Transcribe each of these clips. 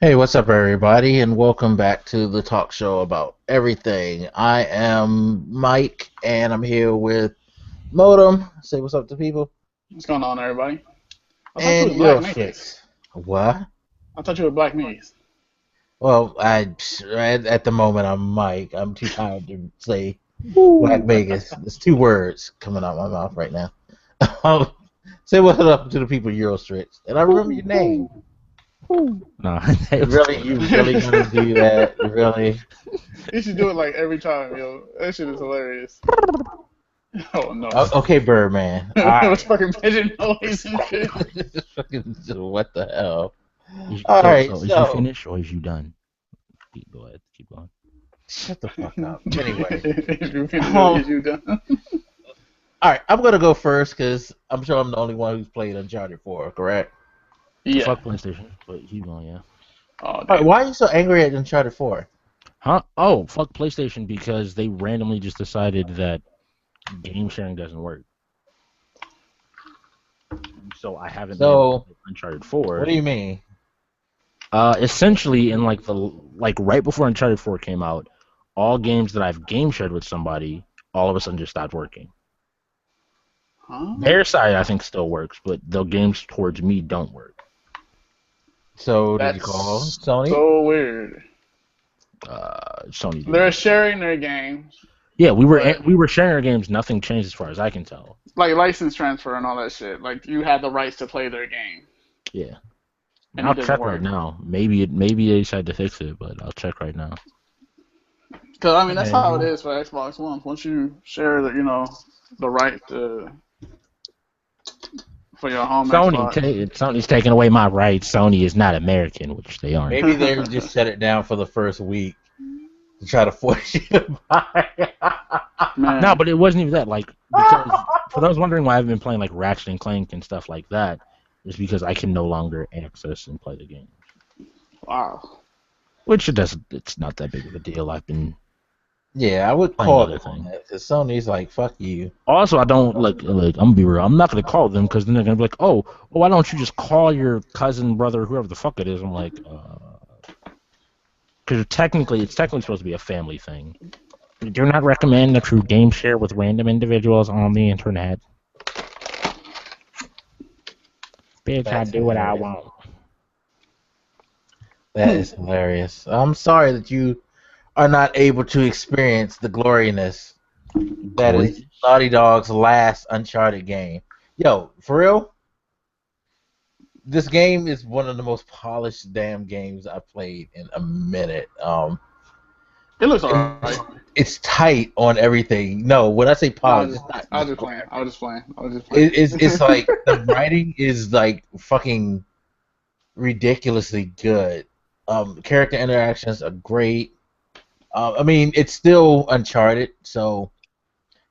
Hey, what's up, everybody, and welcome back to the talk show about everything. I am Mike, and I'm here with Modem. Say what's up to people. What's going on, everybody? I thought you And was Black Magus. Yorustrix. What? I thought you were Black Magus. Well, at the moment I'm Mike. I'm too tired to say Black Vegas. There's two words coming out my mouth right now. Say what's up to the people, Yorustrix, and I remember your name. No, You really gonna do that? Really? You should do it like every time, yo. That shit is hilarious. Oh no. Okay, Birdman. All It right. was fucking pigeon noise and shit. What the hell? Is So- you finished or is you done? Go ahead, keep going. Shut the fuck up. Anyway. If you finish, you done. All right, I'm gonna go first because I'm sure I'm the only one who's played Uncharted 4, correct? Yeah. Fuck PlayStation, but keep going, yeah. Oh, All right, why are you so angry at Uncharted 4? Huh? Oh, fuck PlayStation because they randomly just decided that game sharing doesn't work. So I haven't been able to play Uncharted 4. What do you mean? Essentially, in like right before Uncharted 4 came out, all games that I've game shared with somebody, all of a sudden just stopped working. Huh? Their side I think still works, but the games towards me don't work. So That's did you call Sony? so weird. Sony. They're sharing their games, Yeah, we were sharing our games. Nothing changed as far as I can tell. like license transfer and all that shit. Like you had the rights to play their game. Yeah. And I'll it doesn't check work. right now. Maybe they decided to fix it, but I'll check right now. Because I mean that's Yeah. how it is for Xbox One. Once you share the right for your home Xbox. Sony's taking away my rights. Sony is not American, which they aren't. Maybe they just shut it down for the first week to try to force you to buy. Man. No, but it wasn't even that. Like, because for those wondering why I've been playing like Ratchet and Clank and stuff like that, it's because I can no longer access and play the game. Wow. Which it's not that big of a deal. I've been. Yeah, I would Playing call other it thing. because Sony's like, fuck you. Also, I don't like. I'm gonna be real. I'm not gonna call them because then they're gonna be like, oh, why don't you just call your cousin, brother, whoever the fuck it is? I'm like, because it's technically supposed to be a family thing. We do not recommend that you game share with random individuals on the internet. Bitch, I do what I want. That is hilarious. I'm sorry that you are not able to experience the gloriness that is Naughty Dog's last Uncharted game. Yo, for real? This game is one of the most polished damn games I've played in a minute. It looks alright. It's tight on everything. No, when I say polished, I was just playing. It's like the writing is like fucking ridiculously good. Character interactions are great. I mean, it's still Uncharted, so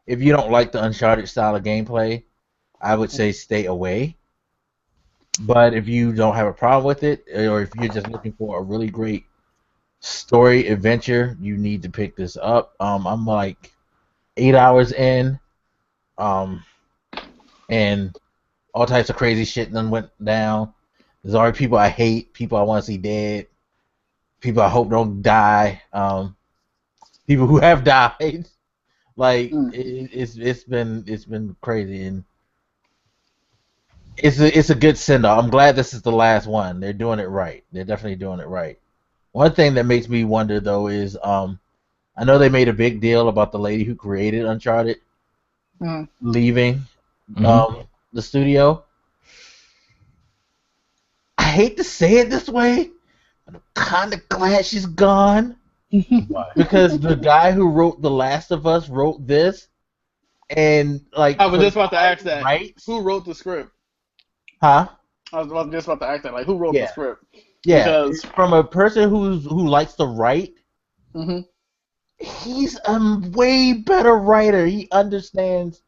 if you don't like the Uncharted style of gameplay, I would say stay away. But if you don't have a problem with it, or if you're just looking for a really great story adventure, you need to pick this up. I'm like 8 hours in, and all types of crazy shit done went down. There's already people I hate, people I want to see dead, people I hope don't die, people who have died. Like it's been crazy, and it's a good send off. I'm glad this is the last one. They're doing it right. They're definitely doing it right. One thing that makes me wonder though is I know they made a big deal about the lady who created Uncharted leaving the studio. I hate to say it this way, but I'm kind of glad she's gone. Because the guy who wrote The Last of Us wrote this, and like I was just about to ask that. Right? Who wrote the script? Huh? I was just about to ask that. Like, who wrote the script? Yeah, Because from a person who likes to write, he's a way better writer. He understands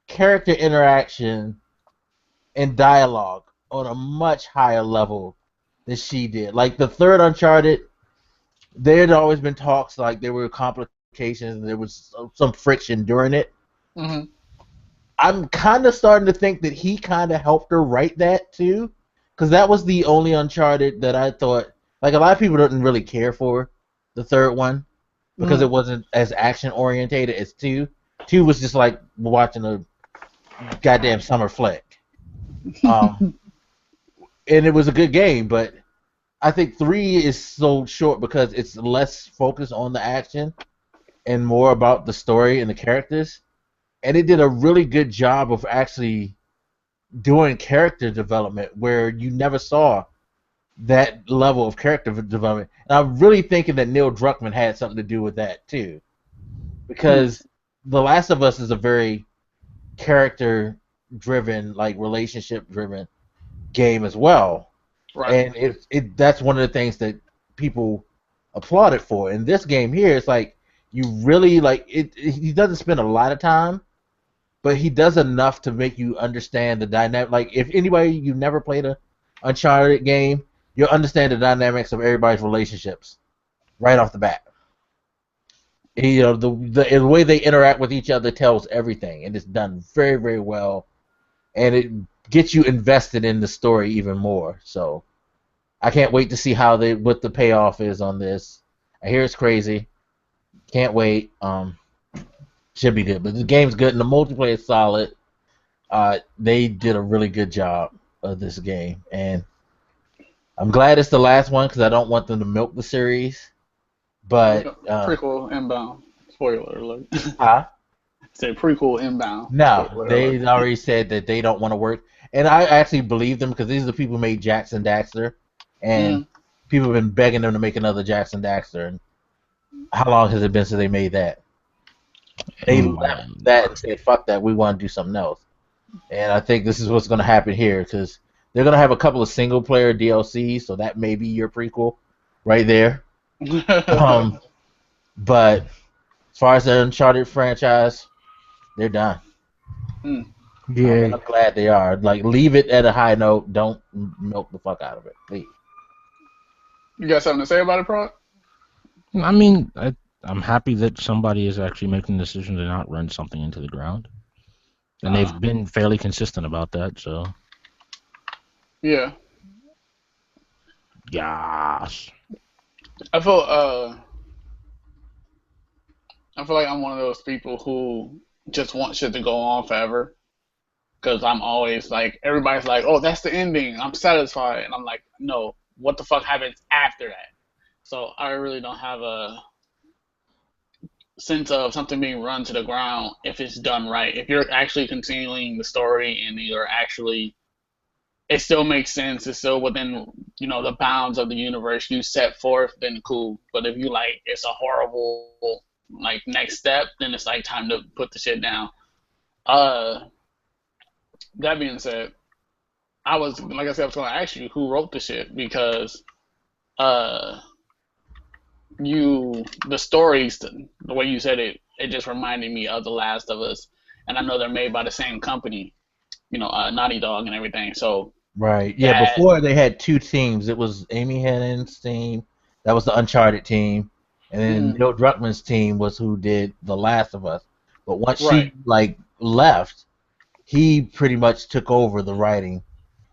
character interaction and dialogue on a much higher level than she did. Like the third Uncharted, there had always been talks like there were complications and there was some friction during it. I'm kind of starting to think that he kind of helped her write that too, because that was the only Uncharted that I thought Like a lot of people didn't really care for the third one because it wasn't as action orientated as 2. 2 was just like watching a goddamn summer flick. And it was a good game, but I think 3 is so short because it's less focused on the action and more about the story and the characters. And it did a really good job of actually doing character development where you never saw that level of character development. And I'm really thinking that Neil Druckmann had something to do with that too, because The Last of Us is a very character-driven, like relationship-driven game as well, Right. and that's one of the things that people applaud it for. In this game here, it's like you really like it. He doesn't spend a lot of time, but he does enough to make you understand the dynamic. Like if anybody you've never played a Uncharted game, you'll understand the dynamics of everybody's relationships right off the bat. You know, the way they interact with each other tells everything, and it's done very, very well, and it gets you invested in the story even more. So I can't wait to see what the payoff is on this. I hear it's crazy. Can't wait. Should be good, but the game's good and the multiplayer is solid. They did a really good job of this game, and I'm glad it's the last one because I don't want them to milk the series. But Prequel inbound. Spoiler alert. huh? Say prequel inbound. No, Spoiler they alert. already said that they don't want to work, and I actually believe them because these are the people who made Jackson Daxter, and people have been begging them to make another Jackson Daxter. And how long has it been since they made that? They left that and said, "Fuck that, we want to do something else." And I think this is what's going to happen here because they're going to have a couple of single-player DLCs, so that may be your prequel right there. But as far as the Uncharted franchise, they're done. Yeah. I'm glad they are. Like, leave it at a high note. Don't milk the fuck out of it, please. You got something to say about it, Prod? I mean, I'm happy that somebody is actually making the decision to not run something into the ground. And they've been fairly consistent about that, so. Yeah. Yes. I feel like I'm one of those people who just want shit to go on forever. Because I'm always like, everybody's like, oh, that's the ending. I'm satisfied. And I'm like, no, what the fuck happens after that? So I really don't have a sense of something being run to the ground if it's done right. If you're actually continuing the story and you're actually, it still makes sense. It's still within, the bounds of the universe you set forth, then cool. But if you like, it's a horrible, like, next step, then it's like time to put the shit down. That being said, I was going to ask you who wrote the shit because the stories, the way you said it just reminded me of The Last of Us, and I know they're made by the same company, Naughty Dog and everything. So right, yeah. Before they had two teams. It was Amy Hennig's team, that was the Uncharted team, and then Neil Druckmann's team was who did The Last of Us. But once she left, he pretty much took over the writing,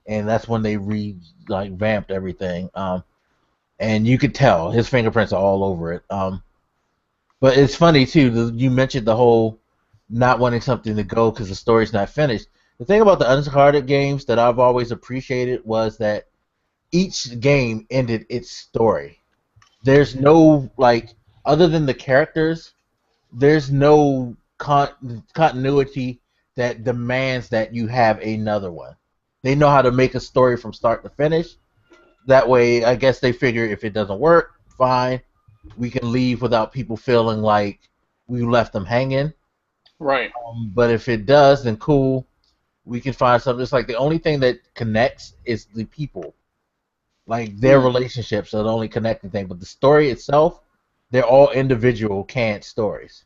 and that's when they revamped everything. And you could tell his fingerprints are all over it. But it's funny too. You mentioned the whole not wanting something to go because the story's not finished. The thing about the Uncharted games that I've always appreciated was that each game ended its story. There's no other than the characters, there's no continuity that demands that you have another one. They know how to make a story from start to finish. That way, I guess they figure if it doesn't work, fine, we can leave without people feeling like we left them hanging. Right. But if it does, then cool, we can find something. It's like the only thing that connects is the people. Like their relationships are the only connecting thing. But the story itself, they're all individual canned stories.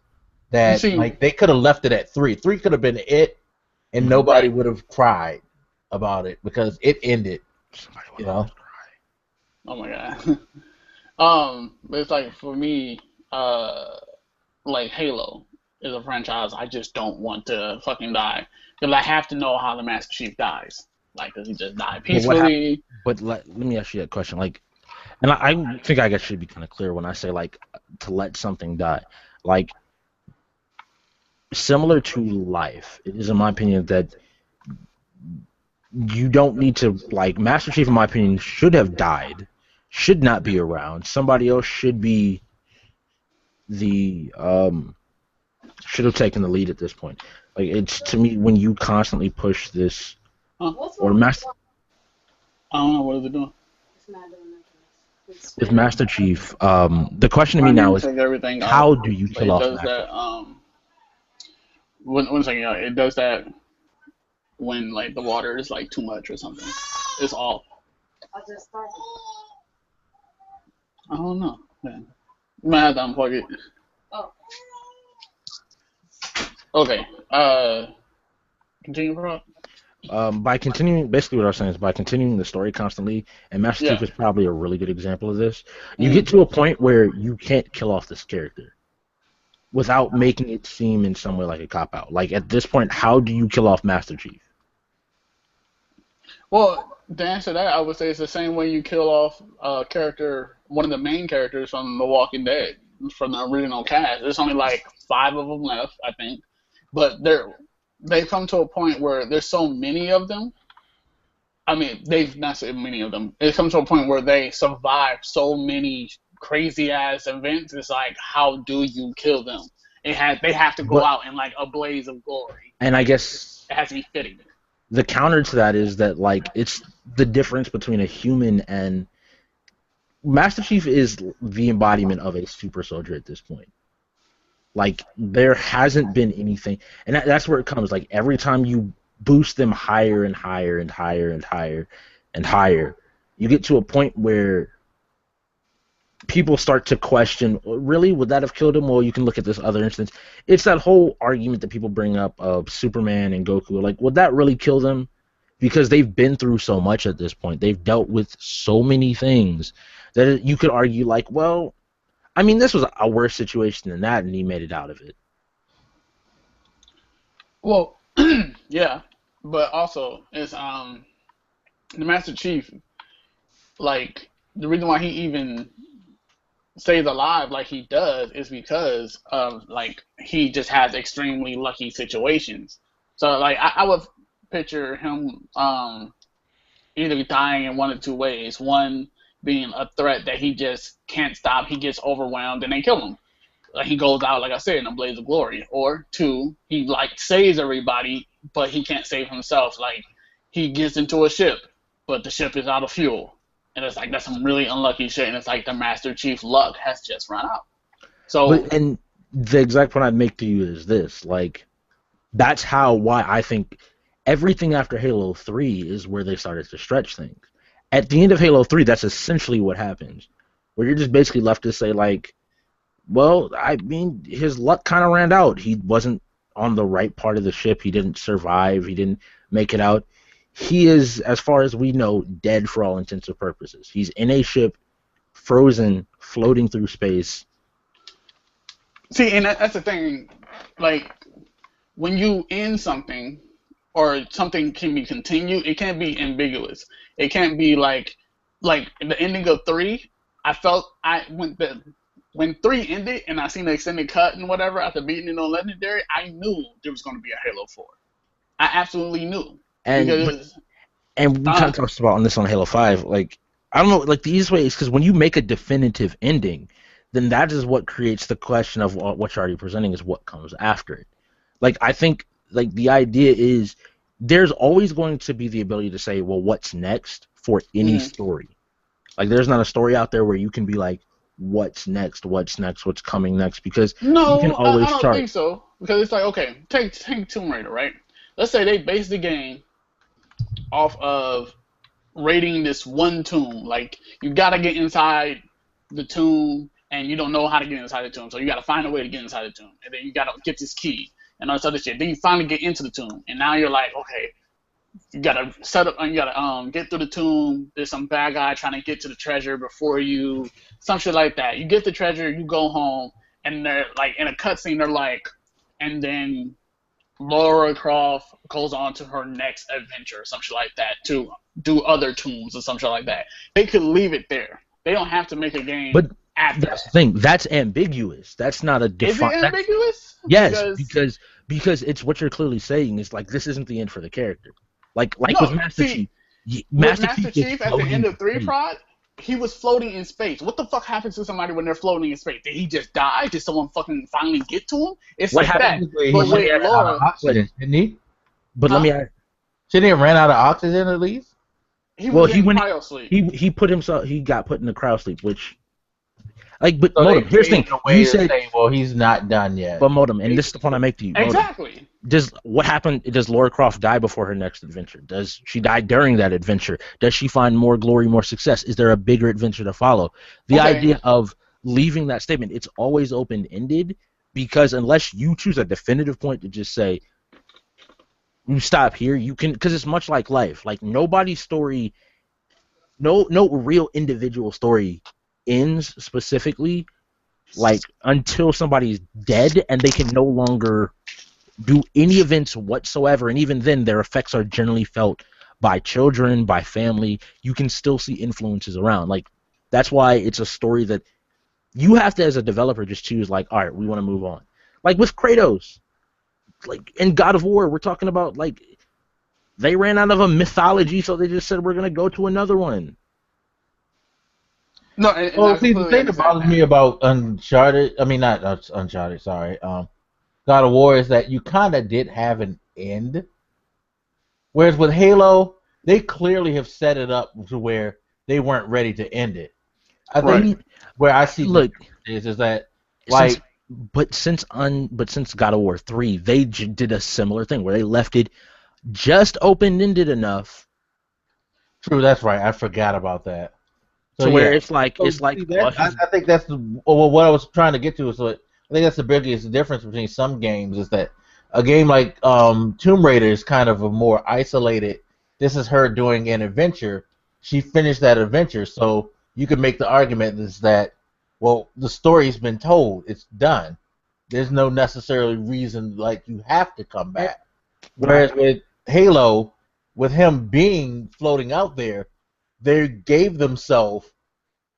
That they could have left it at 3. 3 could have been it, and nobody would have cried about it because it ended. Oh my god. But it's like for me, like Halo is a franchise I just don't want to fucking die because I have to know how the Master Chief dies. Like, does he just die peacefully? But let me ask you that question. Like, And I think I should be kind of clear when I say like to let something die. Like similar to life, it is in my opinion that you don't need to like Master Chief in my opinion should have died, should not be around. Somebody else should be the should have taken the lead at this point. Like it's to me when you constantly push this or Master I don't know what is it doing. with Master Chief, the question to me now is how do you kill off Master? That, one second, it does that when like the water is like too much or something. It's off. I just started. I don't know. Man. You might have to unplug it. Oh. Okay. Continue, bro. By continuing, basically what I was saying is by continuing the story constantly, and Master Chief is probably a really good example of this, you get to a point where you can't kill off this character without making it seem in some way like a cop-out. Like, at this point, how do you kill off Master Chief? Well, to answer that, I would say it's the same way you kill off a character, one of the main characters from The Walking Dead, from the original cast. There's only like 5 of them left, I think. But they've come to a point where there's so many of them. I mean, they've not so many of them. It's come to a point where they survive so many crazy ass events. It's like, how do you kill them? They have to go out in like a blaze of glory. And I guess it has to be fitting. The counter to that is that like it's the difference between a human and Master Chief is the embodiment of a super soldier at this point. Like, there hasn't been anything, and that's where it comes. Like, every time you boost them higher and higher and higher and higher and higher, you get to a point where people start to question, really, would that have killed him? Well, you can look at this other instance. It's that whole argument that people bring up of Superman and Goku. Like, would that really kill them? Because they've been through so much at this point. They've dealt with so many things that you could argue, like, well, I mean, this was a worse situation than that, and he made it out of it. Well, yeah, but also it's the Master Chief. Like, the reason why he even stays alive like he does is because of like he just has extremely lucky situations. So like I would picture him either dying in one of 2 ways. One being a threat that he just can't stop. He gets overwhelmed and they kill him. Like, he goes out, like I said, in a blaze of glory. Or 2, he like saves everybody, but he can't save himself. Like, he gets into a ship, but the ship is out of fuel. And it's like, that's some really unlucky shit. And it's like the Master Chief luck has just run out. So, and the exact point I'd make to you is this. Like, that's why I think everything after Halo 3 is where they started to stretch things. At the end of Halo 3, that's essentially what happens. Where you're just basically left to say, like, well, I mean, his luck kind of ran out. He wasn't on the right part of the ship. He didn't survive. He didn't make it out. He is, as far as we know, dead for all intents and purposes. He's in a ship, frozen, floating through space. See, and that's the thing. Like, when you end something, or something can be continued, it can't be ambiguous. It can't be like the ending of 3. I felt when 3 ended and I seen the extended cut and whatever after beating it on Legendary, I knew there was going to be a Halo 4. I absolutely knew. And we kind of talked about on Halo 5. Like, I don't know, like the easiest way is because when you make a definitive ending, then that is what creates the question of what you're already presenting is what comes after it. Like, I think like the idea is there's always going to be the ability to say, well, what's next for any story. Like, there's not a story out there where you can be like, what's next, what's coming next, because you can always I don't think so. Because it's like, okay, take Tomb Raider, right? Let's say they base the game off of raiding this one tomb. Like, you gotta get inside the tomb, and you don't know how to get inside the tomb, so you gotta find a way to get inside the tomb, and then you gotta get this key and all this other shit. Then you finally get into the tomb, and now you're like, okay, you gotta set up, you gotta get through the tomb. There's some bad guy trying to get to the treasure before you, some shit like that. You get the treasure, you go home, and they're like in a cutscene. They're like, and then Lara Croft goes on to her next adventure, or some shit like that, to do other tombs or some shit like that. They could leave it there, They don't have to make a game But after that's the that. thing. That's ambiguous. That's not a Is it defined. ambiguous? Yes, because it's what you're clearly saying is like this isn't the end for the character. Like with No, Master see, Chief, with Master Master Chief is Chief at the floating end in of 3 space. Prod, he was floating in space. What the fuck happens to somebody when they're floating in space? Did he just die? Did someone fucking finally get to him? It's What like that. happened? He But with ran out of Laura, oxygen, didn't he? But Huh? let me ask. Shouldn't he have ran out of oxygen at least? he Well, was he in went. cryo sleep. He put himself. He got put in the cryo sleep, which, like, but So Modem. they Here's the paved thing. a way You to said, say, well, he's not done yet. but Modem, and this is the point I make to you. Modem. Exactly. Does what happened? Does Lara Croft die before her next adventure? Does she die during that adventure? Does she find more glory, more success? Is there a bigger adventure to follow? The Okay. idea of leaving that statement, it's always open-ended, because unless you choose a definitive point to just say you stop here, you can, because it's much like life. Like nobody's story, no real individual story ends specifically like until somebody's dead and they can no longer do any events whatsoever, and even then their effects are generally felt by children, by family. You can still see influences around. Like that's why it's a story that you have to, as a developer, just choose like, all right, we want to move on. Like with Kratos, like in God of War, we're talking about like they ran out of a mythology, so they just said we're gonna go to another one. No, and Well, I see, the completely thing that understand bothers me about Uncharted, I mean, not Uncharted, sorry, God of War, is that you kind of did have an end. Whereas with Halo, they clearly have set it up to where they weren't ready to end it. I think Right. where I see Look, the difference is that, like, since God of War 3, they did a similar thing where they left it just open-ended enough true, that's right, I forgot about that. So to where yeah, it's like so see, I think that's what I was trying to get to. So I think that's the biggest difference between some games is that a game like Tomb Raider is kind of a more isolated. This is her doing an adventure. She finished that adventure, so you could make the argument is that, well, the story's been told, it's done. There's no necessarily reason like you have to come back. Whereas with Halo, with him being floating out there, they gave themselves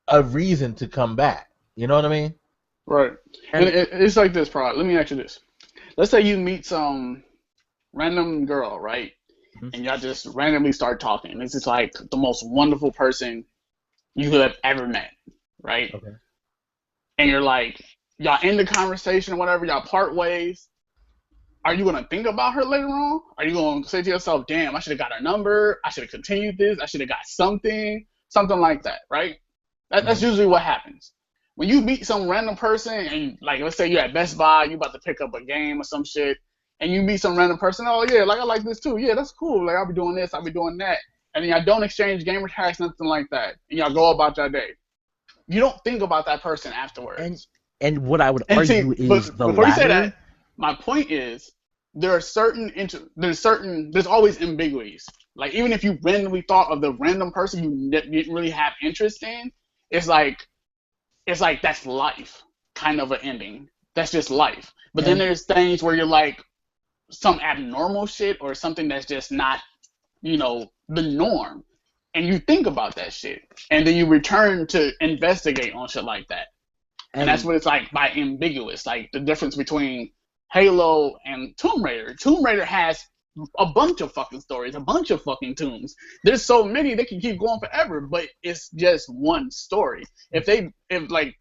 a reason to come back. You know what I mean? Right. And it's like this, Prod. Let me ask you this. Let's say you meet some random girl, right? Mhm. And y'all just randomly start talking. This is like the most wonderful person you could have ever met, right? Okay. And you're like, y'all end the conversation or whatever, y'all part ways. Are you gonna think about her later on? Are you gonna say to yourself, damn, I should have got her number, I should have continued this, I should have got something like that, right? That's usually what happens. When you meet some random person and like let's say you're at Best Buy, you about to pick up a game or some shit, and you meet some random person, oh yeah, like I like this too. Yeah, that's cool. Like I'll be doing this, I'll be doing that. And then y'all don't exchange gamer tags, nothing like that. And y'all go about your day. You don't think about that person afterwards. And what I would And argue is the before you say latter. that, my point is there are there's always ambiguities. Like even if you randomly thought of the random person you didn't really have interest in, it's like that's life, kind of an ending. That's just life. But then there's things where you're like some abnormal shit or something that's just not, the norm. And you think about that shit. And then you return to investigate on shit like that. And that's what it's like by ambiguous. Like the difference between Halo and Tomb Raider. Tomb Raider has a bunch of fucking stories, a bunch of fucking tombs. There's so many they can keep going forever, but it's just one story. If like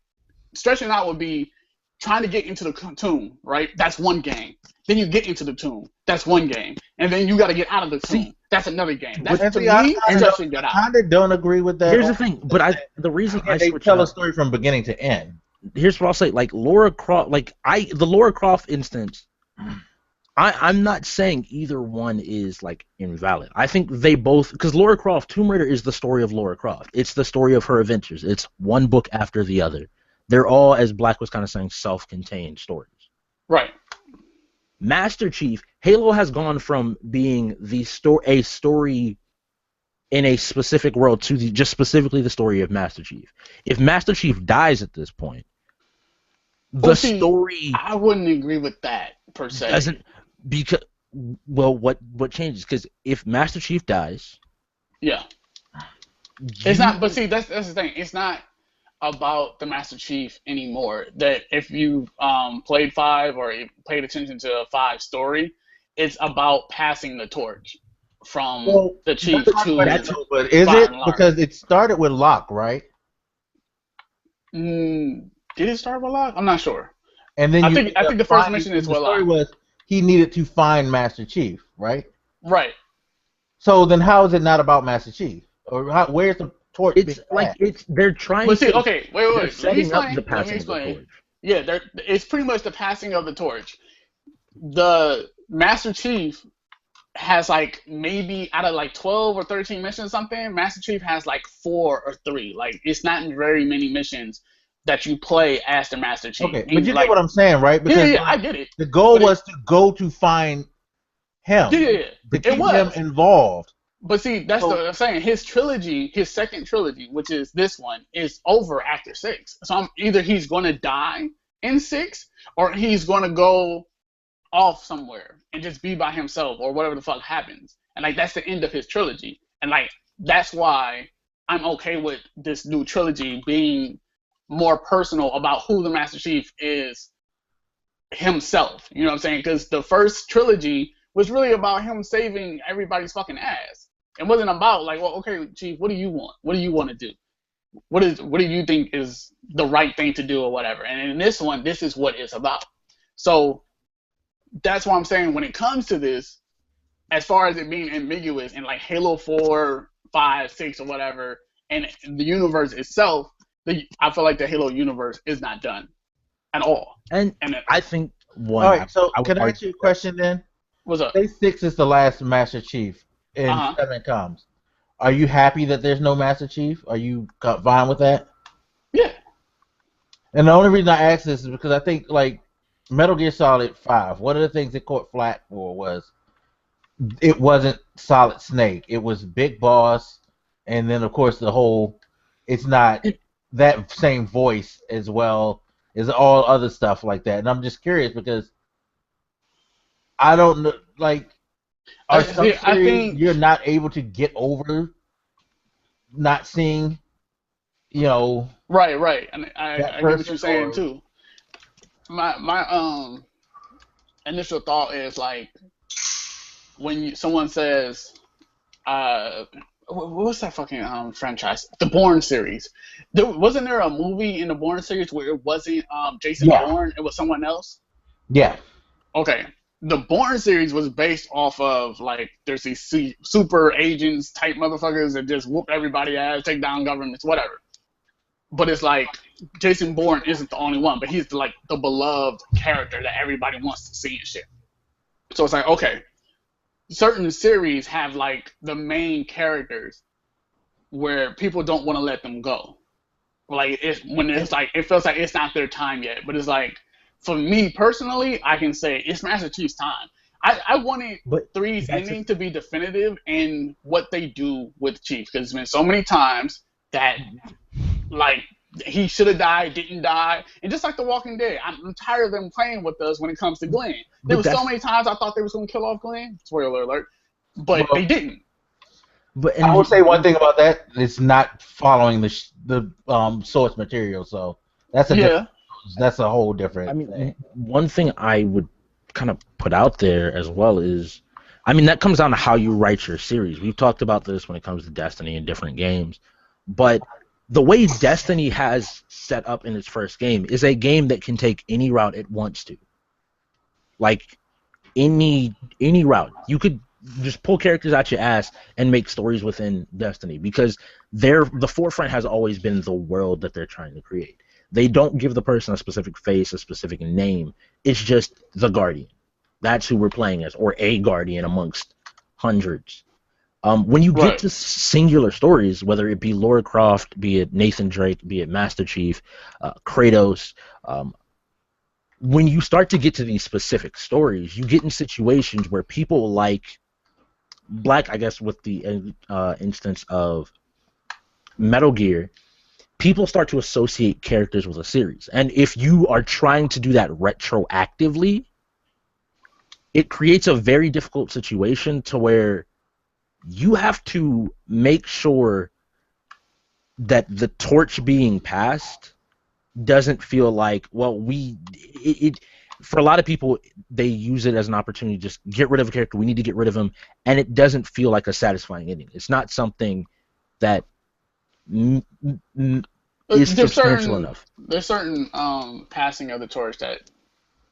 stretching out would be trying to get into the tomb, right? That's one game. Then you get into the tomb. That's one game. And then you got to get out of the tomb. That's another game. That's to me, stretching that out. I kind of don't agree with that. Here's the thing, but the reason I they switch tell it a up, story from beginning to end. here's what I'll say. Like Lara Croft, the Lara Croft instance, I'm not saying either one is like invalid. I think they both, because Lara Croft, Tomb Raider is the story of Lara Croft. It's the story of her adventures. It's one book after the other. They're all, as Blak was kind of saying, self-contained stories. Right. Master Chief, Halo has gone from being a story in a specific world to just specifically the story of Master Chief. If Master Chief dies at this point, story I wouldn't agree with that per se. Doesn't, because what changes? Because if Master Chief dies, yeah, it's not. But see, that's the thing. It's not. about the Master Chief anymore. That if you played 5 or you paid attention to 5 story, it's about passing the torch from Well, the not Chief to talk about to it, though, but is it Flying Modem. because it started with Locke, right? Did it start with Locke? I'm not sure. And then I you think ended up the first finding. mission is The with story Locke. was he needed to find Master Chief, right? Right. So then, how is it not about Master Chief? Or where's the torch being It's like passed? they're trying But see, to. okay, They're wait. Let me setting up the explain. Let me passing of the explain. torch. Yeah, it's pretty much the passing of the torch. The Master Chief has like maybe out of like 12 or 13 missions or something, Master Chief has like 4 or 3. Like it's not very many missions that you play as the Master Chief. Okay, And, but you like, get what I'm saying, right? Because yeah, I get it. the goal But was to go to find him, to it keep him was. involved. But see, that's what I'm saying. His trilogy, his second trilogy, which is this one, is over after 6. So either he's going to die in 6, or he's going to go off somewhere and just be by himself, or whatever the fuck happens. And like that's the end of his trilogy. And like that's why I'm okay with this new trilogy being more personal about who the Master Chief is himself. You know what I'm saying? Because the first trilogy was really about him saving everybody's fucking ass. It wasn't about like, well, okay, Chief, what do you want? What do you want to do? What do you think is the right thing to do or whatever? And in this one, this is what it's about. So that's why I'm saying when it comes to this, as far as it being ambiguous and like Halo 4, 5, 6 or whatever, and the universe itself, I feel like the Halo universe is not done at all. And I think one. All right, so I would can I argue ask you a question then? What's up? Say 6 is the last Master Chief, and 7 comes. Are you happy that there's no Master Chief? Are you fine with that? Yeah. And the only reason I ask this is because I think like Metal Gear Solid 5, one of the things it caught flack for was it wasn't Solid Snake. It was Big Boss, and then of course the whole it's not that same voice as well as all other stuff like that. And I'm just curious because I don't know, like, are some series I think you're not able to get over not seeing, you know, right, and I get what you're saying or... too. My initial thought is like when someone says, what's that fucking franchise? The Bourne series. Wasn't there a movie in the Bourne series where it wasn't Jason Bourne? It was someone else. Yeah. Okay. The Bourne series was based off of like there's these super agents type motherfuckers that just whoop everybody ass, take down governments, whatever. But it's like Jason Bourne isn't the only one, but he's like the beloved character that everybody wants to see and shit. So it's like, okay, certain series have like the main characters where people don't want to let them go. Like it feels like it's not their time yet. But it's like for me personally, I can say it's Master Chief's time. I wanted 3's ending to be definitive in what they do with Chief because it's been so many times that like he should have died, didn't die, and just like The Walking Dead, I'm tired of them playing with us when it comes to Glenn. There was so many times I thought they was gonna kill off Glenn. Spoiler alert, but they didn't. But I will say one thing about that: it's not following the source material, so that's a whole different. I mean, thing. One thing I would kind of put out there as well is, I mean, that comes down to how you write your series. We've talked about this when it comes to Destiny and different games, but the way Destiny has set up in its first game is a game that can take any route it wants to. Like any route, you could just pull characters out your ass and make stories within Destiny because the forefront has always been the world that they're trying to create. They don't give the person a specific face, a specific name. It's just the Guardian. That's who we're playing as, or a Guardian amongst hundreds. When you get to singular stories, whether it be Lara Croft, be it Nathan Drake, be it Master Chief, Kratos, when you start to get to these specific stories, you get in situations where people like Blak, I guess with the instance of Metal Gear, people start to associate characters with a series. And if you are trying to do that retroactively, it creates a very difficult situation to where you have to make sure that the torch being passed doesn't feel like, well, for a lot of people, they use it as an opportunity to just get rid of a character. We need to get rid of him, and it doesn't feel like a satisfying ending. It's not something that is substantial enough. There's certain passing of the torch that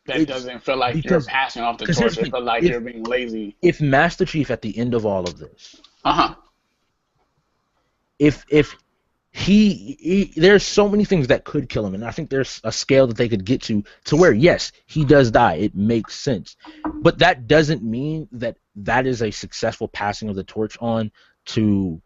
doesn't feel like you're because passing off the here's torch. the It thing, feels like you're being lazy. If Master Chief at the end of all of this, if there's so many things that could kill him, and I think there's a scale that they could get to where, yes, he does die. It makes sense. But that doesn't mean that is a successful passing of the torch on to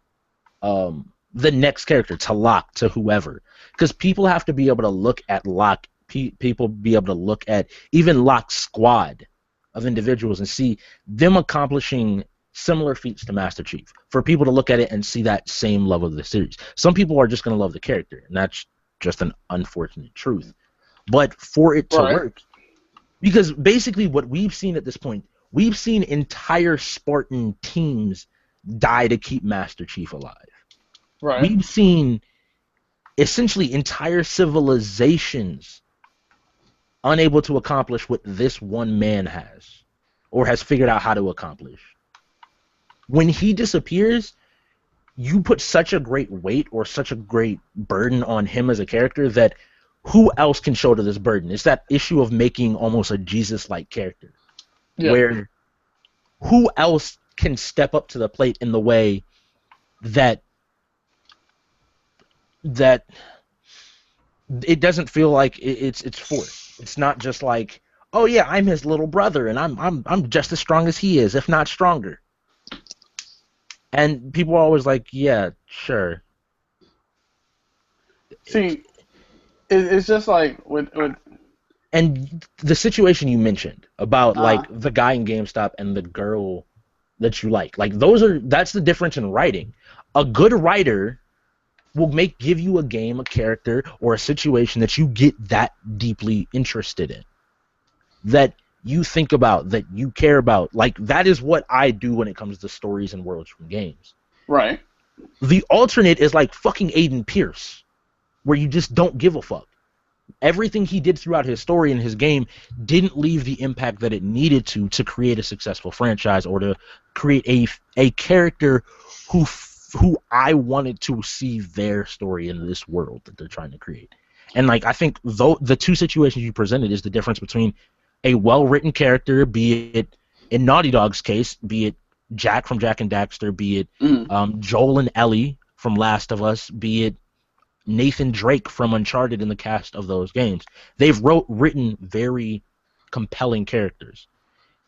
the next character, to Locke, to whoever. Because people have to be able to look at Locke, people be able to look at even Locke's squad of individuals and see them accomplishing similar feats to Master Chief, for people to look at it and see that same love of the series. Some people are just going to love the character, and that's just an unfortunate truth. But for it to work, because basically what we've seen at this point, we've seen entire Spartan teams die to keep Master Chief alive. Right. We've seen essentially entire civilizations unable to accomplish what this one man has, or has figured out how to accomplish. When he disappears, you put such a great weight or such a great burden on him as a character that who else can shoulder this burden? It's that issue of making almost a Jesus-like character, where who else can step up to the plate in the way that it doesn't feel like it's forced. It's not just like, oh yeah, I'm his little brother and I'm just as strong as he is, if not stronger. And people are always like, yeah, sure. See, it's just like with and the situation you mentioned about like the guy in GameStop and the girl that you like that's the difference in writing. A good writer will give you a game, a character, or a situation that you get that deeply interested in, that you think about, that you care about. Like, that is what I do when it comes to stories and worlds from games. Right. The alternate is like fucking Aiden Pierce, where you just don't give a fuck. Everything he did throughout his story and his game didn't leave the impact that it needed to create a successful franchise, or to create a character who I wanted to see their story in this world that they're trying to create. And like, I think the two situations you presented is the difference between a well-written character, be it in Naughty Dog's case, be it Jack from Jak and Daxter, be it Joel and Ellie from Last of Us, be it Nathan Drake from Uncharted in the cast of those games. They've written very compelling characters.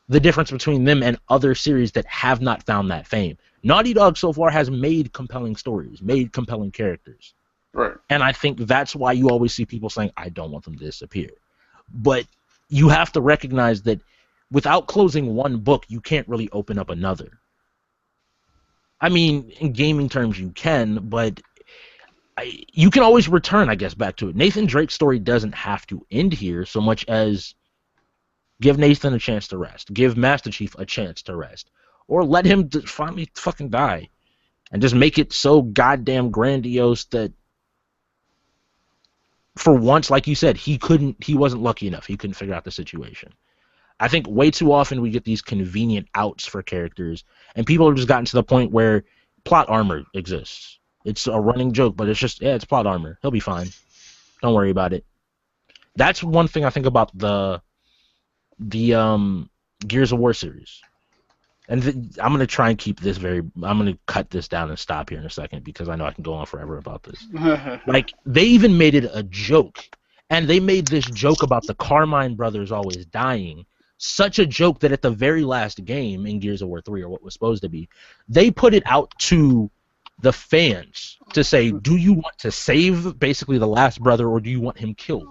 The difference between them and other series that have not found that fame. Naughty Dog so far has made compelling stories, made compelling characters. Right. And I think that's why you always see people saying, I don't want them to disappear. But you have to recognize that without closing one book, you can't really open up another. I mean, in gaming terms, you can, but you can always return, I guess, back to it. Nathan Drake's story doesn't have to end here so much as give Nathan a chance to rest. Give Master Chief a chance to rest. Or let him finally fucking die. And just make it so goddamn grandiose that for once, like you said, he wasn't lucky enough. He couldn't figure out the situation. I think way too often we get these convenient outs for characters, and people have just gotten to the point where plot armor exists. It's a running joke, but it's just, it's plot armor. He'll be fine. Don't worry about it. That's one thing I think about the Gears of War series. And I'm going to try and keep this I'm going to cut this down and stop here in a second, because I know I can go on forever about this. Like, they even made it a joke. And they made this joke about the Carmine brothers always dying. Such a joke that at the very last game in Gears of War 3, or what was supposed to be, they put it out to the fans to say, do you want to save basically the last brother, or do you want him killed?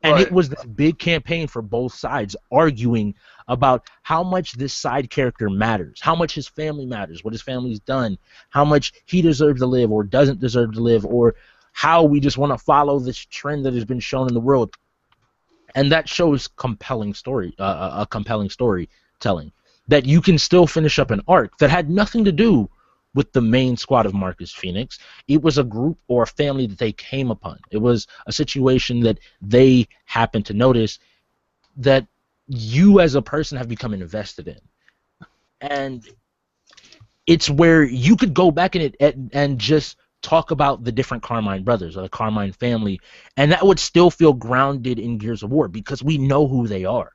And it was this big campaign for both sides, arguing about how much this side character matters, how much his family matters, what his family's done, how much he deserves to live or doesn't deserve to live, or how we just want to follow this trend that has been shown in the world. And that shows compelling storytelling, that you can still finish up an arc that had nothing to do with the main squad of Marcus Phoenix. It was a group or a family that they came upon. It was a situation that they happened to notice that you as a person have become invested in. And it's where you could go back in it and just talk about the different Carmine brothers or the Carmine family, and that would still feel grounded in Gears of War because we know who they are.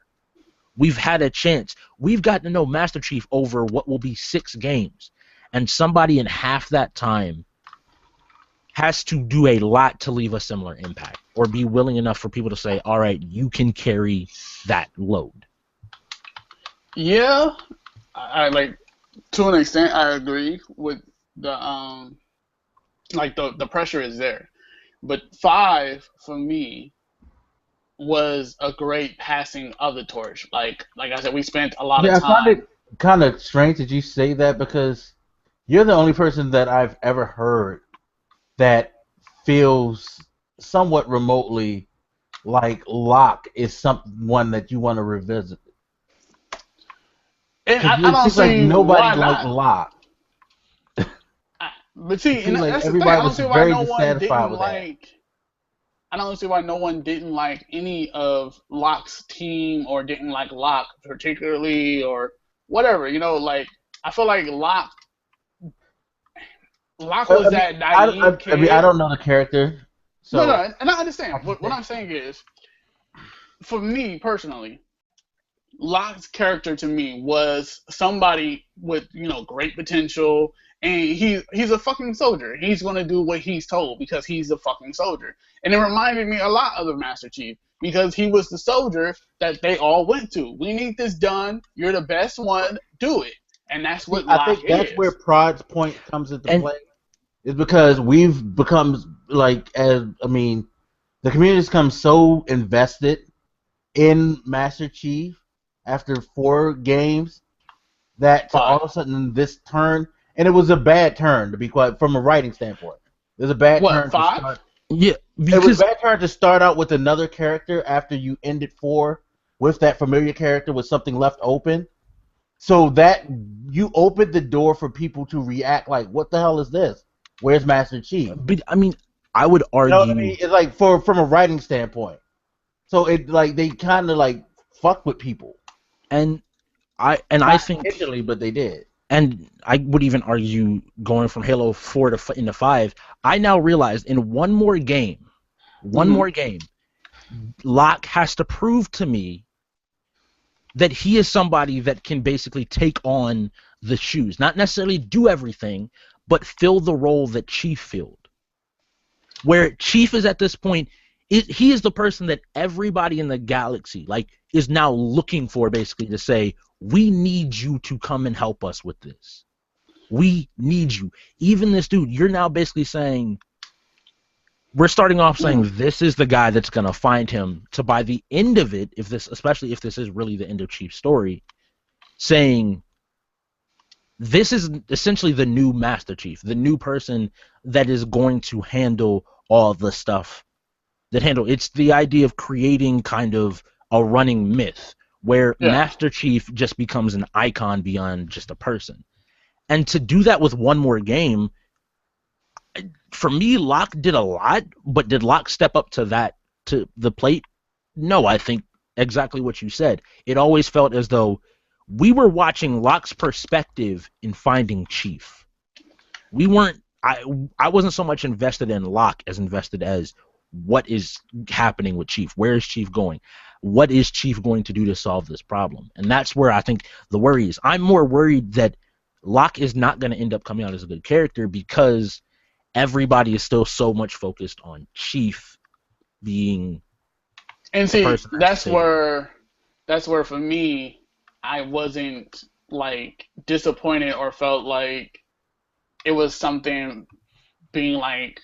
We've had a chance. We've gotten to know Master Chief over what will be 6 games, and somebody in half that time has to do a lot to leave a similar impact or be willing enough for people to say, all right, you can carry that load. Yeah, I like, to an extent, I agree with the like the pressure is there, but 5 for me was a great passing of the torch. Like I said, we spent a lot of Yeah, I find time. it kind of strange that you say that because you're the only person that I've ever heard that feels somewhat remotely like Locke is someone that you want to revisit. And Because I it don't seems like see nobody why liked not. Locke. But It see, and seems like that's the thing. I everybody don't was see why very no one dissatisfied didn't with that. like. I don't see why no one didn't like any of Locke's team or didn't like Locke particularly or whatever. You know, like I feel like Locke was I mean, that naive I mean, I kid. don't know the character, No, so and I I understand. can What say. I'm saying is, for me personally, Locke's character to me was somebody with, great potential, and he's a fucking soldier. He's gonna do what he's told because he's a fucking soldier. And it reminded me a lot of the Master Chief because he was the soldier that they all went to. We need this done. You're the best one. Do it. And that's See, what I Locke think that's where is. Pride's point comes into And play. Is because we've become like, the community's become so invested in Master Chief after 4 games that for all 5. of a sudden this turn, and it was a bad turn to be quite from a writing standpoint. It was a bad What, turn to 5? start. yeah, It was a because bad turn to start out with another character after you ended 4 with that familiar character with something left open. So that you opened the door for people to react like, "What the hell is this? Where's Master Chief?" but I mean, I would You know what I mean? argue, It's like from a writing standpoint. So it like they kind of like fuck with people, and I not think, intentionally, but they did. and I would even argue going from Halo 4 to into 5. I now realize in one Mhm. more game, Locke has to prove to me that he is somebody that can basically take on the shoes, not necessarily do everything, but fill the role that Chief filled. Where Chief is at this point, he is the person that everybody in the galaxy is now looking for, basically to say, we need you to come and help us with this. We need you. Even this dude, you're now basically saying, we're starting off saying this is the guy that's gonna find him, to by the end of it, especially if this is really the end of Chief's story, saying this is essentially the new Master Chief, the new person that is going to handle all the stuff it's the idea of creating kind of a running myth where Yeah. Master Chief just becomes an icon beyond just a person. And to do that with one more game, for me, Locke did a lot, but did Locke step up to the plate? No, I think exactly what you said. It always felt as though we were watching Locke's perspective in finding Chief. We weren't. I wasn't so much invested in Locke as invested as what is happening with Chief. Where is Chief going? What is Chief going to do to solve this problem? And that's where I think the worry is. I'm more worried that Locke is not going to end up coming out as a good character because everybody is still so much focused on Chief being And the see, person that's that's saving. where for me, I wasn't like disappointed or felt like it was something being like,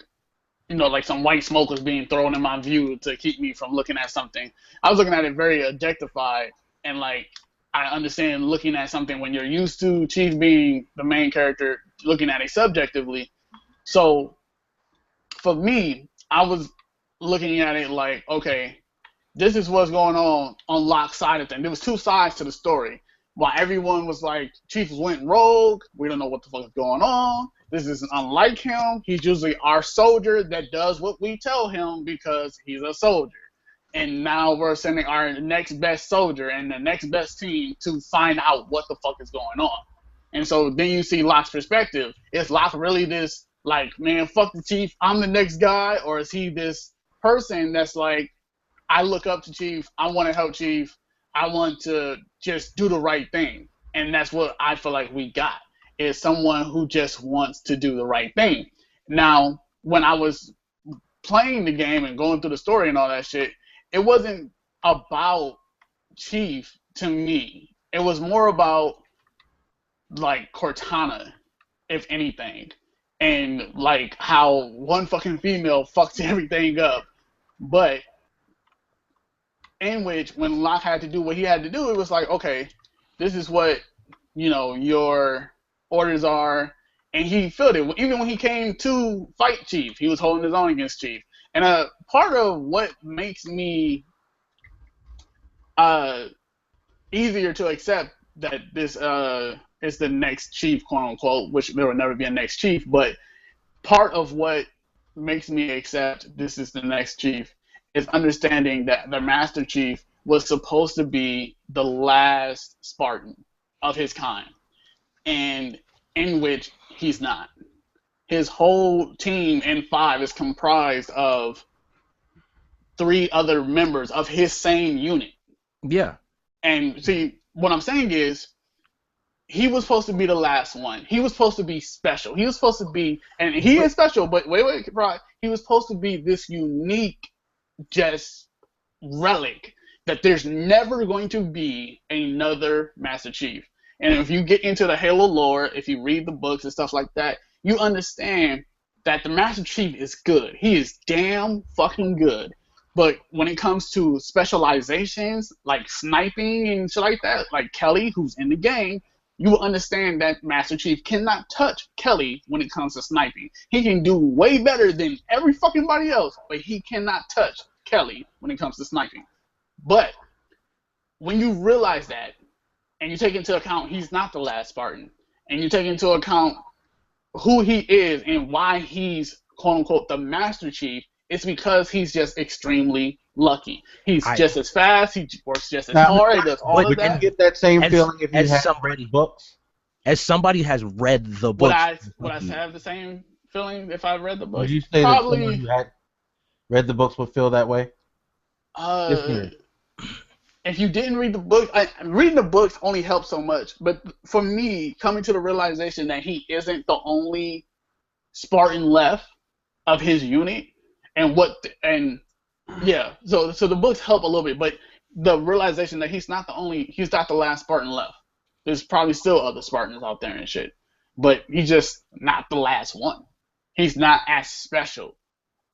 like some white smoke was being thrown in my view to keep me from looking at something. I was looking at it very objectified, and like I understand looking at something when you're used to Chief being the main character, looking at it subjectively. So for me, I was looking at it like, okay, this is what's going on Locke's side of things. There was 2 sides to the story. while everyone was like, Chief went rogue, we don't know what the fuck is going on, this isn't unlike him, he's usually our soldier that does what we tell him because he's a soldier. And now we're sending our next best soldier and the next best team to find out what the fuck is going on. And so then you see Locke's perspective. Is Locke really this, like, man, fuck the Chief, I'm the next guy? Or is he this person that's like, I look up to Chief, I want to help Chief, I want to just do the right thing? And that's what I feel like we got, is someone who just wants to do the right thing. Now, when I was playing the game and going through the story and all that shit, it wasn't about Chief to me. It was more about, like, Cortana, if anything. And, like, how one fucking female fucks everything up. But in which, when Locke had to do what he had to do, it was like, okay, this is what, you know, your orders are. And he felt it. Even when he came to fight Chief, he was holding his own against Chief. And part of what makes me easier to accept that this is the next Chief, quote unquote, which there will never be a next Chief, but part of what makes me accept this is the next Chief is understanding that the Master Chief was supposed to be the last Spartan of his kind, and in which he's not. His whole team in 5 is comprised of 3 other members of his same unit. Yeah. And see, what I'm saying is, he was supposed to be the last one. He was supposed to be special. He was supposed to be, and he is special, but wait, right? He was supposed to be this unique, just relic that there's never going to be another Master Chief. And if you get into the Halo lore, if you read the books and stuff like that, you understand that the Master Chief is good. He is damn fucking good. But when it comes to specializations, like sniping and shit like that, like Kelly, who's in the game, you will understand that Master Chief cannot touch Kelly when it comes to sniping. He can do way better than every fucking body else, but he cannot touch Kelly when it comes to sniping. But when you realize that, and you take into account he's not the last Spartan, and you take into account who he is and why he's, quote unquote, the Master Chief, it's because he's just extremely lucky. He's just as fast, he works just as hard, he does all of that. You get that same feeling if you have read books? As somebody has read the books. Would I have the same feeling if I read the books? Would you say that someone who had read the books would feel that way? If you didn't read the book, reading the books only helps so much. But for me, coming to the realization that he isn't the only Spartan left of his unit, so the books help a little bit, but the realization that he's not the last Spartan left. There's probably still other Spartans out there and shit, but he's just not the last one. He's not as special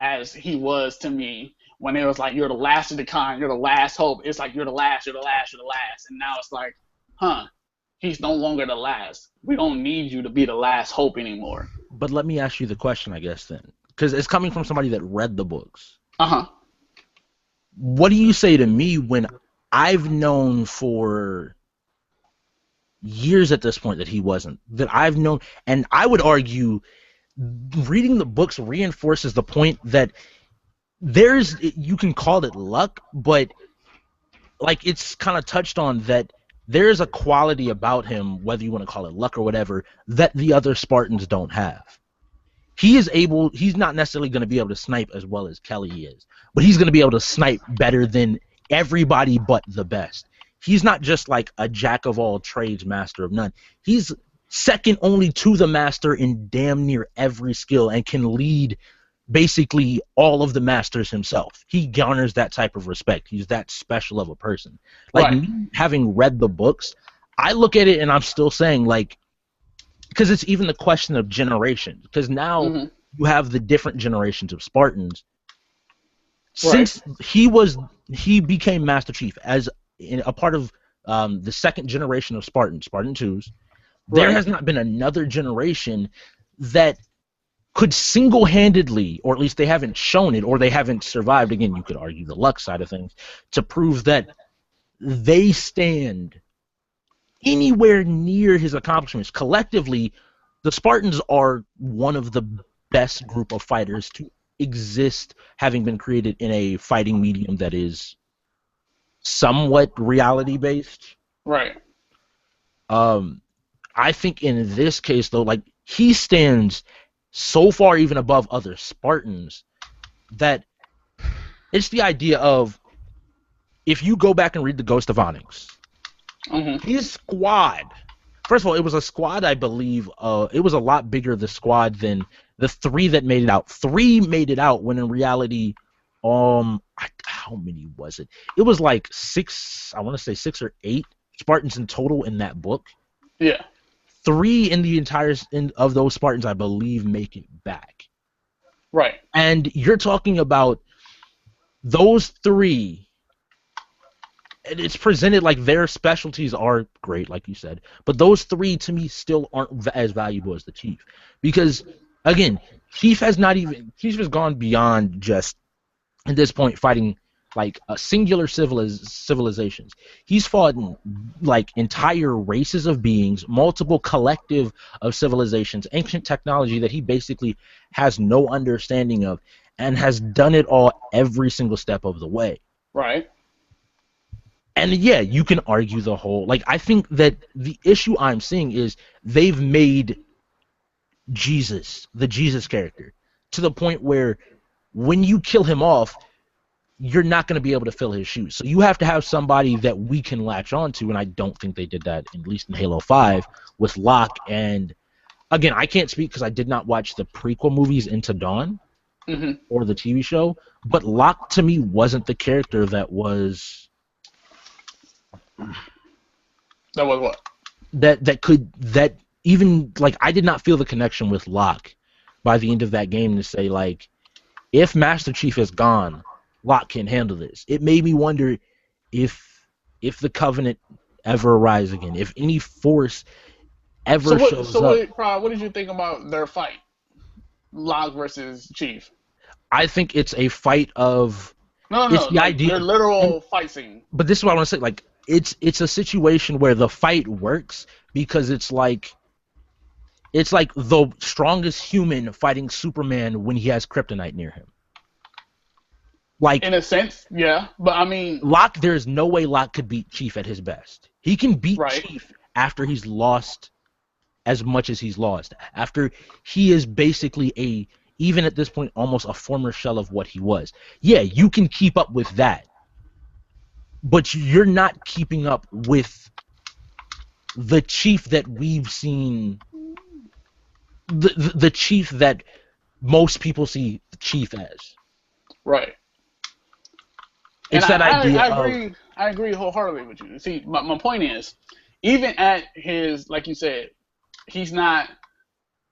as he was to me when it was like, you're the last of the kind, you're the last hope. It's like, you're the last, you're the last, you're the last. And now it's like, he's no longer the last. We don't need you to be the last hope anymore. But let me ask you the question, I guess, then. Because it's coming from somebody that read the books. What do you say to me when I've known for years at this point that he wasn't? That I've known, and I would argue reading the books reinforces the point that you can call it luck, but like it's kind of touched on that there's a quality about him, whether you want to call it luck or whatever, that the other Spartans don't have. He's not necessarily going to be able to snipe as well as Kelly is, but he's going to be able to snipe better than everybody but the best. He's not just like a jack of all trades, master of none. He's second only to the master in damn near every skill and can lead basically all of the masters himself. He garners that type of respect. He's that special of a person. Like me, having read the books, I look at it and I'm still saying, like, because it's even the question of generation. Because now you have the different generations of Spartans. Since he became Master Chief as a part of the second generation of Spartan 2s, there has not been another generation that could single-handedly, or at least they haven't shown it, or they haven't survived, again, you could argue the luck side of things, to prove that they stand anywhere near his accomplishments. Collectively, the Spartans are one of the best group of fighters to exist, having been created in a fighting medium that is somewhat reality-based. Right. I think in this case, though, like, he stands so far even above other Spartans that it's the idea of, if you go back and read the Ghost of Onyx, his squad, first of all, it was a squad, I believe, it was a lot bigger, the squad, than the 3 that made it out. 3 made it out when in reality, how many was it? It was like 6, I want to say 6 or 8 Spartans in total in that book. Yeah. 3 in the entire of those Spartans, I believe, make it back. Right. And you're talking about those 3, and it's presented like their specialties are great, like you said, but those 3 to me still aren't as valuable as the Chief, because again, Chief has gone beyond just at this point fighting like a singular civilizations. He's fought like entire races of beings, multiple collective of civilizations, ancient technology that he basically has no understanding of, and has done it all every single step of the way. Right. And yeah, you can argue the whole, like, I think that the issue I'm seeing is they've made Jesus, the Jesus character, to the point where when you kill him off, you're not going to be able to fill his shoes. So you have to have somebody that we can latch onto, and I don't think they did that, at least in Halo 5, with Locke. And again, I can't speak because I did not watch the prequel movies Into Dawn or the TV show, but Locke to me wasn't the character that was... That was what? That even, like, I did not feel the connection with Locke by the end of that game to say, like, if Master Chief is gone, Locke can handle this. It made me wonder if the Covenant ever arise again, if any force ever shows up. What did you think about their fight, Locke versus Chief? I think it's a fight of... No, the idea, their literal fight scene. But this is what I want to say, like, it's a situation where the fight works because it's like the strongest human fighting Superman when he has kryptonite near him. Like, in a sense, yeah, but I mean, Locke, there's no way Locke could beat Chief at his best. He can beat Chief after he's lost as much as he's lost. After he is basically even at this point, almost a former shell of what he was. Yeah, you can keep up with that, but you're not keeping up with the Chief that we've seen, the Chief that most people see the Chief as. Right. It's and that idea I agree wholeheartedly with you. See, my point is, even at his, like you said, he's not,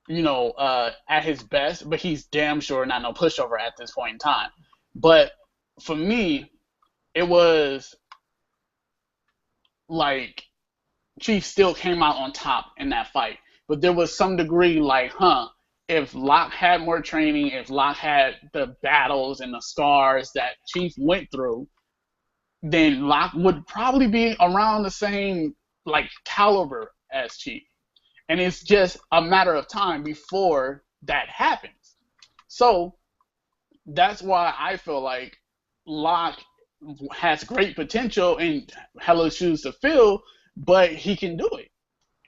at his best, but he's damn sure not no pushover at this point in time. But for me, it was like Chief still came out on top in that fight. But there was some degree like, if Locke had more training, if Locke had the battles and the scars that Chief went through, then Locke would probably be around the same like caliber as Chief. And it's just a matter of time before that happens. So that's why I feel like Locke has great potential and hella shoes to fill, but he can do it.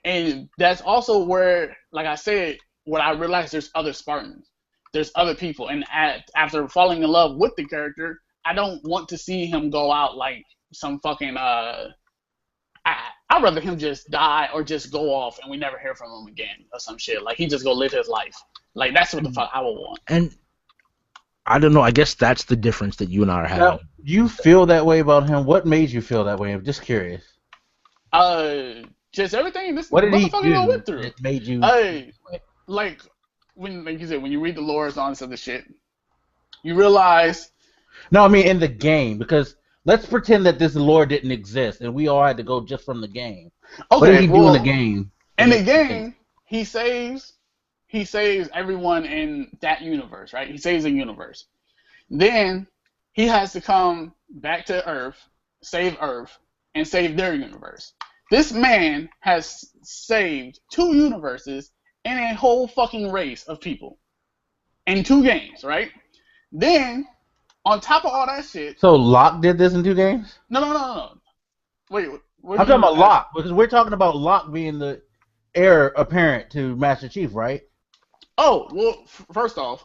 And that's also where, like I said, what I realized, there's other Spartans. There's other people. And after falling in love with the character, I don't want to see him go out like some fucking... I'd rather him just die or just go off and we never hear from him again or some shit. Like, he just go live his life. Like, that's what the fuck I would want. And I don't know. I guess that's the difference that you and I are having. Now, you feel that way about him? What made you feel that way? I'm just curious. Just everything this what did he motherfucker went through. It made you... Like you said, when you read the lores on some of the shit, you realize... No, I mean in the game, because let's pretend that this lore didn't exist and we all had to go just from the game. Okay, what did he do in the game? In the game, he saves everyone in that universe, right? He saves a universe. Then he has to come back to Earth, and save their universe. This man has saved 2 universes and a whole fucking race of people in 2 games, right? Then, on top of all that shit... So Locke did this in 2 games? No. Wait, what I'm talking about Locke, because we're talking about Locke being the heir apparent to Master Chief, right? Oh, well, first off,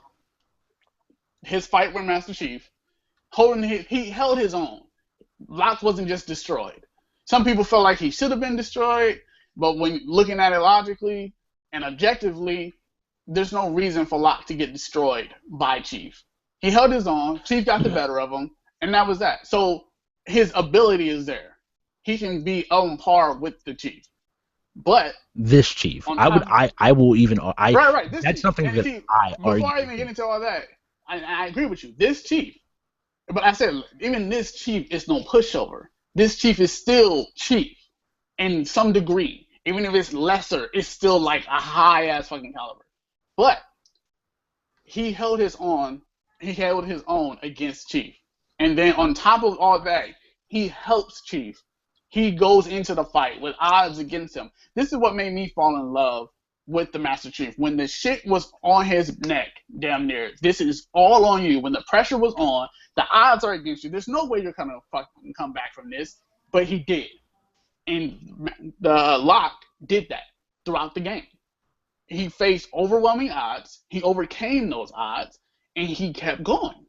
his fight with Master Chief, he held his own. Locke wasn't just destroyed. Some people felt like he should have been destroyed, but when looking at it logically and objectively, there's no reason for Locke to get destroyed by Chief. He held his own, Chief got the better of him, and that was that. So his ability is there. He can be on par with the Chief. But this Chief, right. This That's Chief. Something and that see, I argue. Before I even get into all that, I agree with you. This Chief, but I said even this Chief is no pushover. This Chief is still Chief in some degree. Even if it's lesser, it's still like a high ass fucking caliber. But he held his own against Chief. And then on top of all that, he helps Chief. He goes into the fight with odds against him. This is what made me fall in love with the Master Chief. When the shit was on his neck, damn near, this is all on you. When the pressure was on, the odds are against you. There's no way you're gonna fucking come back from this. But he did. And the Locke did that throughout the game. He faced overwhelming odds. He overcame those odds. And he kept going.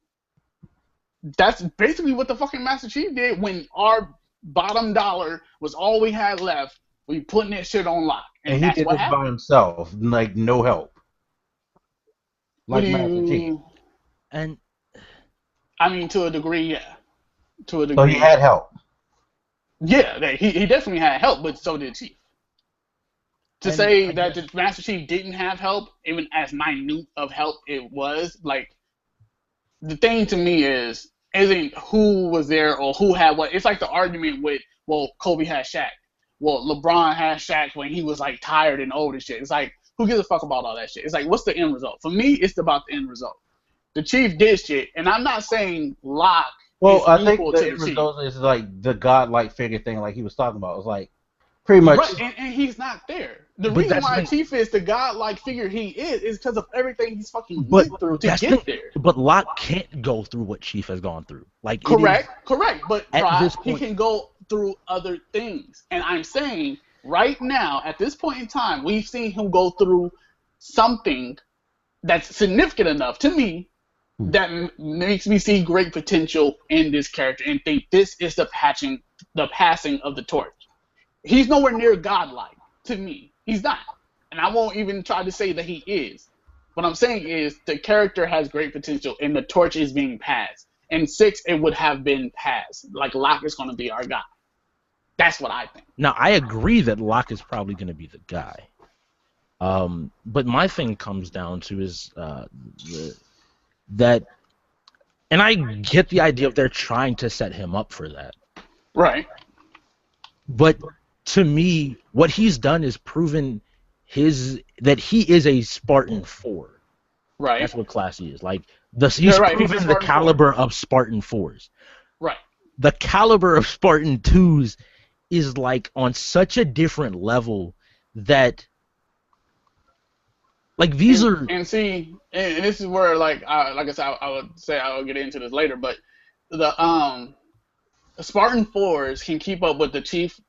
That's basically what the fucking Master Chief did when our bottom dollar was all we had left. We putting that shit on Locke. And he did this by himself, like no help. Like Master Chief. And I mean, to a degree, yeah. To a degree. So he had help. Yeah, he definitely had help, but so did Chief. To say that the Master Chief didn't have help, even as minute of help it was, like, the thing to me isn't who was there or who had what. It's like the argument with, well, Kobe had Shaq. Well, LeBron had Shaq when he was, like, tired and old and shit. It's like, who gives a fuck about all that shit? It's like, what's the end result? For me, it's about the end result. The Chief did shit, and I'm not saying Locke is I think equal the to the end Chief. result is, like, the godlike figure thing like he was talking about. It's like, pretty much. Right, and he's not there. The reason why Chief is the godlike figure he is because of everything he's fucking went through to get there. But Locke can't go through what Chief has gone through. Like correct. But at this he point, can go through other things. And I'm saying right now, at this point in time, we've seen him go through something that's significant enough to me that makes me see great potential in this character and think this is the passing of the torch. He's nowhere near godlike to me. He's not. And I won't even try to say that he is. What I'm saying is the character has great potential and the torch is being passed. In 6, it would have been passed. Like, Locke is going to be our guy. That's what I think. Now, I agree that Locke is probably going to be the guy. But my thing comes down to is that, and I get the idea of they're trying to set him up for that. Right. But to me, what he's done is proven that he is a Spartan 4. Right. That's what class he is. Like he's proven the caliber of Spartan 4s. Right. The caliber of Spartan 2s is like on such a different level that like these are and see, and this is where like I said, I would say I will get into this later, but the Spartan 4s can keep up with the Chief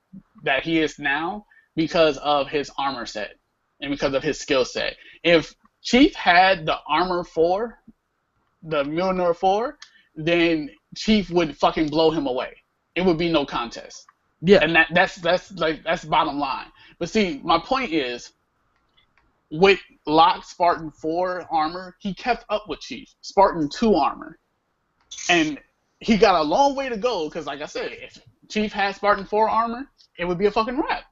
that he is now because of his armor set and because of his skill set. If Chief had the armor 4, the Mjolnir 4, then Chief would fucking blow him away. It would be no contest. Yeah. And that's bottom line. But see, my point is, with Locke Spartan 4 armor, he kept up with Chief. Spartan 2 armor. And he got a long way to go because, like I said, if Chief had Spartan 4 armor, it would be a fucking wrap.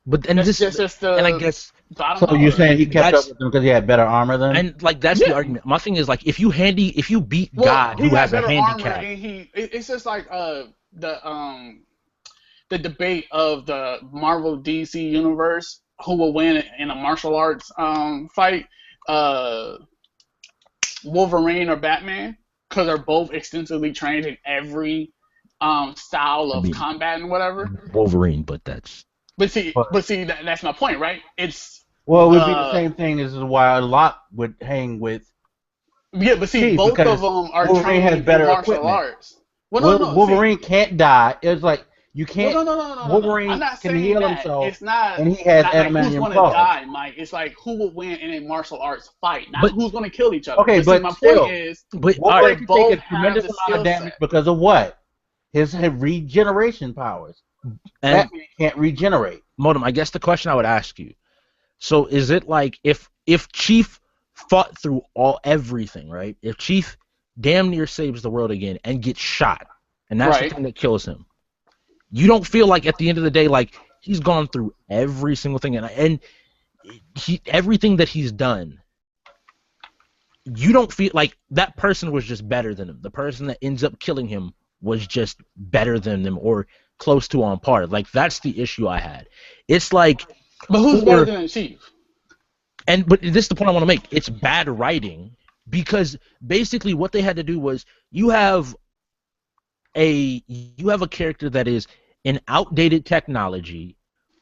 But and that's this just and I guess so you're saying he kept up with him because he had better armor than? And like that's the argument. My thing is like if you beat God who has a handicap. And it's just like the debate of the Marvel DC universe who will win in a martial arts fight, Wolverine or Batman, because they're both extensively trained in every style of combat and whatever. Wolverine, but that's. but see, that's my point, right? It's Well, it would be the same thing as why Locke would hang with yeah, but see, Chief both of because them are Wolverine has trained in better martial equipment. arts. Well, no, no, see, Wolverine can't die. It's like you well, can't. no, no, no, no, no, no, no. I'm Wolverine not can saying heal that. himself, It's not and he has not like who's adamantium going to claws. die, Mike. It's like who will win in a martial arts fight, not But- who's going to kill each other. Okay, but see, but my still, point is, But Wolverine can take both a have tremendous the amount of skill damage set. because of what? His regeneration powers. and Batman can't regenerate. Modem, I guess the question I would ask you. So is it like if Chief fought through everything, right? If Chief damn near saves the world again and gets shot, and that's Right. the thing that kills him, you don't feel like at the end of the day, like he's gone through every single thing, and everything that he's done, you don't feel like that person was just better than him. The person that ends up killing him was just better than them or close to on par. Like that's the issue I had. It's like, But who's better than Chief? but this is the point I want to make. It's bad writing because basically what they had to do was you have a character that is an outdated technology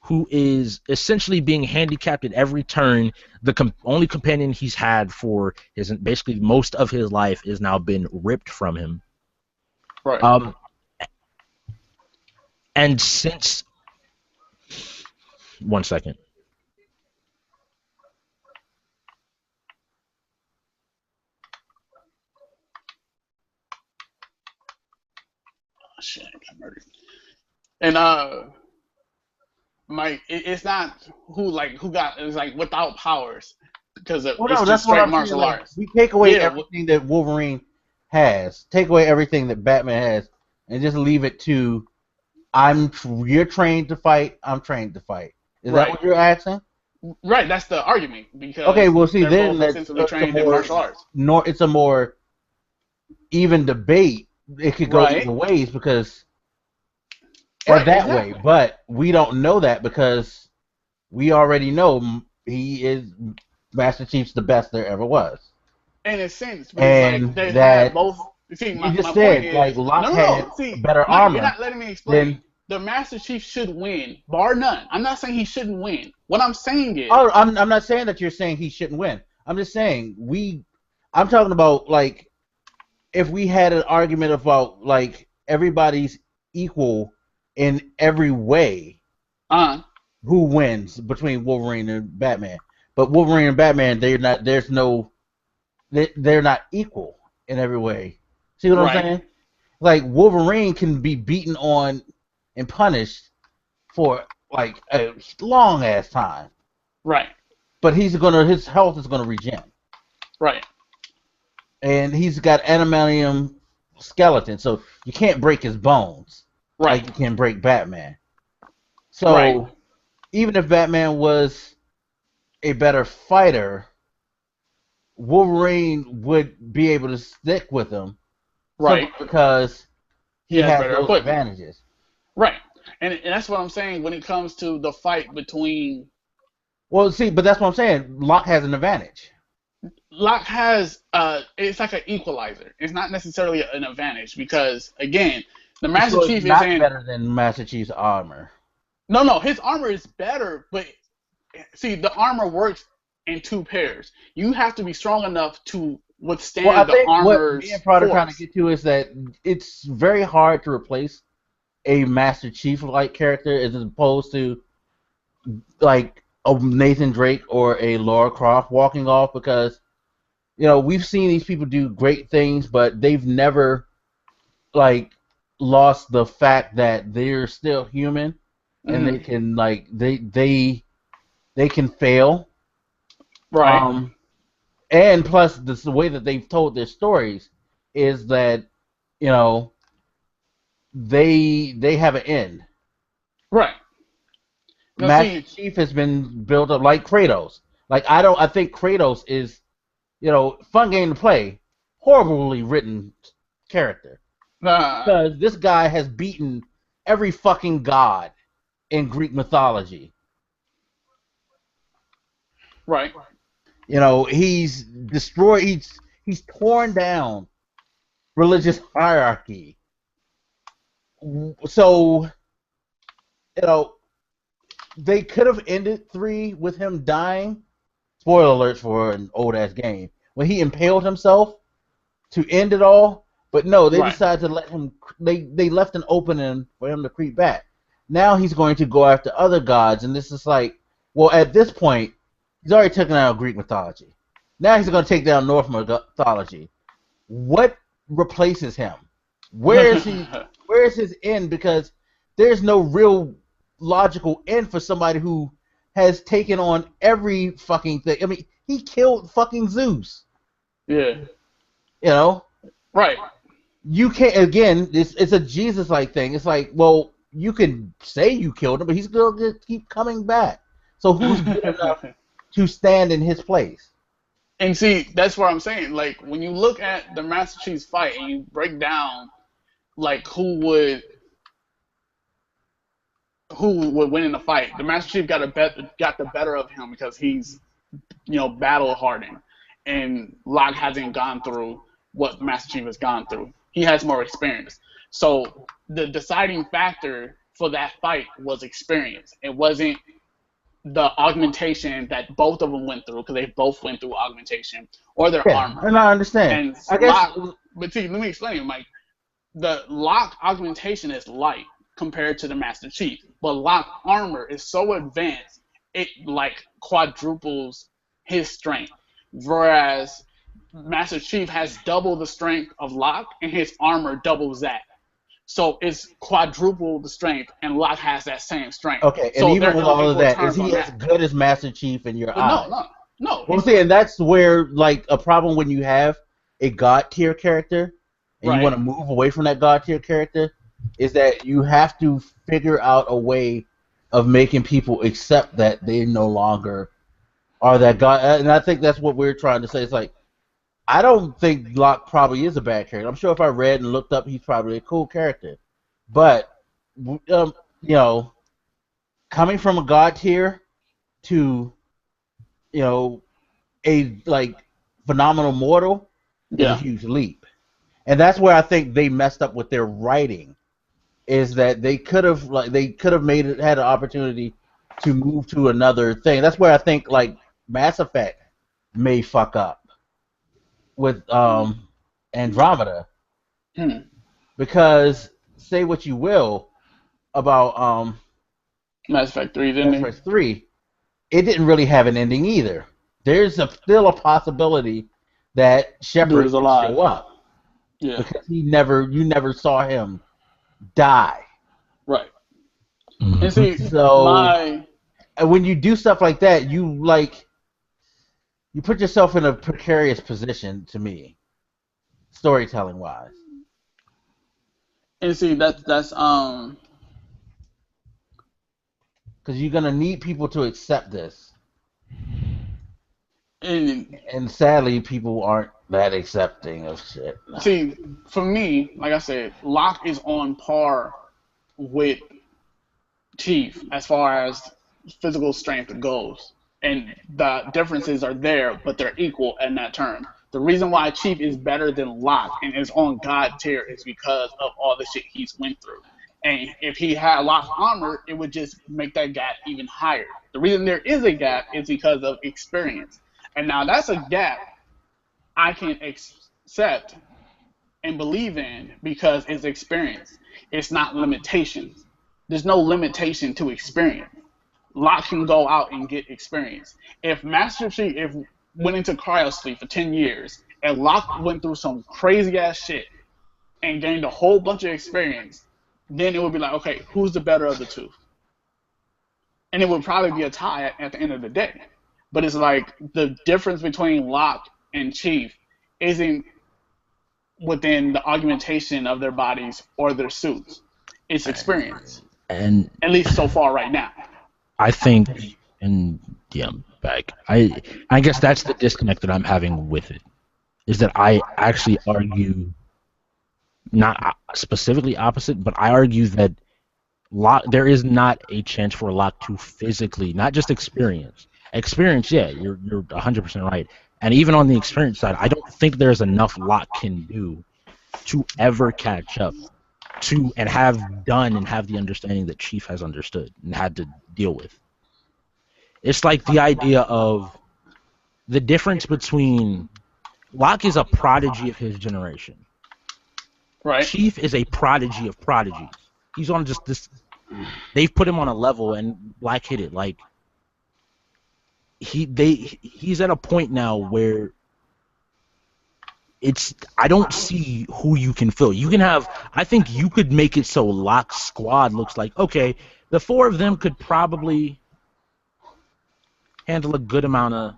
who is essentially being handicapped at every turn. The only companion he's had for his basically most of his life is now been ripped from him. Right. And since 1 second. Oh, shit, I got murdered. And Mike, it's not who got it's like without powers because it's Well, no, just that's what straight I'm saying. martial Like, arts. we take away Yeah, everything that Wolverine has, take away everything that Batman has, and just leave it to you're trained to fight, I'm trained to fight. Is that Right. what you're asking? Right, that's the argument because Okay, well, see, they're then both that's essentially trained in martial arts. It's a more even debate. It could go Right. either ways because Right, that exactly. way, but we don't know that because we already know he is Master Chief's the best there ever was. In a sense, but And it's like they that have both. See, you my just point said like is Locke no. had See, better Mike, armor. you're not letting me explain. Then The Master Chief should win, bar none. I'm not saying he shouldn't win. What I'm saying is, I'm not saying that you're saying he shouldn't win. I'm just saying I'm talking about like if we had an argument about like everybody's equal in every way, who wins between Wolverine and Batman? But Wolverine and Batman, they're not. They're not equal in every way. See what right. I'm saying? Like Wolverine can be beaten on and punished for like a long ass time. Right. But his health is gonna regen. Right. And he's got adamantium skeleton, so you can't break his bones. Right. Like you can break Batman. So Right. even if Batman was a better fighter, Wolverine would be able to stick with him. Right. Because he has better those equipment. advantages. Right. And that's what I'm saying when it comes to the fight between. Well, see, but that's what I'm saying. Locke has an advantage. Locke has it's like an equalizer. It's not necessarily an advantage because again, the Master Chief is not in better than Master Chief's armor. No, his armor is better, but see, the armor works in two pairs. You have to be strong enough to withstand Well, I the think armor's what me and Prod are trying to force. get to is that it's very hard to replace a Master Chief-like character as opposed to like a Nathan Drake or a Lara Croft walking off because we've seen these people do great things, but they've never like lost the fact that they're still human and they can like they can fail. Right. And plus the way that they've told their stories is that they have an end. Right. Now, Master Chief has been built up like Kratos. Like I think Kratos is fun game to play, horribly written character. Because this guy has beaten every fucking god in Greek mythology. Right. He's destroyed. He's torn down religious hierarchy. So, they could have ended 3 with him dying. Spoiler alert for an old ass game. When he impaled himself to end it all, but no, they Right. decided to let him. They left an opening for him to creep back. Now he's going to go after other gods, and this is like, well, at this point, he's already taken out Greek mythology. Now he's going to take down Norse mythology. What replaces him? Where is he? Where is his end? Because there's no real logical end for somebody who has taken on every fucking thing. I mean, he killed fucking Zeus. Yeah. You know, Right. you can't. Again, it's a Jesus-like thing. It's like, well, you can say you killed him, but he's gonna keep coming back. So who's good enough to stand in his place? And see, that's what I'm saying. Like, when you look at the Master Chief's fight and you break down, like, who would win in the fight, the Master Chief got the better of him because he's, battle hardened, and Locke hasn't gone through what Master Chief has gone through. He has more experience. So the deciding factor for that fight was experience. It wasn't the augmentation that both of them went through, because they both went through augmentation, or their armor. And I understand. And I guess. but see, let me explain, Mike. The Locke augmentation is light compared to the Master Chief, but Locke armor is so advanced it like quadruples his strength, whereas Master Chief has double the strength of Locke and his armor doubles that. So it's quadruple the strength, and Locke has that same strength. Okay, and so even with all of that, is he as that. good as Master Chief in your eyes? No. Well, I'm saying that's where, like, a problem when you have a God tier character and you want to move away from that God tier character is that you have to figure out a way of making people accept that they no longer are that God. And I think that's what we're trying to say. It's like, I don't think Locke probably is a bad character. I'm sure if I read and looked up, he's probably a cool character. But, coming from a God tier to, a, like, phenomenal mortal is a huge leap. And that's where I think they messed up with their writing, is that they could have had an opportunity to move to another thing. That's where I think, like, Mass Effect may fuck up with Andromeda, because say what you will about Mass Effect 3's Mass ending. Effect 3, it didn't really have an ending either. There's still a possibility that Shepard is will alive. show up, because you never saw him die. Right. Mhm. And see, So when you do stuff like that, you put yourself in a precarious position, to me, storytelling wise. And see, that's Because you're gonna need people to accept this, and sadly, people aren't that accepting of shit. See, for me, like I said, Locke is on par with Chief as far as physical strength goes. And the differences are there, but they're equal in that term. The reason why Chief is better than Locke and is on God tier is because of all the shit he's went through. And if he had Locke's armor, it would just make that gap even higher. The reason there is a gap is because of experience. And now that's a gap I can accept and believe in because it's experience. It's not limitations. There's no limitation to experience. Locke can go out and get experience. If Master Chief went into cryo sleep for 10 years and Locke went through some crazy ass shit and gained a whole bunch of experience, then it would be like, okay, who's the better of the two? And it would probably be a tie at the end of the day. But it's like the difference between Locke and Chief isn't within the augmentation of their bodies or their suits. It's experience. And at least so far right now. I think, and yeah, back. I guess that's the disconnect that I'm having with it, is that I actually argue, not specifically opposite, but I argue that there is not a chance for Locke to physically, not just experience. Experience, yeah, you're 100% right. And even on the experience side, I don't think there's enough Locke can do to ever catch up to and have done and have the understanding that Chief has understood and had to deal with. It's like the idea of the difference between Locke is a prodigy of his generation. Right. Chief is a prodigy of prodigies. He's on just this. They've put him on a level, and Blak hit it. Like he's at a point now where I don't see who you can fill. You can have. I think you could make it so Locke's squad looks like, okay, the four of them could probably handle a good amount of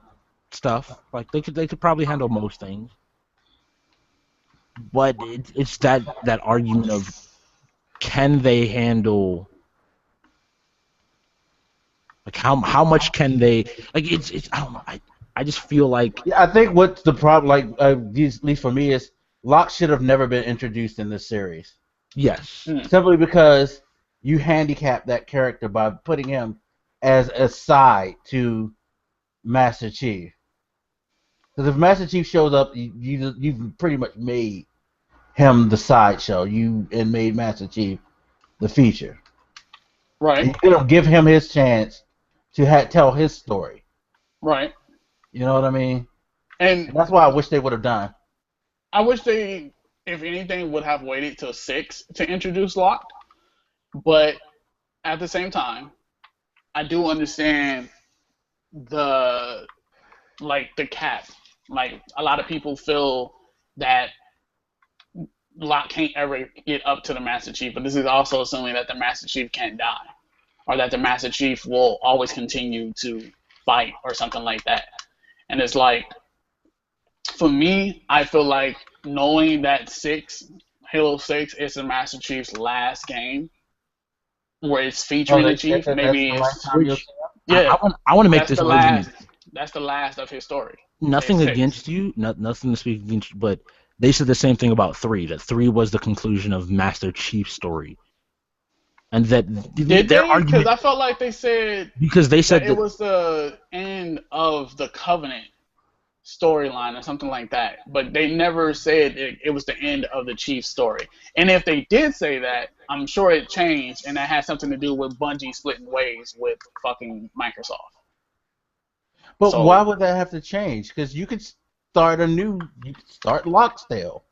stuff. Like they could probably handle most things. But it's that argument of, can they handle, like how much can they, like it's I don't know, I just feel like, Yeah, I think what's the problem, like at least for me, is Locke should have never been introduced in this series. yes. Simply because you handicap that character by putting him as a side to Master Chief. Because if Master Chief shows up, you've pretty much made him the sideshow. And made Master Chief the feature. Right. And you don't give him his chance to tell his story. Right. You know what I mean? And And that's why I wish they would have done. I wish they, if anything, would have waited till 6 to introduce Locke. But at the same time, I do understand the cap. Like, a lot of people feel that Locke can't ever get up to the Master Chief, but this is also assuming that the Master Chief can't die, or that the Master Chief will always continue to fight, or something like that. And it's like, for me, I feel like knowing that Halo 6 is the Master Chief's last game, where it's featuring the Chief, maybe it's yeah. I want to make That's this the argument. last. That's the last of his story. Nothing Phase 6. against you, nothing to speak against you, but they said the same thing about 3. That 3 was the conclusion of Master Chief's story, and that Did their they? Because argument, I felt like they said because they said that it was the end of the Covenant storyline or something like that, but they never said it was the end of the Chief story. And if they did say that, I'm sure it changed, and that had something to do with Bungie splitting ways with fucking Microsoft. But So- why would that have to change? Because you could start Lockstale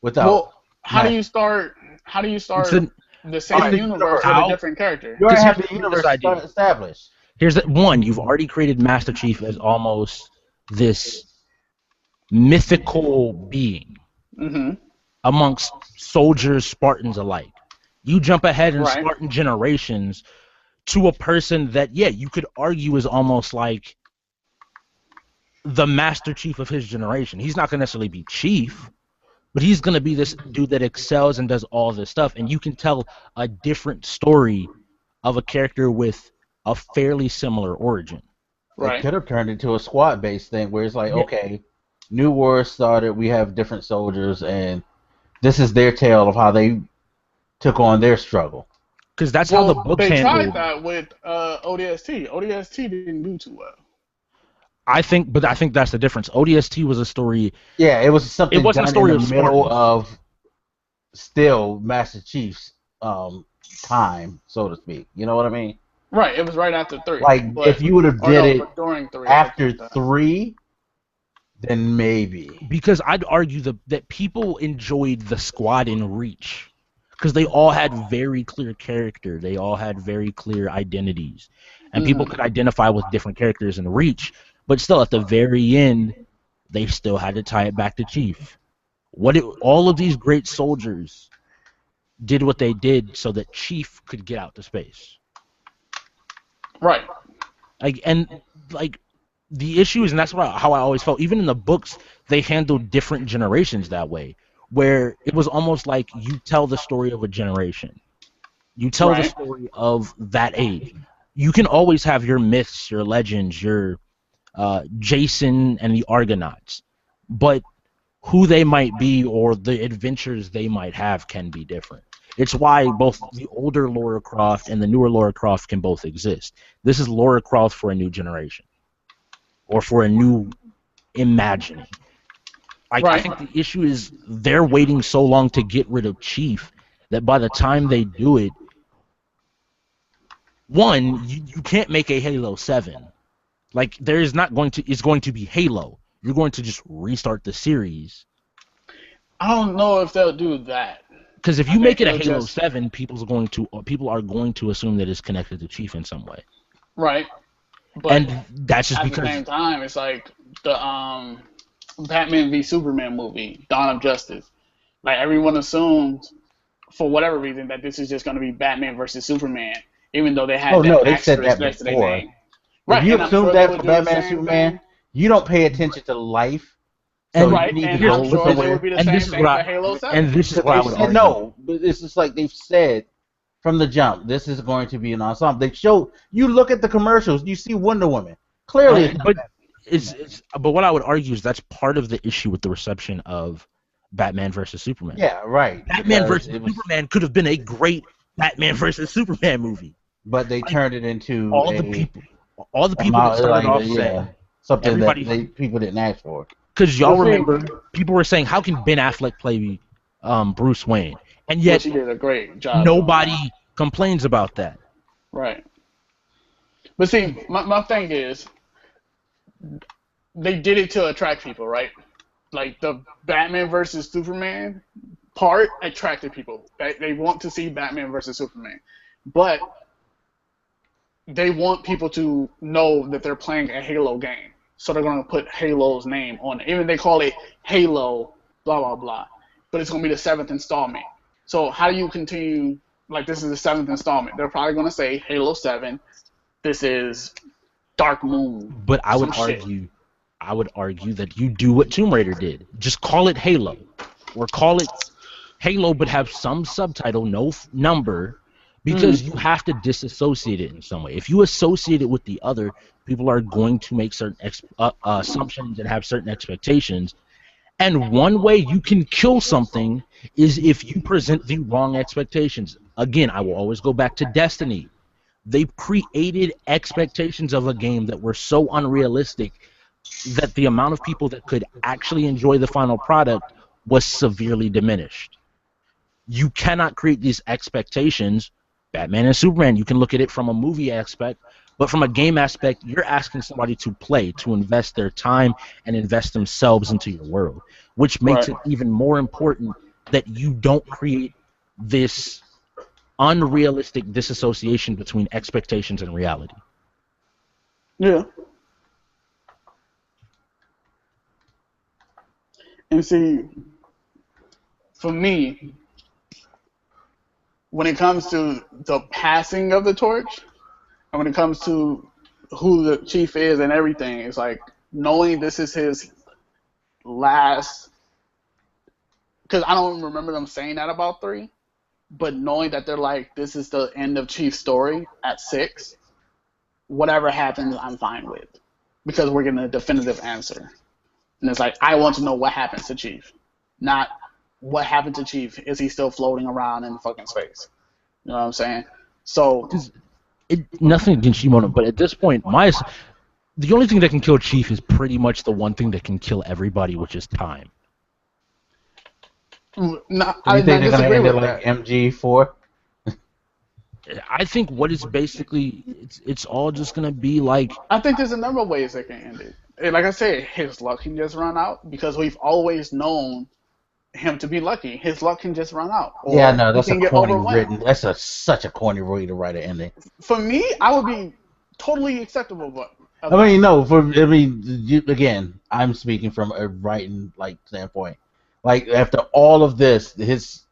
without. Well, how do Master. you start? How do you start It's the same Alright, universe with how? a different character? You already have here's the this universe idea. established. Here's that one. You've already created Master Chief as almost this mythical being Mm-hmm. amongst soldiers, Spartans alike. You jump ahead in Right. Spartan generations to a person that, yeah, you could argue is almost like the Master Chief of his generation. He's not going to necessarily be Chief, but he's going to be this dude that excels and does all this stuff. And you can tell a different story of a character with a fairly similar origin. It Right. could have turned into a squad-based thing where it's like, Yeah. okay, New War started, we have different soldiers, and this is their tale of how they took on their struggle. Because that's how the books they handled. tried that with ODST. ODST didn't do too well. I think that's the difference. ODST was a story. Yeah, it was something It wasn't a done story in of the middle Spartans. of still Master Chief's time, so to speak. You know what I mean? Right. It was right after 3. Like, but, if you would have or did no, it but during 3. after something like that. 3, then maybe. Because I'd argue that people enjoyed the squad in Reach because they all had very clear character. They all had very clear identities. And people could identify with different characters in Reach, but still at the very end, they still had to tie it back to Chief. All of these great soldiers did what they did so that Chief could get out to space. Right. The issue is, and that's how I always felt, even in the books, they handled different generations that way, where it was almost like you tell the story of a generation. You tell the Right. story of that age. You can always have your myths, your legends, your Jason and the Argonauts, but who they might be or the adventures they might have can be different. It's why both the older Lara Croft and the newer Lara Croft can both exist. This is Lara Croft for a new generation, or for a new imagining. I Right. think the issue is they're waiting so long to get rid of Chief that by the time they do it, one, you can't make a Halo 7 Like there is not going to. It's going to be Halo. You're going to just restart the series. I don't know if they'll do that. Because if I you make think it a they'll Halo just- 7, people are going to assume that it's connected to Chief in some way. Right. But And that's just at the because same time, it's like the Batman v Superman movie, Dawn of Justice. Like everyone assumed, for whatever reason, that this is just going to be Batman versus Superman, even though they had Oh that no, they've said asterisk that next to their before. name. If you and I'm assume sure they that would for do the Batman and same Superman, thing. you don't pay attention to life. So And- you Right, need and to go I'm look sure they somewhere. would be the and same this is thing what for I- Halo 7. and this is But what I they've would said argue. no, but it's just like they've said from the jump. This is going to be an ensemble. They show you look at the commercials, you see Wonder Woman. Clearly, it's not But Batman. but what I would argue is that's part of the issue with the reception of Batman versus Superman. Yeah, right. Batman because versus it was- Superman could have been a great Batman versus Superman movie. But they turned it into All the people that started off saying, something everybody- that people didn't ask for. because y'all Well, see- remember, people were saying, how can Ben Affleck play Bruce Wayne? And Which yet he did a great job. nobody doing complains about that. that. Right. But see, my thing is, they did it to attract people, right? Like the Batman versus Superman part attracted people. They want to see Batman versus Superman. But they want people to know that they're playing a Halo game. So they're going to put Halo's name on it. Even they call it Halo, blah, blah, blah. But it's going to be the 7th installment. So how do you continue, like this is the 7th installment. They're probably going to say Halo 7. This is Dark Moon. But I would Some shit. argue that you do what Tomb Raider did. Just call it Halo, or call it Halo, but have some subtitle, no number, because you have to disassociate it in some way. If you associate it with the other, people are going to make certain assumptions and have certain expectations. And one way you can kill something is if you present the wrong expectations. Again, I will always go back to Destiny. They created expectations of a game that were so unrealistic that the amount of people that could actually enjoy the final product was severely diminished. You cannot create these expectations. Batman and Superman, you can look at it from a movie aspect, but from a game aspect, you're asking somebody to play, to invest their time and invest themselves into your world, which makes Right. it even more important that you don't create this unrealistic disassociation between expectations and reality. Yeah. And see, for me, when it comes to the passing of the torch, and when it comes to who the chief is and everything, it's like knowing this is his last. Because I don't remember them saying that about 3, but knowing that they're like, this is the end of Chief's story at 6, whatever happens, I'm fine with. Because we're getting a definitive answer. And it's like, I want to know what happens to Chief. Not what happened to Chief. Is he still floating around in fucking space? You know what I'm saying? So, Nothing against Shimono, but at this point, the only thing that can kill Chief is pretty much the one thing that can kill everybody, which is time. no, Do I you think they're gonna disagree end with it that. like MG4? I think what it's basically, it's all just gonna be like, I think there's a number of ways they can end it. And like I said, his luck can just run out because we've always known him to be lucky. His luck can just run out. Or Yeah, no, that's he can a get corny overwhelmed. written. That's such a corny way to write an ending. For me, I would be totally acceptable, but I mean, no, again, I'm speaking from a writing standpoint. Like after all of this, his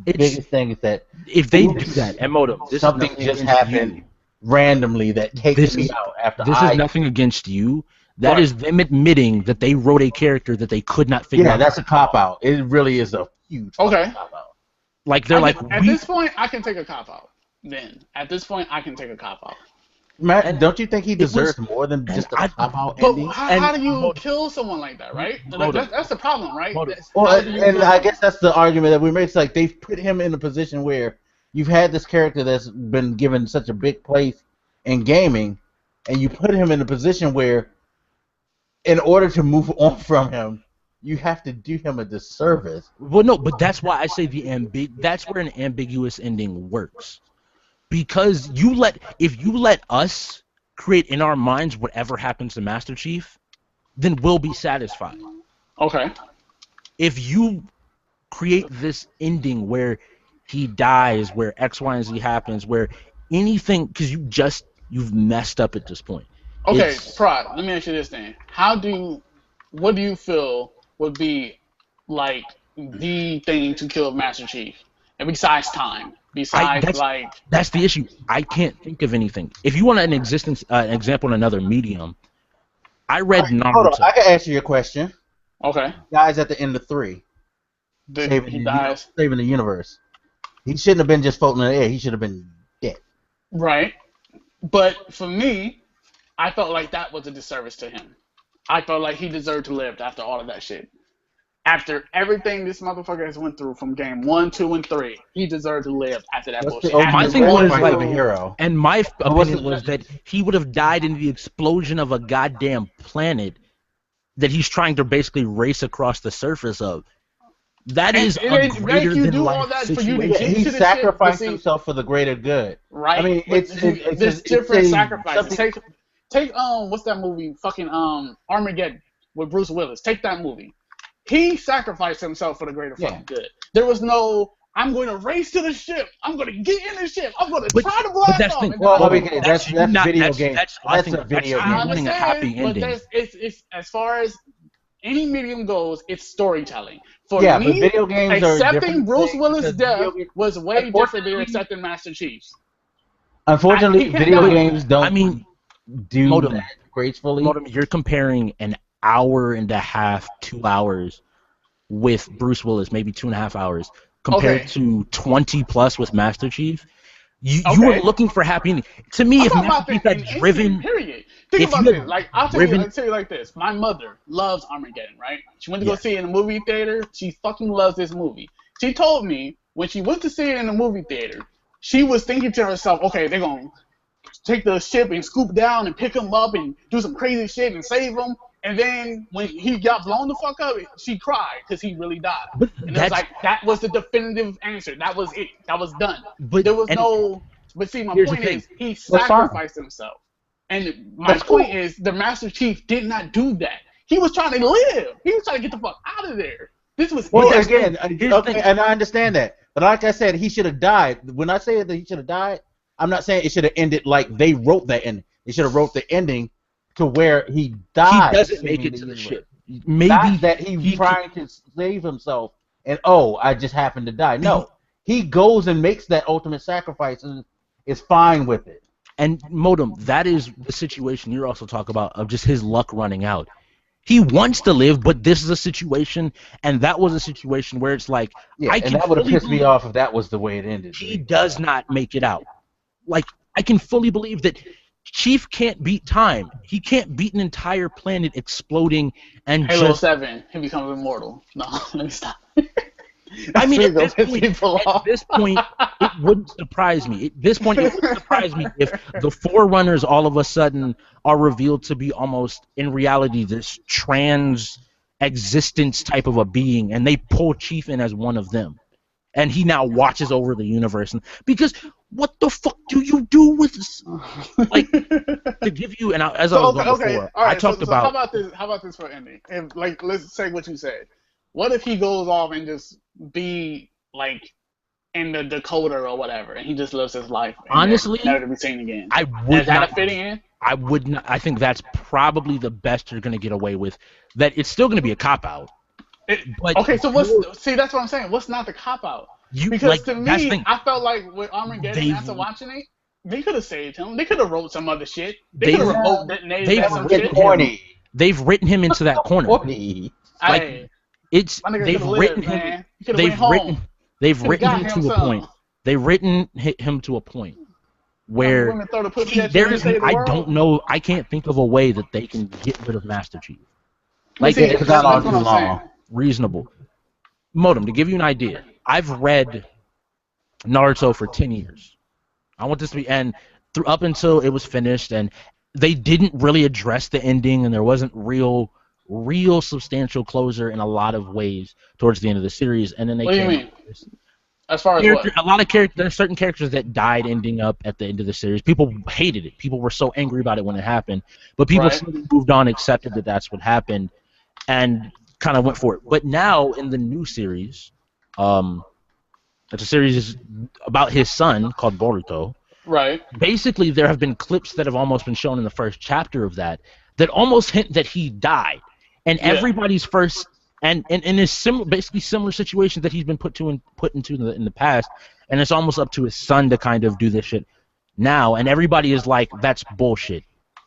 biggest thing is that if they do that, and Modem, this something is nothing just against happened you. randomly that takes This me is- out after This is nothing against you. That Right. is them admitting that they wrote a character that they could not figure Yeah, out. that's a cop out. It really is a huge Okay. cop out. Like they're like, At this point, I can take a cop out. Then at this point, I can take a cop out. Matt, And don't you think he was- deserves more than just a I- cop out But ending? how do you Modem. kill someone like that, right? Like, Modem. that's the problem, right? Modem. That's- Well, how do you and kill I someone? guess that's the argument that we make. It's like they've put him in a position where you've had this character that's been given such a big place in gaming, and you put him in a position where, in order to move on from him, you have to do him a disservice. well, no, but that's why I say that's where an ambiguous ending works. Because if you let us create in our minds whatever happens to Master Chief, then we'll be satisfied. Okay. If you create this ending where he dies, where X, Y, and Z happens, where anything, because you've messed up at this point. Okay, Prod, let me ask you this then. What do you feel would be like the thing to kill Master Chief? And besides time, that's the issue. I can't think of anything. If you want an example in another medium, I read Naruto. Hold on, I can answer your question. Okay. He dies at the end of 3. He dies. Saving the universe. He shouldn't have been just floating in the air. He should have been dead. Right. But for me, I felt like that was a disservice to him. I felt like he deserved to live after all of that shit. After everything this motherfucker has went through from game 1, 2, and 3, he deserved to live after that bullshit. My thing was like a hero. And my opinion was that he would have died in the explosion of a goddamn planet that he's trying to basically race across the surface of. That is a greater than life situation. He sacrificed himself for the greater good. Right. I mean, there's different sacrifices. Take what's that movie? Fucking Armageddon with Bruce Willis. Take that movie. He sacrificed himself for the greater fucking good. There was no, I'm going to race to the ship. I'm going to get in the ship. I'm going to try to blast off. That's video game. That's a video game. Wanting a happy ending. But it's as far as any medium goes, it's storytelling. For but me, video games accepting Bruce Willis' death was way different than accepting Master Chief's. Unfortunately, video games don't do Modem, that gracefully. Modem, you're comparing an hour and a half, 2 hours with Bruce Willis, maybe 2.5 hours, compared to 20 plus with Master Chief. You were looking for happy ending. To me, if Master Chief had driven... Period. Think about this. Like, I'll tell you like this. My mother loves Armageddon, right? She went to go see it in the movie theater. She fucking loves this movie. She told me when she went to see it in the movie theater, she was thinking to herself, okay, they're going to take the ship and scoop down and pick him up and do some crazy shit and save him. And then when he got blown the fuck up, she cried because he really died. And it was like, that was the definitive answer. That was it. That was done. There was no... But see, my point is, he sacrificed himself. And my point is, the Master Chief did not do that. He was trying to live. He was trying to get the fuck out of there. This was... and I understand that. But like I said, he should have died. When I say that he should have died, I'm not saying it should have ended like they wrote that ending. They should have wrote the ending to where he died. He doesn't make it to the ship. Maybe not that he trying to save himself and I just happened to die. No, he goes and makes that ultimate sacrifice and is fine with it. And Modem, that is the situation you're also talking about of just his luck running out. He wants to live, but this is a situation, and that was a situation where it's like, and that would have pissed me off if that was the way it ended. He does not make it out. Like, I can fully believe that Chief can't beat time. He can't beat an entire planet exploding and Halo 7, he becomes immortal. No, let me stop. I mean, at this point, it wouldn't surprise me. At this point, it wouldn't surprise me if the Forerunners all of a sudden are revealed to be almost, in reality, this trans existence type of a being, and they pull Chief in as one of them. And he now watches over the universe. Because what the fuck do you do with this? Like, to give you, and as I was going before, all right, I talked about... How about this for ending? If, like, let's say what you said. What if he goes off and just be, like, in the Dakota or whatever, and he just lives his life? Honestly, never to be seen again. Is that a fitting in? I would not. I think that's probably the best you're going to get away with. That it's still going to be a cop-out. Okay, so that's what I'm saying. What's not the cop-out? Because to me, I felt like with Armageddon, after watching it, they could have saved him. They could have wrote some other shit. They could have remote detonated some shit. They've written him into that corner. Like, they've written him. They've written him to a point. They've written him to a point where I don't know. I can't think of a way that they can get rid of Master Chief. Like, it's not on too long. Reasonable. Modem, to give you an idea, I've read Naruto for 10 years. I want this to be, and up until it was finished, and they didn't really address the ending, and there wasn't real substantial closure in a lot of ways towards the end of the series. And then they What do you mean? As far as what? A lot of characters, there are certain characters that died ending up at the end of the series. People hated it. People were so angry about it when it happened, but people Right. slowly moved on, accepted that that's what happened, and kind of went for it. But now in the new series, it's a series about his son called Boruto. Right. Basically, there have been clips that have almost been shown in the first chapter of that almost hint that he died, and Yeah. everybody's first. And in his basically similar situations that he's been put into in the past, and it's almost up to his son to kind of do this shit now, and everybody is like, that's bullshit.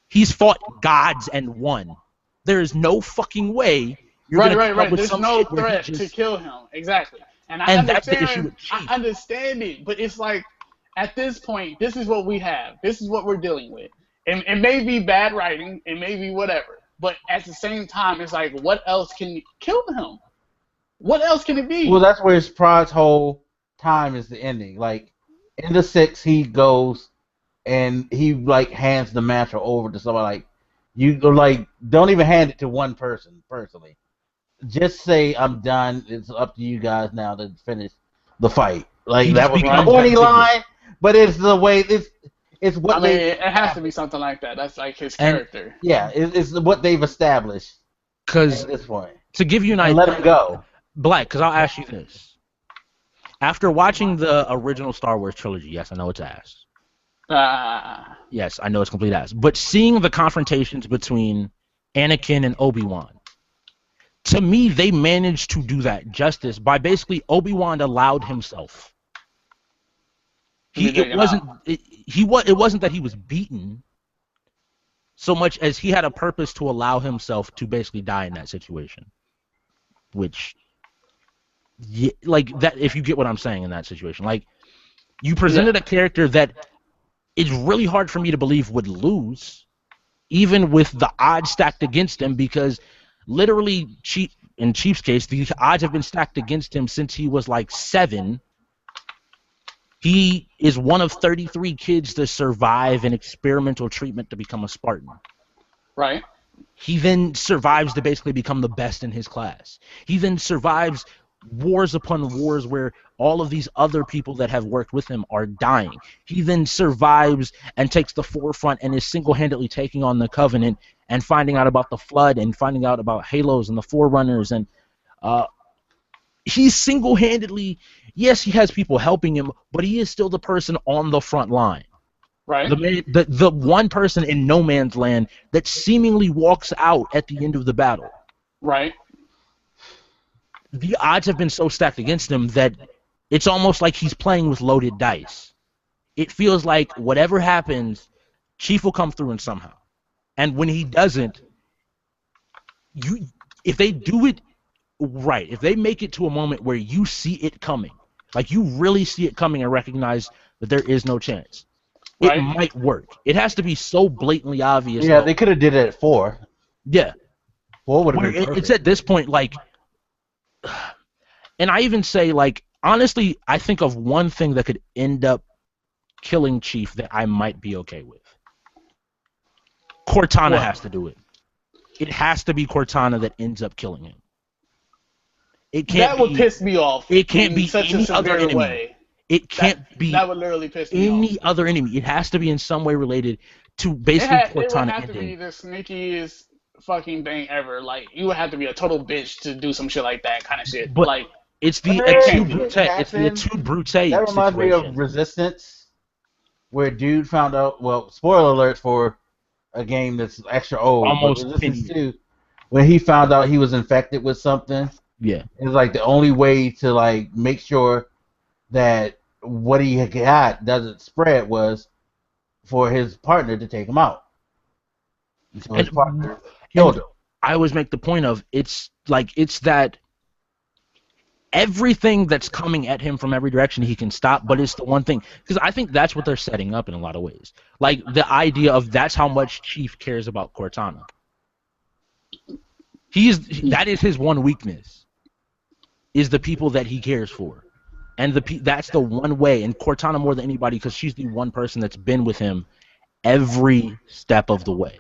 He's fought gods and won. There is no fucking way you're gonna come up with There's some no shit where he threat just... to kill him. Exactly. And that's the issue with Chief. I understand it, but it's like at this point, this is what we have. This is what we're dealing with. And it may be bad writing, it may be whatever. But at the same time, it's like, what else can kill him? What else can it be? Well, that's where his Prod's whole time is the ending. Like, in the 6, he goes and he, like, hands the mantle over to somebody. Like, you, like, don't even hand it to one person, personally. Just say, I'm done. It's up to you guys now to finish the fight. Like, that would be a corny line, but it's the way... It's what I mean, it has to be something like that. That's like his character. Yeah, it's what they've established. Because at this point, to give you an idea, let him go, Blak. Because I'll ask you this: after watching the original Star Wars trilogy, yes, I know it's ass. Yes, I know it's complete ass. But seeing the confrontations between Anakin and Obi-Wan, to me, they managed to do that justice by basically Obi-Wan allowed himself. It wasn't that he was beaten so much as he had a purpose to allow himself to basically die in that situation. Which, like that, if you get what I'm saying in that situation, like you presented a character that it's really hard for me to believe would lose, even with the odds stacked against him, because literally, in Chief's case, the odds have been stacked against him since he was like 7. He is one of 33 kids to survive an experimental treatment to become a Spartan. Right. He then survives to basically become the best in his class. He then survives wars upon wars where all of these other people that have worked with him are dying. He then survives and takes the forefront and is single-handedly taking on the Covenant and finding out about the Flood and finding out about Halos and the Forerunners. And he's single-handedly, yes, he has people helping him, but he is still the person on the front line. Right. The one person in no man's land that seemingly walks out at the end of the battle. Right. The odds have been so stacked against him that it's almost like he's playing with loaded dice. It feels like whatever happens, Chief will come through and somehow. And when he doesn't, if they do it right, if they make it to a moment where you see it coming, like you really see it coming and recognize that there is no chance, it might work. It has to be so blatantly obvious. Yeah, they could have did it at 4. Yeah. 4 would have been perfect. It's at this point, like, and I even say, like, honestly, I think of one thing that could end up killing Chief that I might be okay with. Cortana has to do it. It has to be Cortana that ends up killing him. It can't. That would piss me off. It can't be such any a other enemy. way. It can't be. That would literally piss me off. Any other enemy. It has to be in some way related to basically Cortana ending. It would have to be the sneakiest fucking thing ever. Like, you would have to be a total bitch to do some shit like that kind of shit. But like, it's the Atu Brute. It's the Atu Brute situation. That reminds me of Resistance, where dude found out. Well, spoiler alert for a game that's extra old. Almost Resistance 2, when he found out he was infected with something. Yeah. It's like the only way to like make sure that what he got doesn't spread was for his partner to take him out. So his partner killed him. I always make the point of it's that everything that's coming at him from every direction he can stop, but it's the one thing, because I think that's what they're setting up in a lot of ways. Like the idea of that's how much Chief cares about Cortana. That is his one weakness. Is the people that he cares for, and that's the one way. And Cortana more than anybody, because she's the one person that's been with him every step of the way.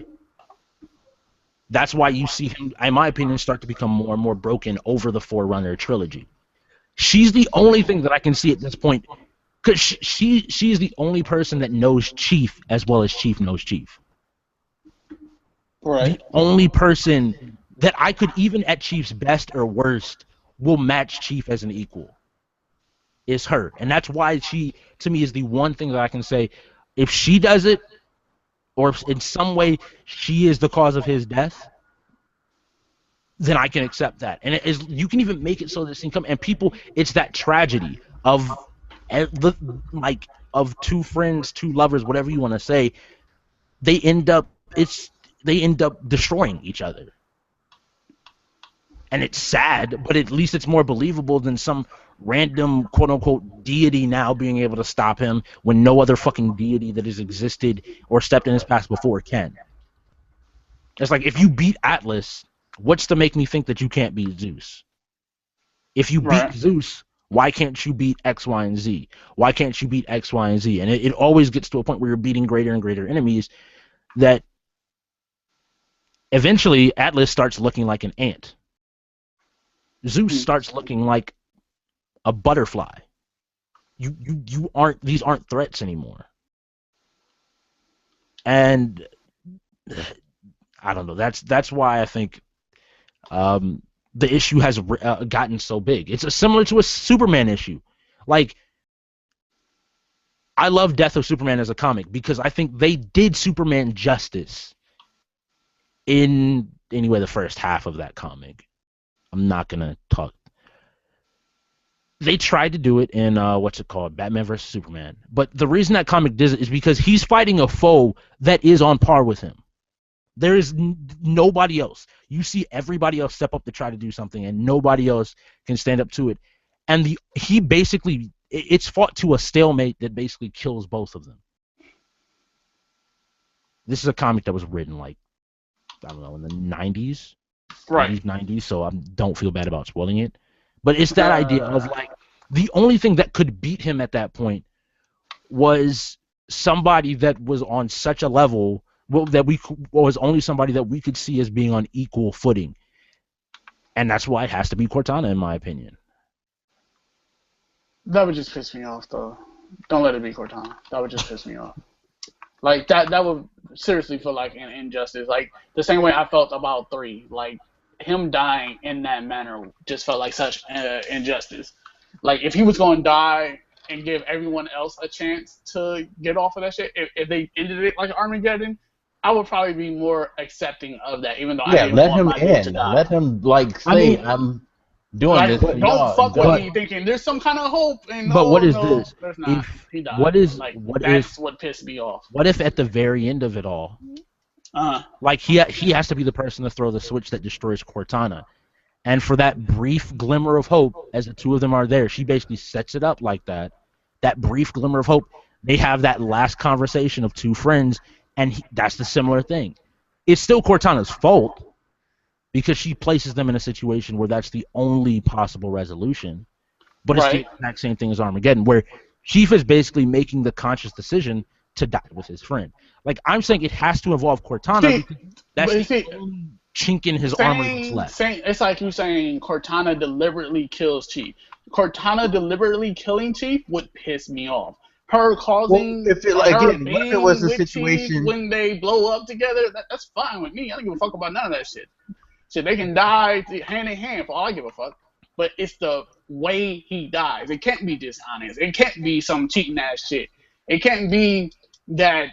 That's why you see him, in my opinion, start to become more and more broken over the Forerunner trilogy. She's the only thing that I can see at this point, because she is the only person that knows Chief as well as Chief knows Chief. Right. The only person that I could, even at Chief's best or worst, will match Chief as an equal is her. And that's why she, to me, is the one thing that I can say, if she does it, or if in some way she is the cause of his death, then I can accept that. And it is, you can even make it so this thing and people, it's that tragedy of of two friends, two lovers, whatever you want to say, they end up destroying each other. And it's sad, but at least it's more believable than some random quote-unquote deity now being able to stop him when no other fucking deity that has existed or stepped in his past before can. It's like, if you beat Atlas, what's to make me think that you can't beat Zeus? If you beat Zeus, why can't you beat X, Y, and Z? Why can't you beat X, Y, and Z? And it always gets to a point where you're beating greater and greater enemies that eventually Atlas starts looking like an ant. Zeus starts looking like a butterfly. These aren't threats anymore. And I don't know. That's why I think the issue has gotten so big. It's similar to a Superman issue. Like, I love Death of Superman as a comic because I think they did Superman justice in, anyway, the first half of that comic. I'm not going to talk. They tried to do it in, Batman vs. Superman. But the reason that comic does it is because he's fighting a foe that is on par with him. There is nobody else. You see everybody else step up to try to do something, and nobody else can stand up to it. And it's fought to a stalemate that basically kills both of them. This is a comic that was written, like, I don't know, in the 90s. Right. 90s, so I don't feel bad about spoiling it. But it's that idea of, like, the only thing that could beat him at that point was somebody that was on such a level was only somebody that we could see as being on equal footing. And that's why it has to be Cortana, in my opinion. That would just piss me off, though. Don't let it be Cortana. That would just piss me off. Like, that would seriously feel like an injustice. Like, the same way I felt about 3. Like, him dying in that manner just felt like such injustice. Like, if he was going to die and give everyone else a chance to get off of that shit, if they ended it like Armageddon, I would probably be more accepting of that, even though I didn't let want him my dude to in. die. Let him, like, say, I'm doing Like, this for don't y'all. fuck with me thinking there's some kind of hope. And But what is no, this? there's not. He died. That's what pissed me off. What if at the very end of it all, like, he has to be the person to throw the switch that destroys Cortana, and for that brief glimmer of hope, as the two of them are there, she basically sets it up like that. That brief glimmer of hope, they have that last conversation of two friends, and that's the similar thing. It's still Cortana's fault because she places them in a situation where that's the only possible resolution. But it's the exact same thing as Armageddon, where Chief is basically making the conscious decision to die with his friend. Like, I'm saying it has to involve Cortana because that's the only chink in his armor that's left. It's like you saying Cortana deliberately kills Chief. Cortana deliberately killing Chief would piss me off. Her causing what if it was a situation Chief when they blow up together, that's fine with me. I don't give a fuck about none of that shit. Shit, they can die hand in hand for all I give a fuck. But it's the way he dies. It can't be dishonest. It can't be some cheating ass shit. It can't be that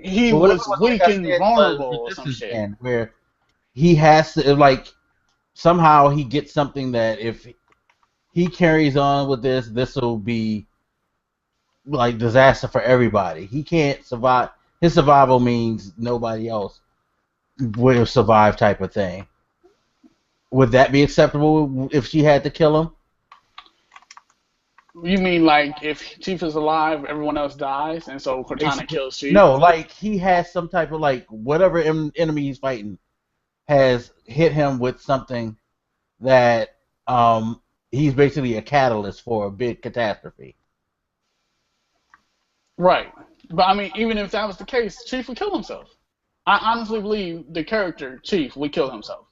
he was weak and vulnerable or some shit. Where he has to, like, somehow he gets something that if he carries on with this will be like disaster for everybody. He can't survive. His survival means nobody else will survive, type of thing. Would that be acceptable if she had to kill him? You mean like if Chief is alive, everyone else dies, and so Cortana kills Chief? No, like he has some type of, like, whatever enemy he's fighting has hit him with something that he's basically a catalyst for a big catastrophe. Right. But I mean, even if that was the case, Chief would kill himself. I honestly believe the character Chief would kill himself.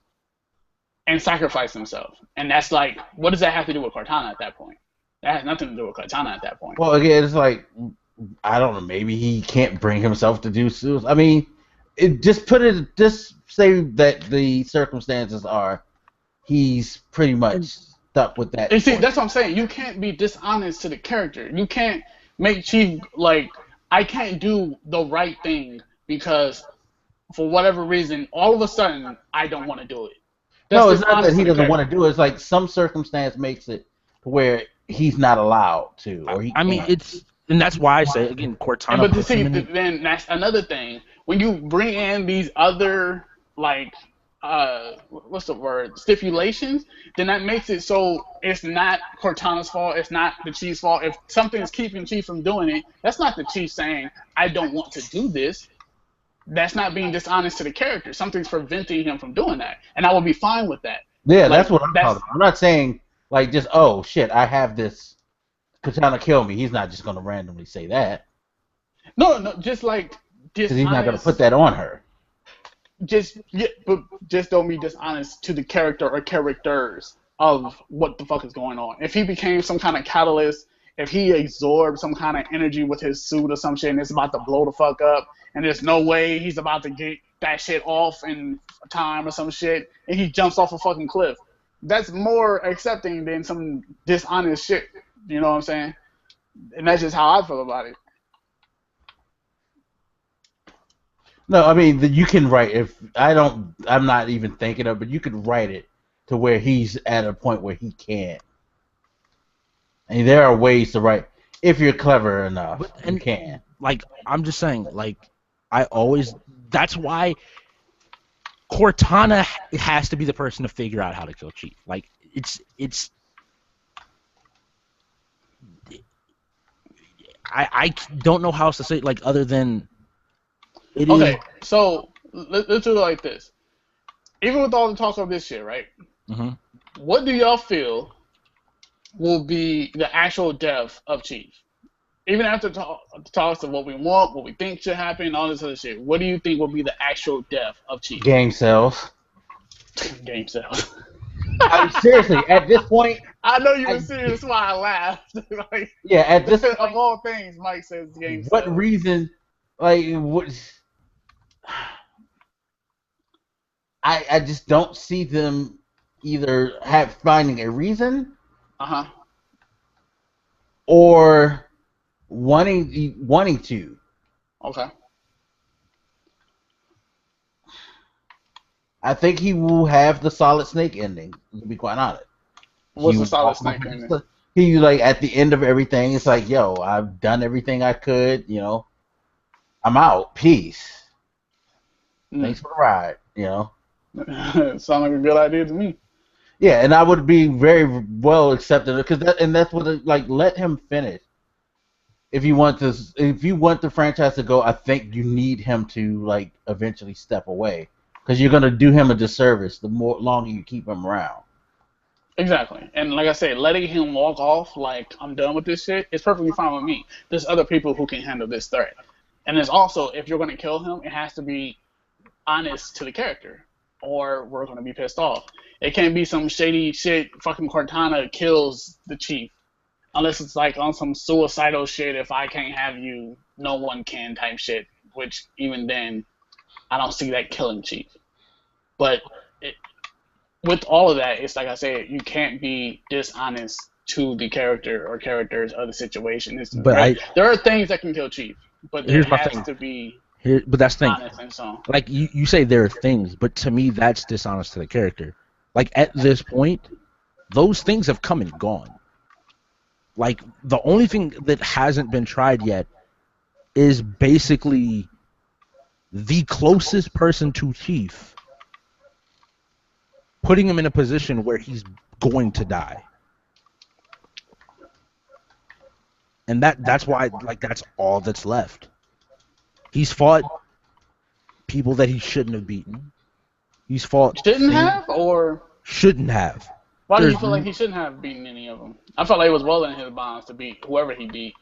and sacrifice himself. And that's like, what does that have to do with Cortana at that point? That has nothing to do with Cortana at that point. Well, again, it's like, I don't know, maybe he can't bring himself to do suicide. I mean, just say that the circumstances are he's pretty much stuck with that. And see, that's what I'm saying. You can't be dishonest to the character. You can't make Chief like, I can't do the right thing because for whatever reason, all of a sudden, I don't want to do it. That's No, it's not that he doesn't character. want to do it. It's like some circumstance makes it to where he's not allowed to, or he. I mean, and that's why I say again, Cortana. But to see, then that's another thing. When you bring in these other like, what's the word, stipulations, then that makes it so it's not Cortana's fault. It's not the Chief's fault. If something's keeping Chief from doing it, that's not the Chief saying I don't want to do this. That's not being dishonest to the character. Something's preventing him from doing that, and I will be fine with that. Yeah, Like, that's what I'm talking about. I'm not saying like just, oh shit, I have this. Cortana kill me. He's not just gonna randomly say that. No, just like Because he's not gonna put that on her. But just don't be dishonest to the character or characters of what the fuck is going on. If he became some kind of catalyst, if he absorbed some kind of energy with his suit or some shit and it's about to blow the fuck up, and there's no way he's about to get that shit off in time or some shit, and he jumps off a fucking cliff, that's more accepting than some dishonest shit. You know what I'm saying? And that's just how I feel about it. No, I mean you can write I'm not even thinking of, but you could write it to where he's at a point where he can't. And there are ways to write if you're clever enough. You can. Like I'm just saying, like that's why Cortana has to be the person to figure out how to kill Chief. Like it's. I don't know how else to say it, like other than it is. Okay, so let's do it like this. Even with all the talk of this shit, right? Mm-hmm. What do y'all feel will be the actual death of Chief? Even after talks of what we want, what we think should happen, all this other shit, what do you think will be the actual death of Chief? Game sales. Game sales. Seriously, at this point, I know you were serious. That's why I laughed. Like, yeah, at this of point, all things, Mike says game what sales. reason? Like, what? I just don't see them either finding a reason, or wanting to. Okay. I think he will have the Solid Snake ending, to be quite honest. What's the Solid Snake ending? He, like, at the end of everything, it's like, yo, I've done everything I could, you know. I'm out. Peace. Thanks for the ride, you know. Sounds like a good idea to me. Yeah, and I would be very well accepted, because that's what, like, let him finish. If you want the franchise to go, I think you need him to, like, eventually step away. Because you're going to do him a disservice the longer you keep him around. Exactly. And like I said, letting him walk off like, I'm done with this shit, is perfectly fine with me. There's other people who can handle this threat. And there's also, if you're going to kill him, it has to be honest to the character, or we're going to be pissed off. It can't be some shady shit, fucking Cortana kills the Chief. Unless it's like on some suicidal shit, if I can't have you, no one can type shit. Which, even then, I don't see that killing Chief. But with all of that, it's like I said, you can't be dishonest to the character or characters or the situation. There are things that can kill Chief, but there has to be but that's the thing. honest and so. Like you say there are things, but to me that's dishonest to the character. Like at this point, those things have come and gone. Like the only thing that hasn't been tried yet is basically the closest person to Chief putting him in a position where he's going to die. And that's why, like, that's all that's left. He's fought people that he shouldn't have beaten. He's fought Shouldn't have. Why do you feel like he shouldn't have beaten any of them? I felt like it was well in his bounds to beat whoever he beat.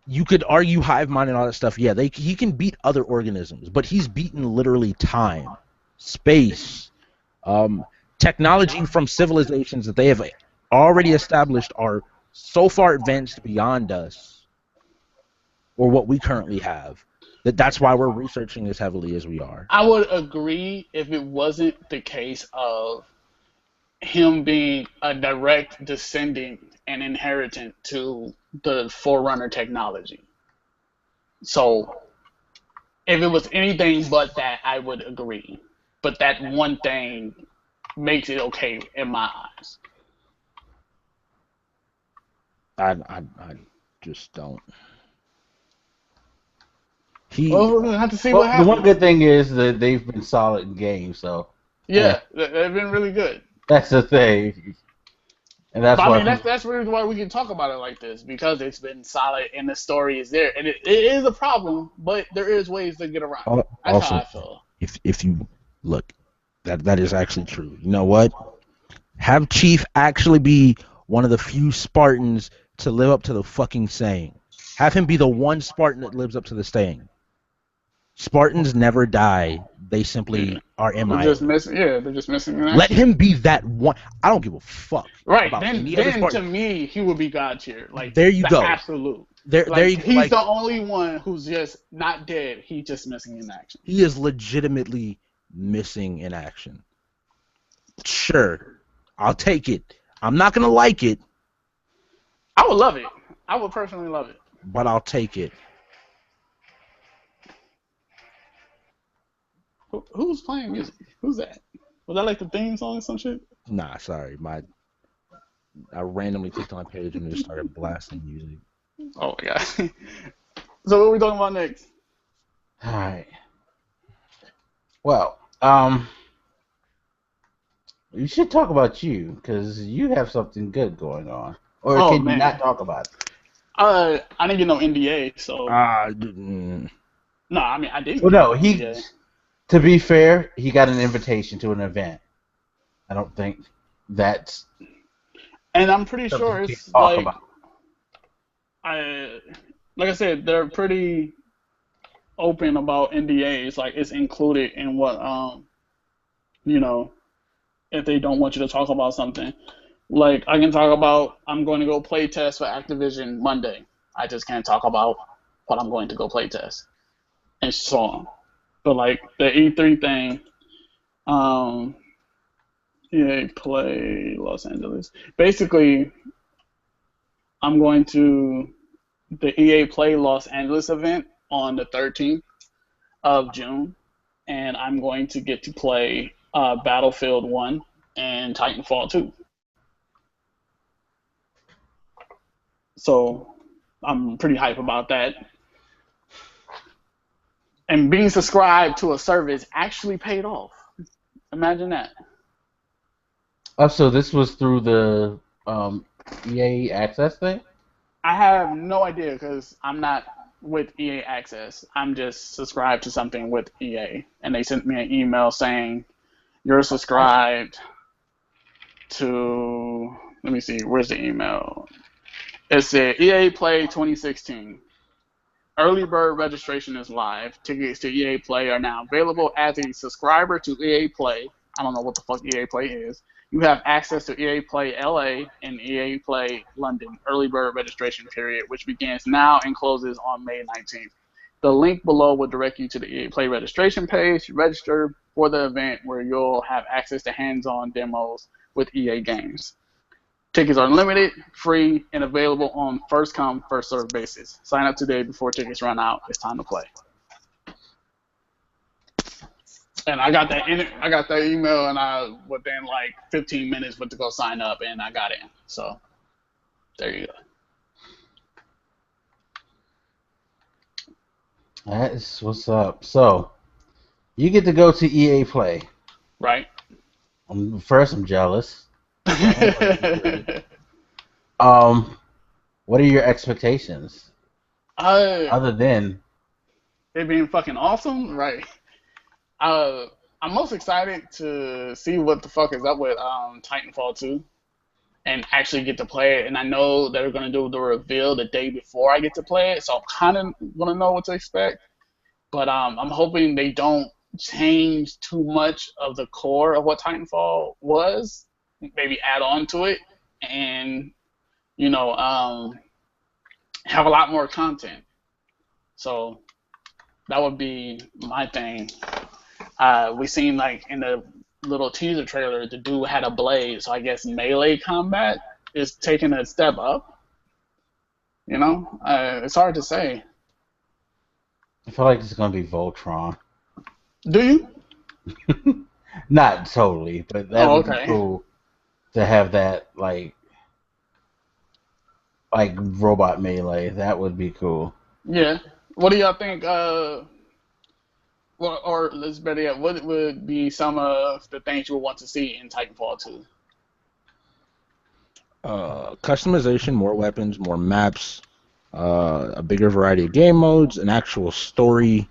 You could argue hive mind and all that stuff. Yeah, he can beat other organisms, but he's beaten literally time, space, Technology from civilizations that they have already established are so far advanced beyond us, or what we currently have, that's why we're researching as heavily as we are. I would agree if it wasn't the case of him being a direct descendant and inheritant to the Forerunner technology. So if it was anything but that, I would agree. But that one thing makes it okay in my eyes. I just don't. Well, we're gonna have to see Well, what the happens. one good thing is that they've been solid in games, so Yeah, they've been really good. that's the thing. And that's But why I mean, that's really why we can talk about it like this, because it's been solid and the story is there, and it is a problem, but there is ways to get around it. That's Also, how I feel. if you look, that is actually true. You know what? Have Chief actually be one of the few Spartans to live up to the fucking saying. Have him be the one Spartan that lives up to the saying. Spartans never die. They simply are They're MIA. just missing. Yeah, they're just missing in action. Let him be that one. I don't give a fuck. Right. About Then any other to Spartan. me, he would be God tier. Like, There you go. Absolute. There you go. He's Like, the only one who's just not dead. He's just missing in action. he is legitimately missing in action. Sure, I'll take it. I'm not gonna like it, I would love it. I would personally love it. but I'll take it. Who's playing music? Who's that? Was that like the theme song or some shit? Nah, sorry. I randomly clicked on my page and it just started blasting music. Oh my god. So what are we talking about next? All right. Well, you should talk about you because you have something good going on, or can you not talk about it? I didn't get no NDA, so no. I mean, I did. Well, no, NDA. To be fair, he got an invitation to an event. I don't think that's. And I'm pretty sure it's like, like I said, they're pretty open about NDAs. Like, it's included in what, if they don't want you to talk about something. Like, I can talk about, I'm going to go play test for Activision Monday. I just can't talk about what I'm going to go play test. And so on. But, like, the E3 thing, EA Play Los Angeles. Basically, I'm going to the EA Play Los Angeles event on the 13th of June, and I'm going to get to play Battlefield 1 and Titanfall 2. So I'm pretty hype about that. And being subscribed to a service actually paid off. Imagine that. Oh, so this was through the EA Access thing? I have no idea because I'm not with EA Access. I'm just subscribed to something with EA. And they sent me an email saying, you're subscribed to, let me see, where's the email? It said EA Play 2016. Early bird registration is live. Tickets to EA Play are now available as a subscriber to EA Play. I don't know what the fuck EA Play is. You have access to EA Play LA and EA Play London early bird registration period, which begins now and closes on May 19th. The link below will direct you to the EA Play registration page. Register for the event where you'll have access to hands-on demos with EA games. Tickets are limited, free, and available on first-come, first-served basis. Sign up today before tickets run out. It's time to play. And I got that email, and within like 15 minutes went to go sign up, and I got in. So there you go. That is what's up. So you get to go to EA Play. Right. First, I'm jealous. What are your expectations? Other than it being fucking awesome, right? I'm most excited to see what the fuck is up with Titanfall 2 and actually get to play it. And I know they're going to do the reveal the day before I get to play it, so I'm kind of going to know what to expect. But I'm hoping they don't change too much of the core of what Titanfall was. Maybe add on to it, and you know, have a lot more content. So that would be my thing. We seen like in the little teaser trailer, the dude had a blade, so I guess melee combat is taking a step up. You know, it's hard to say. I feel like it's gonna be Voltron. Do you? Not totally, but that Oh, would be okay. cool to have that like robot melee. That would be cool. Yeah. What do y'all think? Or let's better yet, what would be some of the things you would want to see in Titanfall 2? Customization, more weapons, more maps, a bigger variety of game modes, an actual story.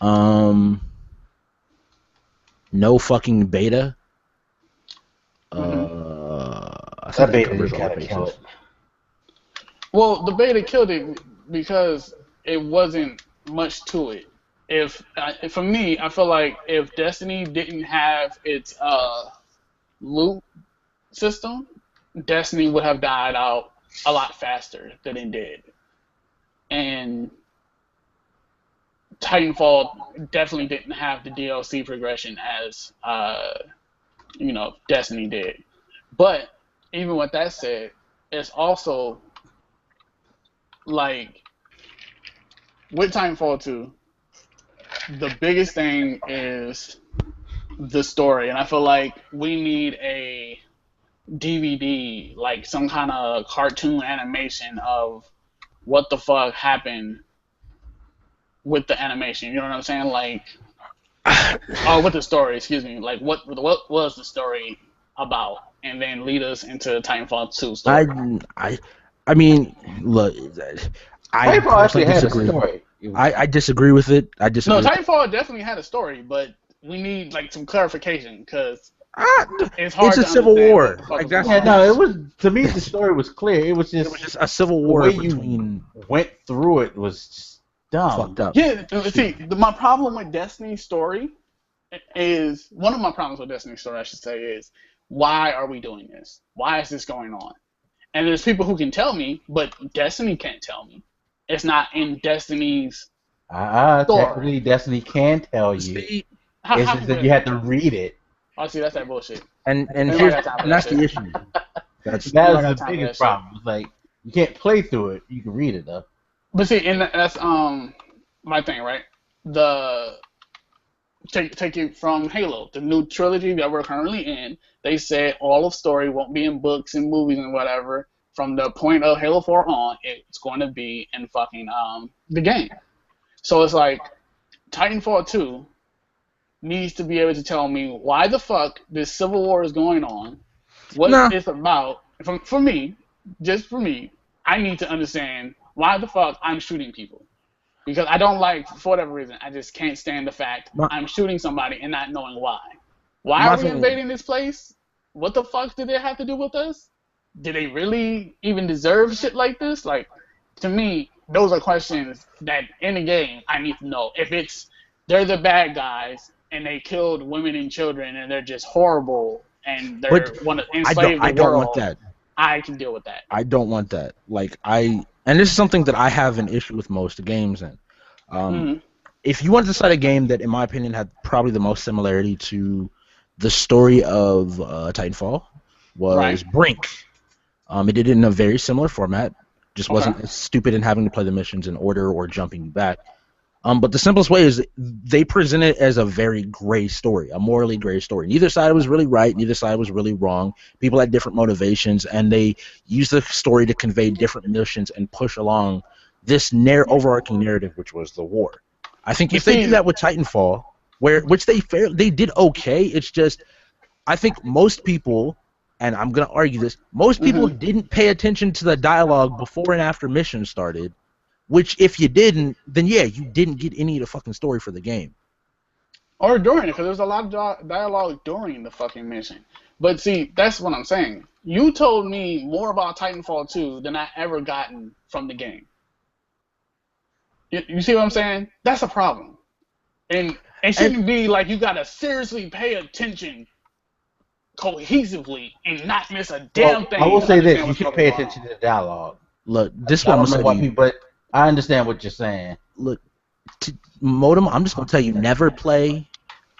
No fucking beta. I think That beta covers did all kind of kill bases. it. Well, the beta killed it because it wasn't much to it. If for me, I feel like if Destiny didn't have its loot system, Destiny would have died out a lot faster than it did. And Titanfall definitely didn't have the DLC progression as Destiny did. But even with that said, it's also like with Titanfall 2, the biggest thing is the story, and I feel like we need a DVD, like some kind of cartoon animation of what the fuck happened with the animation. You know what I'm saying? Like, with the story. Excuse me. Like, what was the story about, and then lead us into Titanfall 2 story. I mean, look, I Titanfall actually personally had a disagree. story. I disagree with it. I disagree. No, with Titanfall definitely had a story, but we need like some clarification because it. it's hard It's a to civil understand war. what the fuck Like was that's going Yeah, on. no, it was, to me the story was clear. It was it was just just a civil the war way between you went through it was just dumb. fucked up. Yeah, see, my problem with Destiny's story is one of my problems with Destiny's story, I should say, is why are we doing this? Why is this going on? And there's people who can tell me, but Destiny can't tell me. It's not in Destiny's story. Technically, Destiny can tell you. See, How It's can just that you have to read it. Oh, see, that's that bullshit. and Nobody here's got time for and that that's the shit. issue. That's That I got is the time for that biggest shit. problem. It's like you can't play through it. You can read it though. But see, and that's my thing, right? The take it from Halo, the new trilogy that we're currently in. They said all of story won't be in books and movies and whatever. From the point of Halo 4 on, it's going to be in fucking the game. So it's like Titanfall 2 needs to be able to tell me why the fuck this civil war is going on, what No. it's about. For me, just for me, I need to understand why the fuck I'm shooting people. Because I don't like, for whatever reason, I just can't stand the fact I'm shooting somebody and not knowing why. Why are we invading this place? What the fuck did they have to do with us? Did they really even deserve shit like this? Like, to me, those are questions that in the game I need to know. If it's they're the bad guys and they killed women and children and they're just horrible and they want to enslave the world, I don't want that. I can deal with that. I don't want that. And this is something that I have an issue with most games in. If you want to cite a game that, in my opinion, had probably the most similarity to the story of Titanfall, was Brink. It did it in a very similar format. Just wasn't as stupid in having to play the missions in order or jumping back. But the simplest way is they present it as a very gray story, a morally gray story. Neither side was really right, neither side was really wrong. People had different motivations, and they used the story to convey different missions and push along this overarching narrative, which was the war. I think if they do that with Titanfall, which they did okay, it's just I think most people, and I'm going to argue this, most people didn't pay attention to the dialogue before and after missions started. Which, if you didn't, then yeah, you didn't get any of the fucking story for the game. Or during it, because there's a lot of dialogue during the fucking mission. But see, that's what I'm saying. You told me more about Titanfall 2 than I ever gotten from the game. You see what I'm saying? That's a problem. And It shouldn't be like you gotta seriously pay attention cohesively and not miss a damn thing. I will to say this: understand you what's should fucking pay going attention on. to the dialogue. Look, this I one I'm don't know gonna why say to you. people, but I understand what you're saying. Look, Modem, I'm just gonna tell you, never play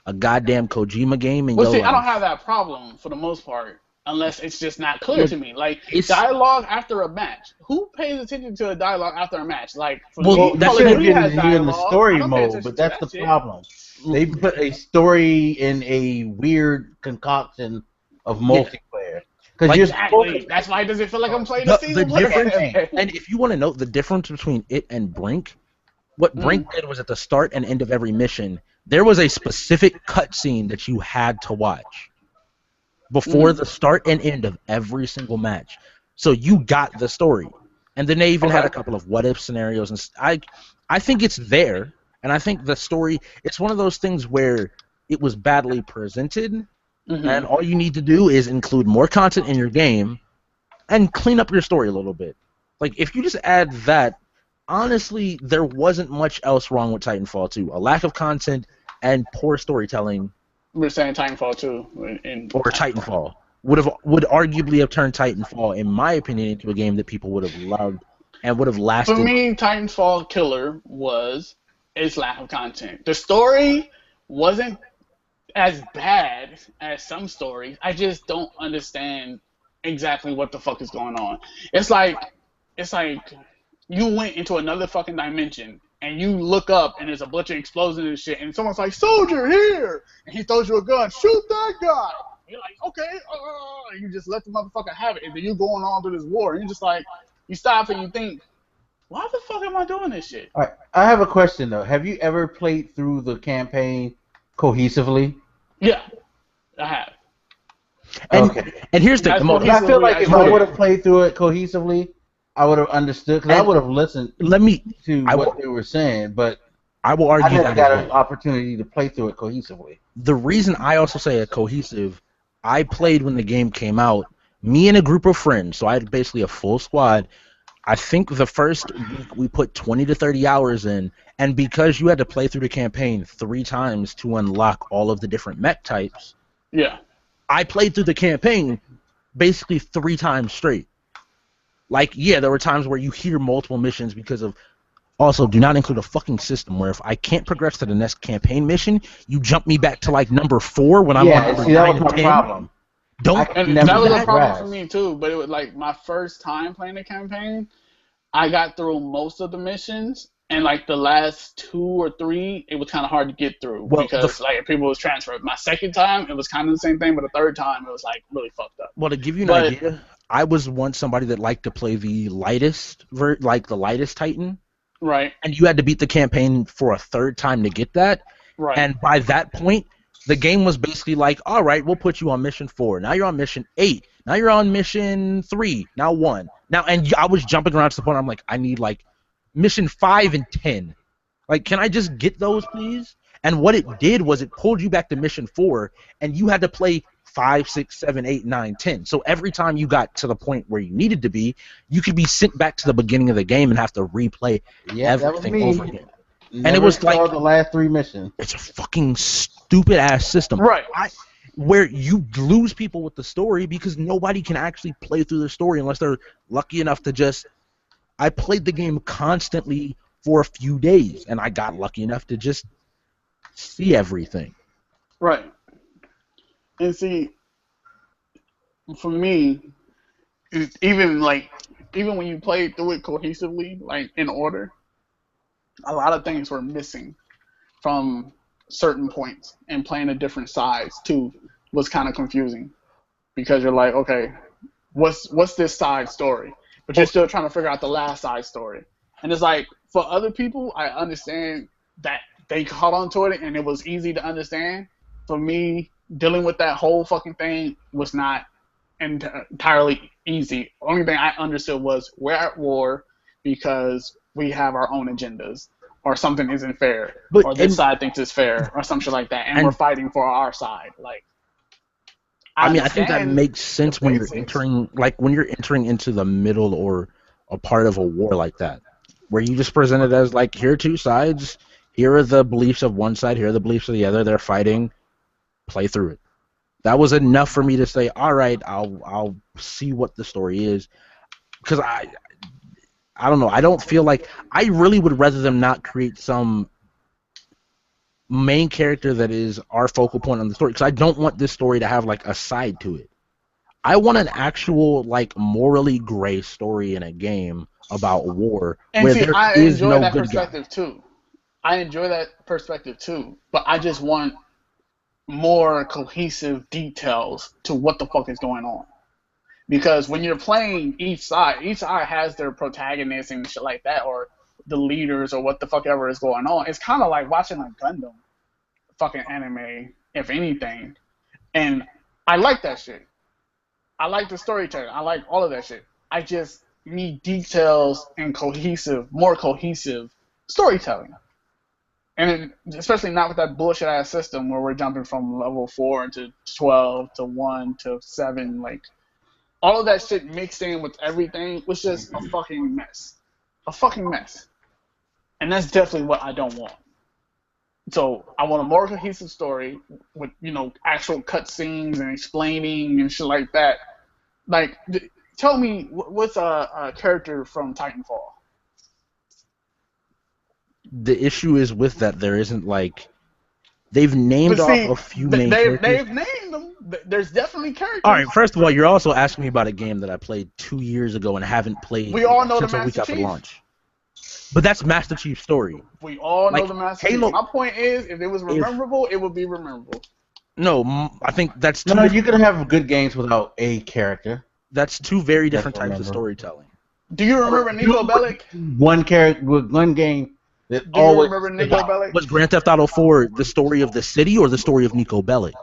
a goddamn Kojima game in Well, your see, I don't life. have that problem for the most part, unless it's just not clear Look, to me. Like it's dialogue after a match. Who pays attention to a dialogue after a match? Like for Well, me, that's Call the of Should thing. Duty get has into you in the dialogue. I story don't pay mode, attention but to that's that the shit. problem. They put a story in a weird concoction of multiplayer because Like, you're Exactly. supposed That's why it doesn't feel like I'm playing a the single player difference, campaign. and if you want to know the difference between it and Brink, what Brink did was at the start and end of every mission, there was a specific cutscene that you had to watch before the start and end of every single match. So you got the story. And then they even had a couple of what if scenarios, and I think it's there, and I think the story, it's one of those things where it was badly presented, and all you need to do is include more content in your game and clean up your story a little bit. Like, if you just add that, honestly, there wasn't much else wrong with Titanfall 2. A lack of content and poor storytelling. We're saying Titanfall 2 or Titanfall would arguably have turned Titanfall, in my opinion, into a game that people would have loved and would have lasted. For me, Titanfall killer was its lack of content. The story wasn't as bad as some stories. I just don't understand exactly what the fuck is going on. It's like you went into another fucking dimension and you look up and there's a bunch of explosions and shit and someone's like, "Soldier, here!" and he throws you a gun. "Shoot that guy!" You're like, "Okay," and you just let the motherfucker have it, and then you going on through this war. And you're just like, you stop and you think, why the fuck am I doing this shit? All right, I have a question though. Have you ever played through the campaign cohesively? Yeah, I have. And here's the thing. I feel like if I would have played through it cohesively, I would have understood because I would have listened to what they were saying, but I will argue I never that got an opportunity to play through it cohesively. The reason I also say a cohesive, I played when the game came out, me and a group of friends, so I had basically a full squad. I think the first week we put 20 to 30 hours in, and because you had to play through the campaign 3 times to unlock all of the different mech types, yeah, I played through the campaign basically 3 times straight. Like, yeah, there were times where you hear multiple missions because of... Also, do not include a fucking system where if I can't progress to the next campaign mission, you jump me back to, like, number 4 when I'm on number 9 and 10. Problem. And that was a problem for me, too. But it was, like, my first time playing the campaign, I got through most of the missions, and, like, the last 2 or 3, it was kind of hard to get through because, like, people was transferred. My second time, it was kind of the same thing, but the third time, it was, like, really fucked up. Well, to give you an idea, I was once somebody that liked to play the lightest, the lightest Titan. Right. And you had to beat the campaign for a 3rd time to get that. Right. And by that point, the game was basically like, all right, we'll put you on mission 4. Now you're on mission 8. Now you're on mission 3. Now 1. Now, and I was jumping around to the point where I'm like, I need, like, mission 5 and 10. Like, can I just get those, please? And what it did was it pulled you back to mission 4, and you had to play 5, 6, 7, 8, 9, 10. So every time you got to the point where you needed to be, you could be sent back to the beginning of the game and have to replay everything over again. And it was like the last 3 missions. It's a fucking stupid ass system, right? Where you lose people with the story because nobody can actually play through the story unless they're lucky enough to just. I played the game constantly for a few days, and I got lucky enough to just see everything. Right. And see, for me, even when you played through it cohesively, like in order, a lot of things were missing from certain points, and playing the different sides too was kind of confusing because you're like, okay, what's this side story? But you're still trying to figure out the last side story. And it's like, for other people, I understand that they caught on to it and it was easy to understand. For me, dealing with that whole fucking thing was not entirely easy. The only thing I understood was we're at war because we have our own agendas, or something isn't fair, or this side thinks it's fair, or something like that, and we're fighting for our side. Like, I think that makes sense when you're entering into the middle or a part of a war like that, where you just present it as like, here are 2 sides, Here are the beliefs of one side. Here are the beliefs of the other. They're fighting. Play through it. That was enough for me to say, all right, I'll see what the story is, because I don't know. I don't feel like I really would rather them not create some main character that is our focal point on the story, because I don't want this story to have like a side to it. I want an actual like morally gray story in a game about war And where see, there I is enjoy no that good perspective guy. too. I enjoy that perspective too, but I just want more cohesive details to what the fuck is going on. Because when you're playing each side has their protagonists and shit like that, or the leaders, or what the fuck ever is going on. It's kind of like watching a Gundam fucking anime, if anything. And I like that shit. I like the storytelling. I like all of that shit. I just need details and more cohesive storytelling. And especially not with that bullshit ass system where we're jumping from level 4 to 12 to 1 to 7. Like, all of that shit mixed in with everything was just a fucking mess. A fucking mess. And that's definitely what I don't want. So I want a more cohesive story with, actual cutscenes and explaining and shit like that. Like, tell me, what's a character from Titanfall? The issue is with that there isn't like they've named But off see, a few main they've characters. named them. There's definitely characters. All right, first of all, you're also asking me about a game that I played 2 years ago and haven't played We all know the since a week Master after Chief. launch. But that's Master Chief's story. We all know Like, the Master Halo- Chief. My point is, if it was rememberable, it would be rememberable. No, I think that's two. No, you can have good games without a character. That's two very different That's types of remember. storytelling. Do you remember Nico Bellic? One character with one game that Do you always. remember Nico Bellic? Was Grand Theft Auto 4 the story of the city or the story of Nico Bellic?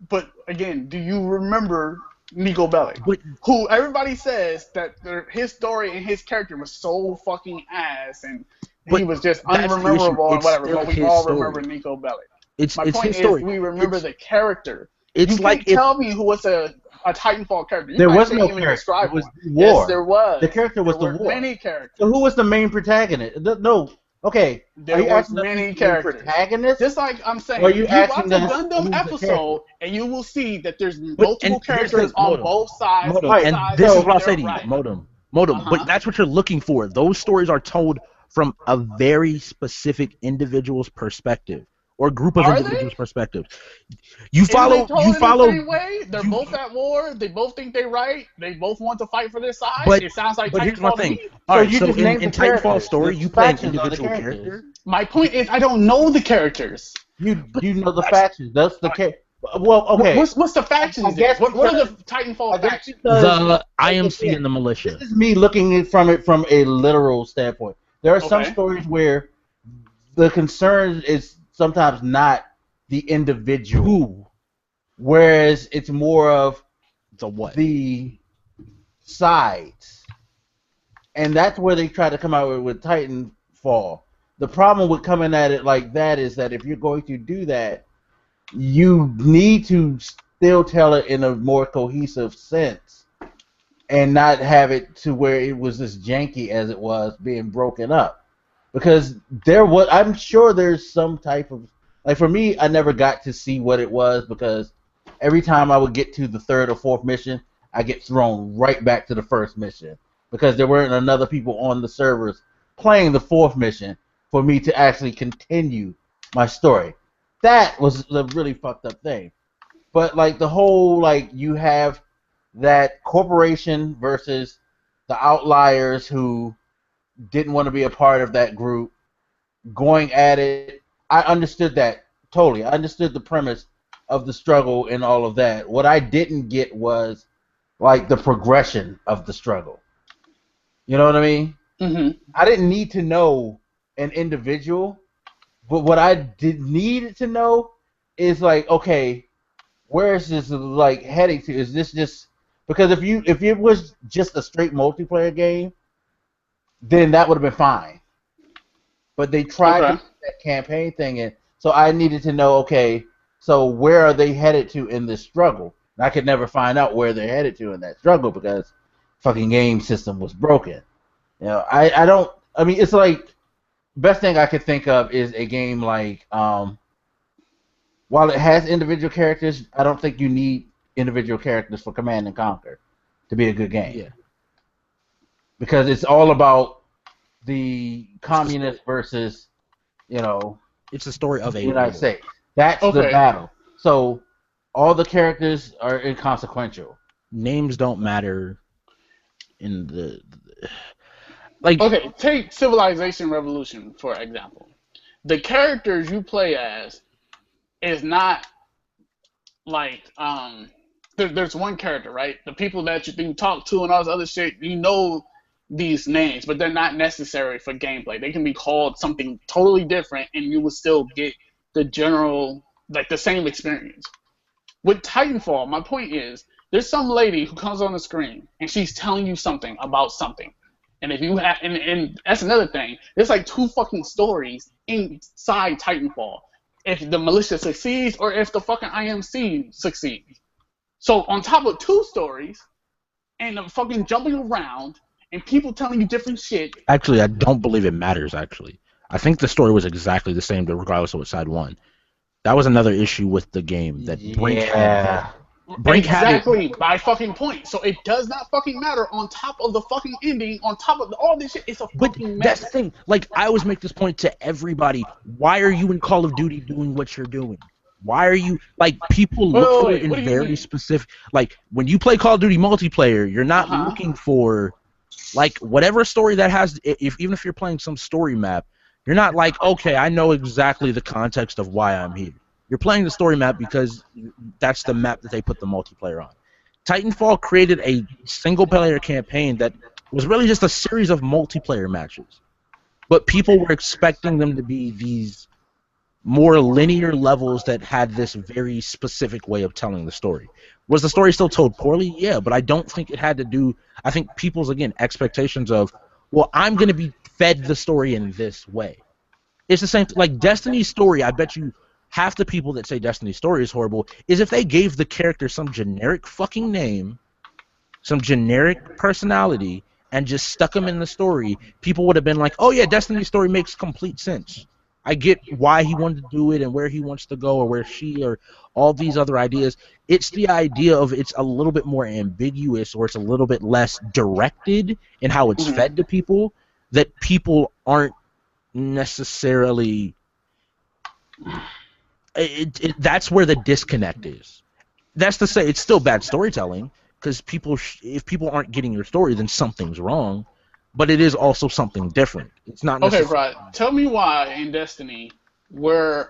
But again, do you remember Nico Bellic? But- Who everybody says that his story and his character was so fucking ass, and he But was just that's the issue. unrememberable and It's whatever. still But we his all story. remember Nico Bellic. It's My point his is, story. we remember the character. It's You like can't if tell me who was a Titanfall character. You There guys was can't no even character. describe It was one. war. Yes, there was. The character was there the were war. many characters. So who was the main protagonist? No. Okay. There Are you was asking us many who's the characters. protagonist? Just like I'm saying, Or are you you asking watch a us Gundam who's the episode, and you will see that there's and multiple here's the characters thing, on Modem. both sides. Modem, each and side this to is what I'll their say to you, right. Modem. Uh-huh. But that's what you're looking for. Those stories are told from a very specific individual's perspective or group of Are individuals' they? perspectives. You Isn't follow. they told You in follow. the same way? They're both at war. They both think they're right. They both want to fight for their side. But It sounds like here's my Titanfall to thing. me. All right, you so just in named the Titanfall's characters. story, The you play an factions are the individual characters. character. My point is, I don't know the characters. You know the factions. That's the character. Well, okay. What's the factions? I guess What are the because- Titanfall I guess factions? because The IMC again, and the militia. this is me looking from it from a literal standpoint. There are some Okay. stories where the concern is sometimes not the individual, Who? whereas it's more of The what? the sides, and that's where they try to come out with Titanfall. The problem with coming at it like that is that if you're going to do that, you need to still tell it in a more cohesive sense and not have it to where it was as janky as it was being broken up. Because I'm sure there's some type of, like for me, I never got to see what it was because every time I would get to the third or fourth mission, I get thrown right back to the first mission because there weren't enough people on the servers playing the fourth mission for me to actually continue my story. That was the really fucked up thing. But like the whole, like, you have that corporation versus the outliers who didn't want to be a part of that group going at it. I understood that totally. I understood the premise of the struggle and all of that. What I didn't get was like the progression of the struggle. You know what I mean? Mm-hmm. I didn't need to know an individual, but what I did need to know is like, okay, where is this like heading to? Is this just because if it was just a straight multiplayer game, then that would have been fine. But they tried to put that campaign thing in, so I needed to know, okay, so where are they headed to in this struggle? And I could never find out where they're headed to in that struggle because fucking game system was broken. You know, I mean, it's like best thing I could think of is a game like while it has individual characters, I don't think you need individual characters for Command and Conquer to be a good game. Yeah. Because it's all about the communist versus, It's the story of the a United war. States. That's the Okay. battle. So all the characters are inconsequential. Names don't matter in the like. Okay, take Civilization Revolution for example. The characters you play as is not like there's one character, right? The people that you talk to and all this other shit, you know these names, but they're not necessary for gameplay. They can be called something totally different and you will still get the general, like the same experience. With Titanfall, my point is there's some lady who comes on the screen and she's telling you something about something. And if you have, and that's another thing. There's like 2 fucking stories inside Titanfall. If the militia succeeds or if the fucking IMC succeeds. So on top of 2 stories and the fucking jumping around and people telling you different shit. Actually, I don't believe it matters. Actually, I think the story was exactly the same, regardless of what side won. That was another issue with the game that Brink had. Brink exactly my fucking point. So it does not fucking matter on top of the fucking ending, on top of all this shit. It's a But fucking that's mess. the thing. Like, I always make this point to everybody. Why are you in Call of Duty doing what you're doing? Why are you, like, people look for it in what do you very mean? specific, like, when you play Call of Duty multiplayer, you're not looking for, like, whatever story that has, even if you're playing some story map, you're not like, okay, I know exactly the context of why I'm here. You're playing the story map because that's the map that they put the multiplayer on. Titanfall created a single-player campaign that was really just a series of multiplayer matches. But people were expecting them to be these more linear levels that had this very specific way of telling the story. Was the story still told poorly? Yeah, but I don't think it had to do... I think people's, again, expectations of, well, I'm going to be fed the story in this way. It's the same... Like, Destiny's story, I bet you half the people that say Destiny's story is horrible is if they gave the character some generic fucking name, some generic personality, and just stuck them in the story, people would have been like, oh yeah, Destiny's story makes complete sense. I get why he wanted to do it and where he wants to go or where she or all these other ideas. It's the idea of it's a little bit more ambiguous or it's a little bit less directed in how it's fed to people that people aren't necessarily... that's where the disconnect is. That's to say, it's still bad storytelling because if people aren't getting your story, then something's wrong. But it is also something different. It's not Okay, necessarily... Rod, tell me why in Destiny we're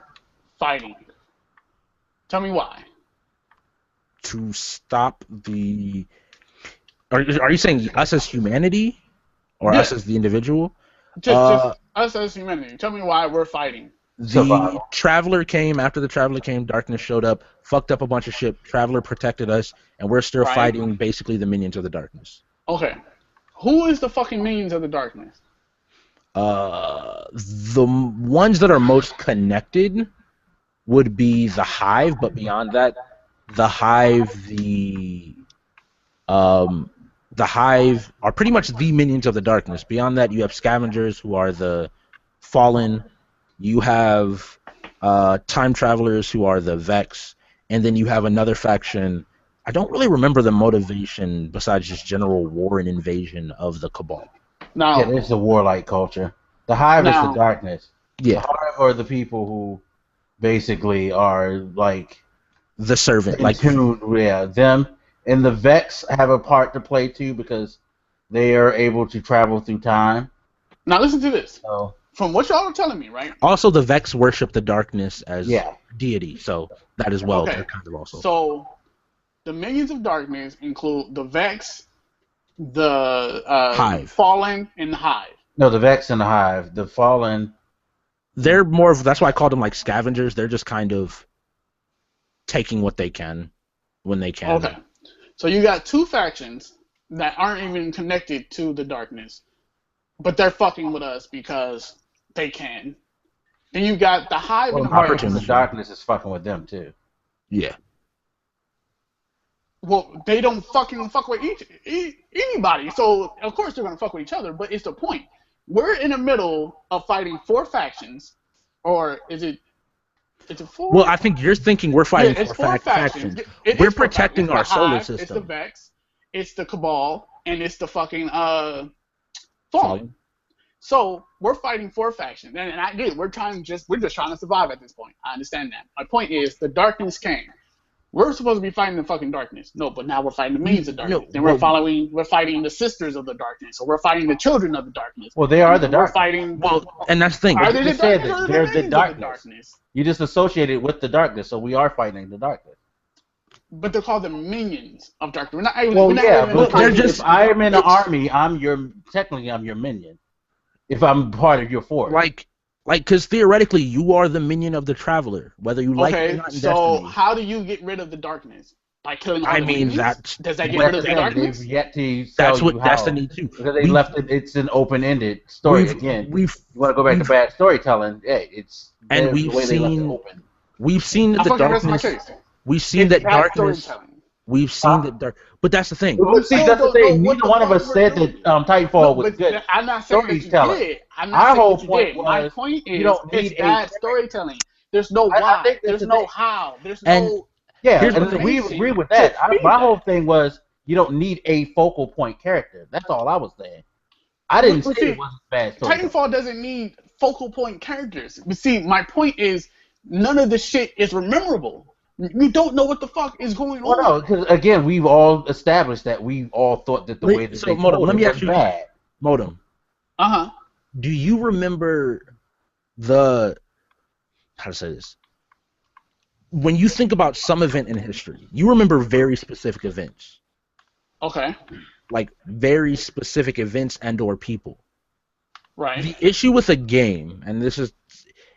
fighting. Tell me why. To stop the... Are you saying us as humanity or us as the individual? Just us as humanity. Tell me why we're fighting. The Traveler came. After the Traveler came, Darkness showed up, fucked up a bunch of shit. Traveler protected us, and we're still fighting basically the minions of the Darkness. Okay. Who is the fucking minions of the Darkness? The ones that are most connected would be the Hive, but beyond that, the Hive are pretty much the minions of the Darkness. Beyond that, you have Scavengers, who are the Fallen. You have Time Travelers, who are the Vex, and then you have another faction. I don't really remember the motivation besides just general war and invasion of the Cabal. Yeah, there's the warlike culture. The Hive is the Darkness. Yeah. The Hive are the people who basically are like the servant, like them. And the Vex have a part to play too because they are able to travel through time. Now listen to this. From what y'all are telling me, right? Also, the Vex worship the Darkness as deity, so that as well. Okay. They're kind of also. So, the minions of Darkness include the Vex, the Hive, Fallen, and the Hive. No, the Vex and the Hive. The Fallen. They're more of... That's why I called them like scavengers. They're just kind of taking what they can when they can. Okay. So you got 2 factions that aren't even connected to the Darkness, but they're fucking with us because they can. Then you got the Hive and the Darkness is fucking with them too. Yeah. Well, they don't fucking fuck with anybody, so of course they're gonna fuck with each other. But it's the point. we're in the middle of fighting 4 factions, or is it 4? Well, I think you're thinking we're fighting it's for 4 factions. factions. We're It's 4 factions. protecting It's our the solar Hive, system. it's the Vex, it's the Cabal, and it's the fucking Fallen. Fallen. So we're fighting 4 factions, and I get it. We're just trying to survive at this point. I understand that. My point is, the darkness came. We're supposed to be fighting the fucking darkness. No, but now we're fighting the minions of darkness. No, and well, we're fighting the sisters of the darkness, or we're fighting the children of the darkness. Well, they are the We're darkness. fighting. Well, and that's the thing. Are they You the said darkness, that or they're the the minions of the darkness. darkness? You just associated with the darkness, so we are fighting the darkness. But they're called the minions of darkness. We're not even. Well, we're not yeah, even but they're fighting just- if I'm in the army, I'm your minion. If I'm part of your force. Like, because theoretically, you are the minion of the Traveler, whether you like it or Okay, not in so Destiny. how do you get rid of the darkness? By killing all I the mean, minions? Does that get But rid of the again, darkness? they've yet to tell That's what you how. Destiny 2. Because they left it. It's an open-ended story. Again, you want to go back to bad storytelling? Hey, it's And the we've way they left it seen- open. We've seen that I the fucking rest my darkness. case. We've seen It's that bad darkness. storytelling. We've seen that dark. But that's the thing. But see, still that's the don't know thing. what Neither the one of fuck us we're said doing. that Titanfall No, was but good. I'm not saying that you storytelling. did. I'm Our not saying whole that you point did. My was point you is, don't need it's bad a- storytelling. There's no I why. think that's There's the no thing. how. There's And- no Yeah, Here's the and thing. we information agree with to that. feed My that. whole thing was you don't need a focal point character. That's all I was saying. I didn't But say see, it wasn't bad storytelling. Titanfall doesn't need focal point characters. But see, my point is, none of this shit is memorable. You don't know what the fuck is going Well, on. no, because again, we've all established that we all thought that the way that So, they Modem, told let it me was ask you- bad. Modem, Uh-huh. do you remember how to say this? When you think about some event in history, you remember very specific events, Okay. like very specific events and or people. Right. The issue with a game, and this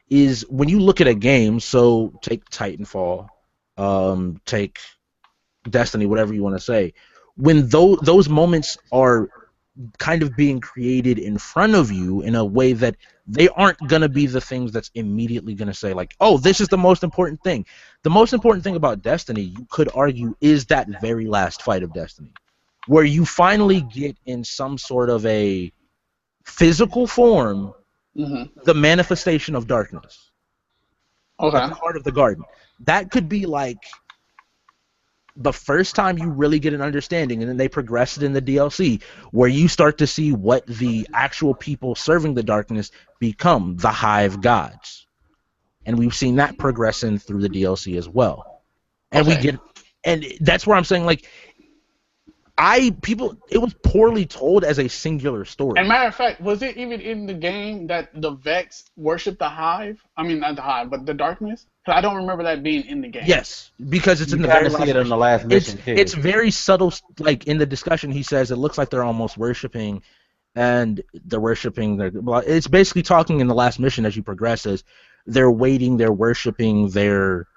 is when you look at a game, so take Titanfall, take Destiny, whatever you want to say, when those moments are kind of being created in front of you in a way that they aren't going to be the things that's immediately going to say, like, oh, this is the most important thing. The most important thing about Destiny, you could argue, is that very last fight of Destiny, where you finally get in some sort of a physical form the manifestation of darkness. Okay. At the heart of the garden. That could be like the first time you really get an understanding, and then they progress it in the DLC, where you start to see what the actual people serving the darkness become, the Hive gods. And we've seen that progressing through the DLC as well. And Okay. and that's where I'm saying, like, it was poorly told as a singular story. And matter of fact, was it even in the game that the Vex worship the Hive? I mean, not the Hive, but the darkness? 'Cause I don't remember that being in the game. Yes, because it's in the kinda very see last it in the last mission too. It's very subtle. Like in the discussion, he says it looks like they're almost worshiping, and they're worshiping. It's basically talking in the last mission as you progress as they're waiting, they're worshiping their.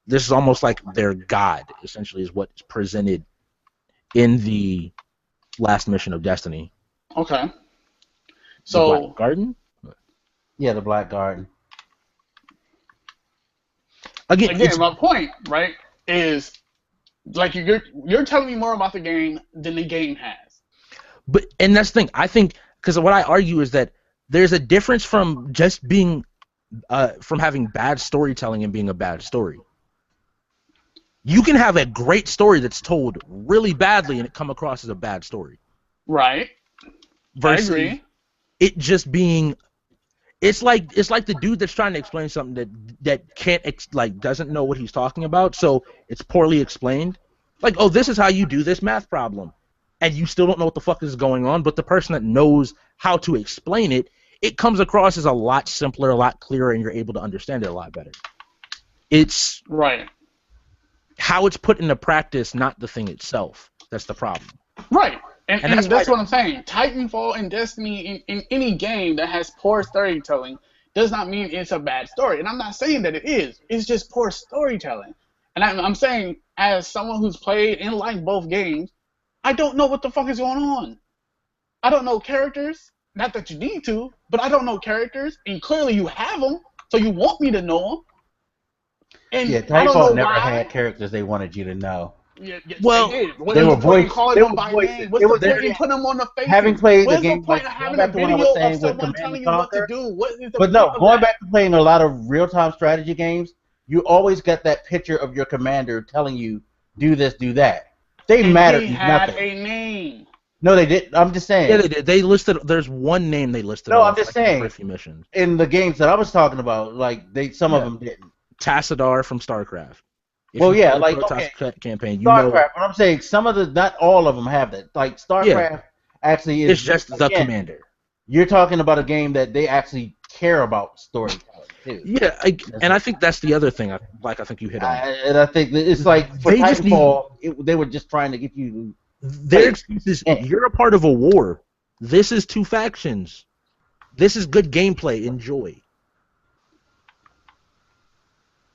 This is almost like their god, essentially, is what's presented in the last mission of Destiny. Okay. The So Black Garden. Yeah, the Black Garden. again, it's- my point, right, is like you're telling me more about the game than the game has. and that's the thing. I think because what I argue is that there's a difference from just being from having bad storytelling and being a bad story. You can have a great story that's told really badly and it come across as a bad story. Right. Versus I agree. it just being, it's like the dude that's trying to explain something that can't doesn't know what he's talking about, so it's poorly explained. Like, oh, this is how you do this math problem, and you still don't know what the fuck is going on. But the person that knows how to explain it, it comes across as a lot simpler, a lot clearer, and you're able to understand it a lot better. It's Right. how it's put into practice, not the thing itself. That's the problem. Right. And that's that's why- what I'm saying. Titanfall and Destiny in any game that has poor storytelling does not mean it's a bad story. And I'm not saying that it is. It's just poor storytelling. And I'm saying, as someone who's played and liked both games, I don't know what the fuck is going on. I don't know characters. Not that you need to, but I don't know characters. And clearly you have them, so you want me to know them. And Yeah, I don't know Titanfall never why. had characters they wanted you to know. Yeah, yes, Well, they did. What They is were the point in voiced. calling They them were by voiced. name? What's It the was point in putting them on the having faces? played the What is the game, point like of going having a back to what I was video of saying with someone Command and telling you what to Conquer. do? What is the But point no, of going that? back to playing a lot of real-time strategy games, you always get that picture of your commander telling you, do this, do that. They And mattered he had nothing. a name. No, they didn't. I'm just yeah, saying. they did. They listed. There's one name they listed No, I'm off just like, in the saying. first few missions. In the games that I was talking about, like some of Yeah. them didn't. Tassadar from StarCraft. If Well, you yeah, play the like Protoss campaign, you know StarCraft. But I'm saying some of the, not all of them have that. Like Yeah. StarCraft actually is. it's just the again, commander. You're talking about a game that they actually care about storytelling too. Yeah, and I think that's the other thing. I think you hit on. And I think that it's like for They just Titanfall, they were just trying to get you. Their excuse is you're a part of a war. This is two factions. This is good gameplay. Enjoy.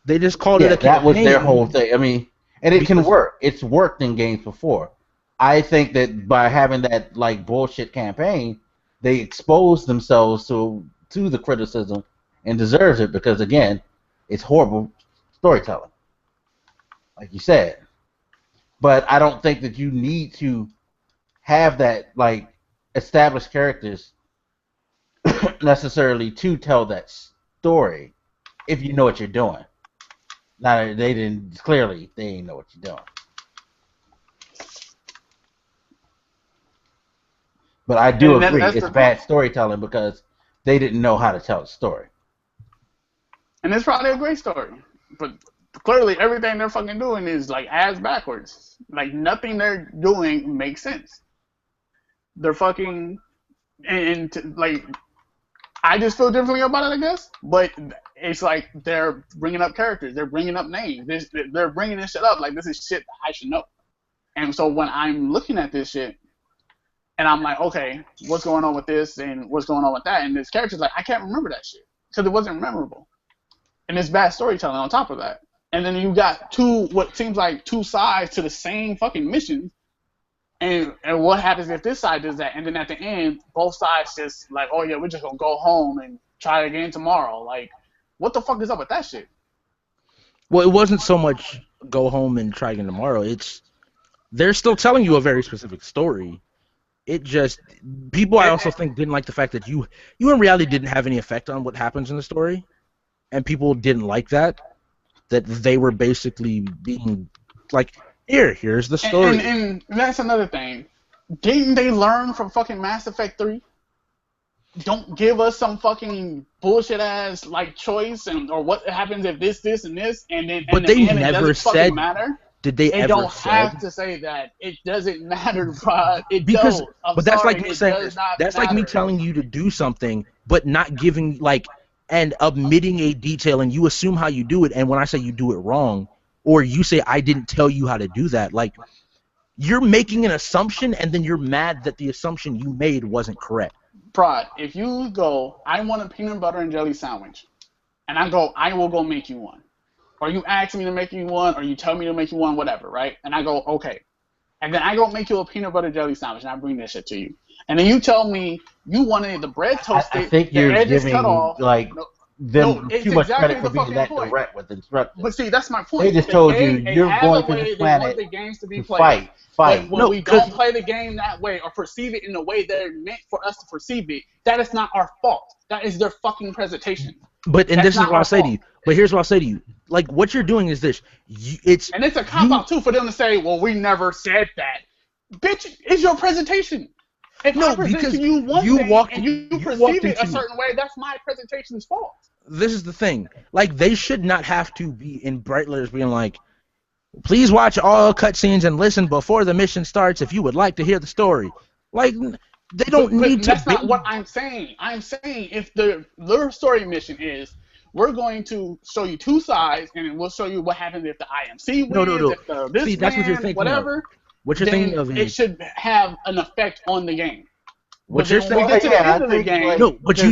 They just called it a campaign. That was their whole thing. I mean, and it can Because- work. It's worked in games before. I think that by having that like bullshit campaign, they exposed themselves to the criticism and deserves it because again, it's horrible storytelling, like you said. But I don't think that you need to have that like established characters necessarily to tell that story if you know what you're doing. Now they didn't clearly they didn't know what you're doing. But I do agree it's bad storytelling because they didn't know how to tell a story. And it's probably a great story. But clearly everything they're fucking doing is like ass backwards. Like nothing they're doing makes sense. They're fucking like I just feel differently about it, I guess. But it's like they're bringing up characters, they're bringing up names, they're bringing this shit up like this is shit I should know. And so when I'm looking at this shit, and I'm like, okay, what's going on with this and what's going on with that? And this character's like, I can't remember that shit because it wasn't memorable. And it's bad storytelling on top of that. And then you got what seems like two sides to the same fucking mission. And what happens if this side does that? And then at the end, both sides just like, oh yeah, we're just gonna go home and try again tomorrow. Like, what the fuck is up with that shit? Well, it wasn't so much go home and try again tomorrow. They're still telling you a very specific story. It just people I also think didn't like the fact that you in reality didn't have any effect on what happens in the story, and people didn't like that they were basically being like, here's the story. And that's another thing. Didn't they learn from fucking Mass Effect 3? Don't give us some fucking bullshit ass like choice or what happens if this and this and then but they never said matter. Did they ever don't said, have to say that. It doesn't matter, bro. Because don't. I'm but that's sorry, like me it saying does not that's like me matter. telling you to do something but not giving and omitting a detail, and you assume how you do it, and when I say you do it wrong, or you say I didn't tell you how to do that, like you're making an assumption and then you're mad that the assumption you made wasn't correct. Prod, if you go, I want a peanut butter and jelly sandwich, and I go, I will go make you one. Or you ask me to make you one, or you tell me to make you one, whatever, right? And I go, okay. And then I go make you a peanut butter jelly sandwich, and I bring that shit to you. And then you tell me you wanted the bread toasted, I think the you're edges giving cut off. them it's too much exactly credit for the being fucking that point. direct with instructions. But see, that's my point. They just told you They you're have going a to way this they want planet the games to be to played. fight. But when we don't play the game that way or perceive it in the way they're meant for us to perceive it, that is not our fault. That is their fucking presentation. But and That's this is not what I'll our say to fault. you. But here's what I'll say to you. Like what you're doing is this. It's a cop out too for them to say, "Well, we never said that." Bitch, it's your presentation. If I present to you one thing and you perceive it a certain way, that's my presentation's fault. This is the thing. Like they should not have to be in bright letters being like, "Please watch all cutscenes and listen before the mission starts if you would like to hear the story." Like they don't need to. That's not what I'm saying. I'm saying if their story mission is we're going to show you two sides and we'll show you what happens if the IMC wins, if the this that's what you're thinking whatever. Of. What you're thinking of is it should have an effect on the game. What you're saying? When we get to the end of the game,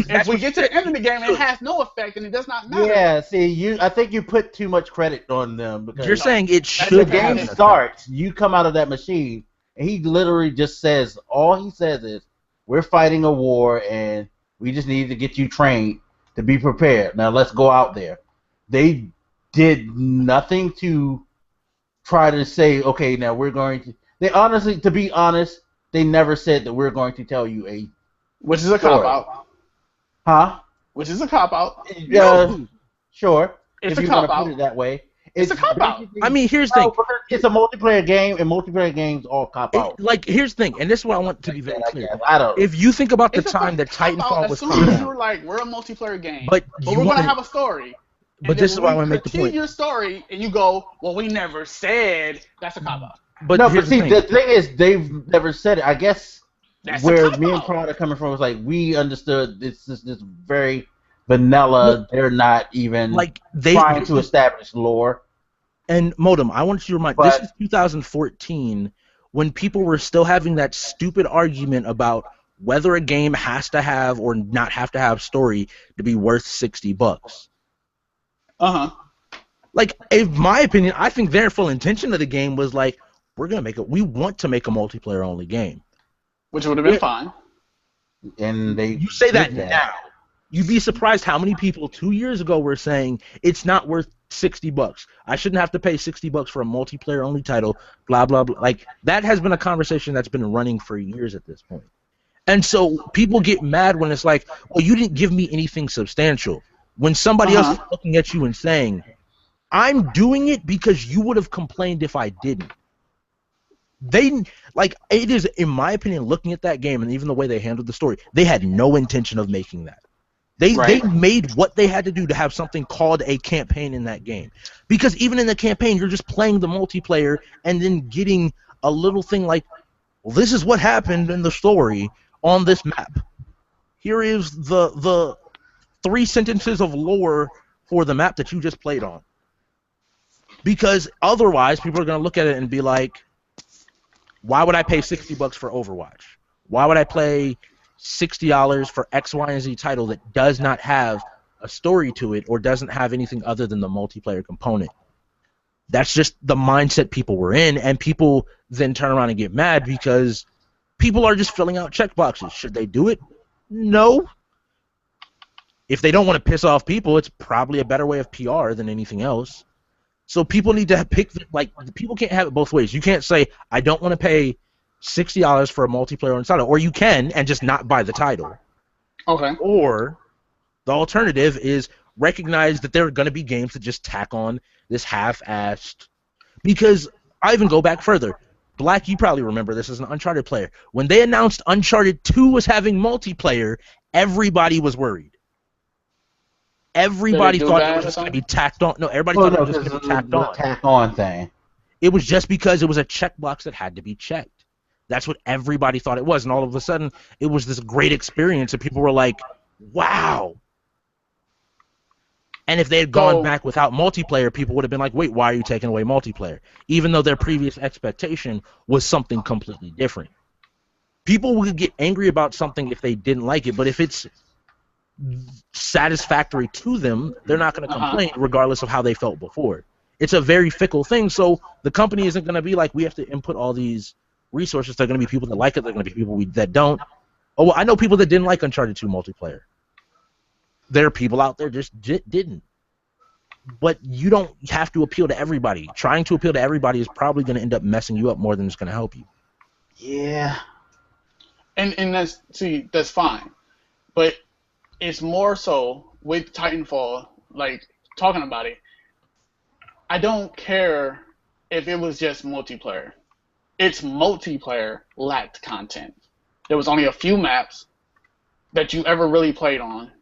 if we get to the end of the game, it has no effect and it does not matter. Yeah, see, I think you put too much credit on them because you're saying it should. The game starts, you come out of that machine, and he literally just says, all he says is, "We're fighting a war, and we just need to get you trained to be prepared. Now let's go out there." They did nothing to try to say, okay, now we're going to. They honestly, to be honest, they never said that we're going to tell you a Which is a story. cop-out. Huh? Which is a cop-out. Sure. It's if a you're gonna cop-out. put it that way. It's a cop-out. I mean, here's the thing. It's a multiplayer game, and multiplayer games all cop out. Like, here's the thing, and this is what I want to be very clear. I don't. If you think about the It's a time that fucking cop-out Titanfall was as soon coming as you out, were like, we're a multiplayer game, but we're gonna have a story. But this is why I want to make the point. Your story, and you go, well, we never said that's a cop-out. But no, here's but see, the thing is, they've never said it. I guess That's where me and Prada are coming from was like we understood it's this very vanilla. They're not even like trying to establish lore. And Modem, I want you to remind, this is 2014 when people were still having that stupid argument about whether a game has to have or not have to have story to be worth $60. Like, in my opinion, I think their full intention of the game was like, we want to make a multiplayer only game. Which would have been fine. And you say that now. You'd be surprised how many people 2 years ago were saying it's not worth $60. I shouldn't have to pay $60 for a multiplayer only title. Blah blah blah. Like, that has been a conversation that's been running for years at this point. And so people get mad when it's like, well, you didn't give me anything substantial. When somebody else is looking at you and saying, I'm doing it because you would have complained if I didn't. It is, in my opinion, looking at that game and even the way they handled the story, they had no intention of making that. They made what they had to do to have something called a campaign in that game. Because even in the campaign, you're just playing the multiplayer and then getting a little thing like, well, this is what happened in the story on this map. Here is the 3 sentences of lore for the map that you just played on. Because otherwise, people are going to look at it and be like, why would I pay $60 for Overwatch? Why would I pay $60 for X, Y, and Z title that does not have a story to it or doesn't have anything other than the multiplayer component? That's just the mindset people were in, and people then turn around and get mad because people are just filling out checkboxes. Should they do it? No. If they don't want to piss off people, it's probably a better way of PR than anything else. So people need to pick, people can't have it both ways. You can't say, I don't want to pay $60 for a multiplayer on title, or you can and just not buy the title. Okay. Or the alternative is recognize that there are going to be games that just tack on this half-assed. Because I even go back further. Blak, you probably remember this as an Uncharted player. When they announced Uncharted 2 was having multiplayer, everybody was worried. Everybody thought it was just going to be tacked on. No, everybody thought it was just going to be tacked on. Tack on thing. It was just because it was a checkbox that had to be checked. That's what everybody thought it was, and all of a sudden, it was this great experience, and people were like, wow. And if they had gone back without multiplayer, people would have been like, wait, why are you taking away multiplayer? Even though their previous expectation was something completely different. People would get angry about something if they didn't like it, but if it's satisfactory to them, they're not going to complain regardless of how they felt before. It's a very fickle thing, so the company isn't going to be like, we have to input all these resources. They're going to be people that like it. They're going to be people that don't. Oh, well, I know people that didn't like Uncharted 2 multiplayer. There are people out there just didn't. But you don't have to appeal to everybody. Trying to appeal to everybody is probably going to end up messing you up more than it's going to help you. Yeah. And that's fine. But it's more so with Titanfall, like, talking about it, I don't care if it was just multiplayer. Its multiplayer lacked content. There was only a few maps that you ever really played on.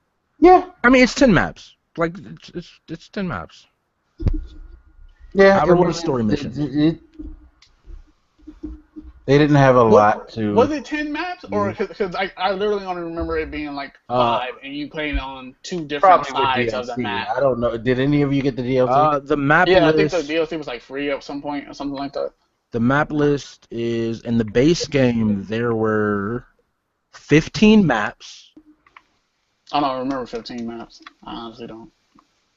Yeah. I mean, it's 10 maps. Like, it's 10 maps. Yeah. It was a story mission. They didn't have a lot to... Was it 10 maps? Or because I literally only remember it being like 5, and you played on 2 different sides of the map. I don't know. Did any of you get the DLC? The map list... list... I think the DLC was like free at some point or something like that. The map list is... In the base game, there were 15 maps. I don't remember 15 maps. I honestly don't.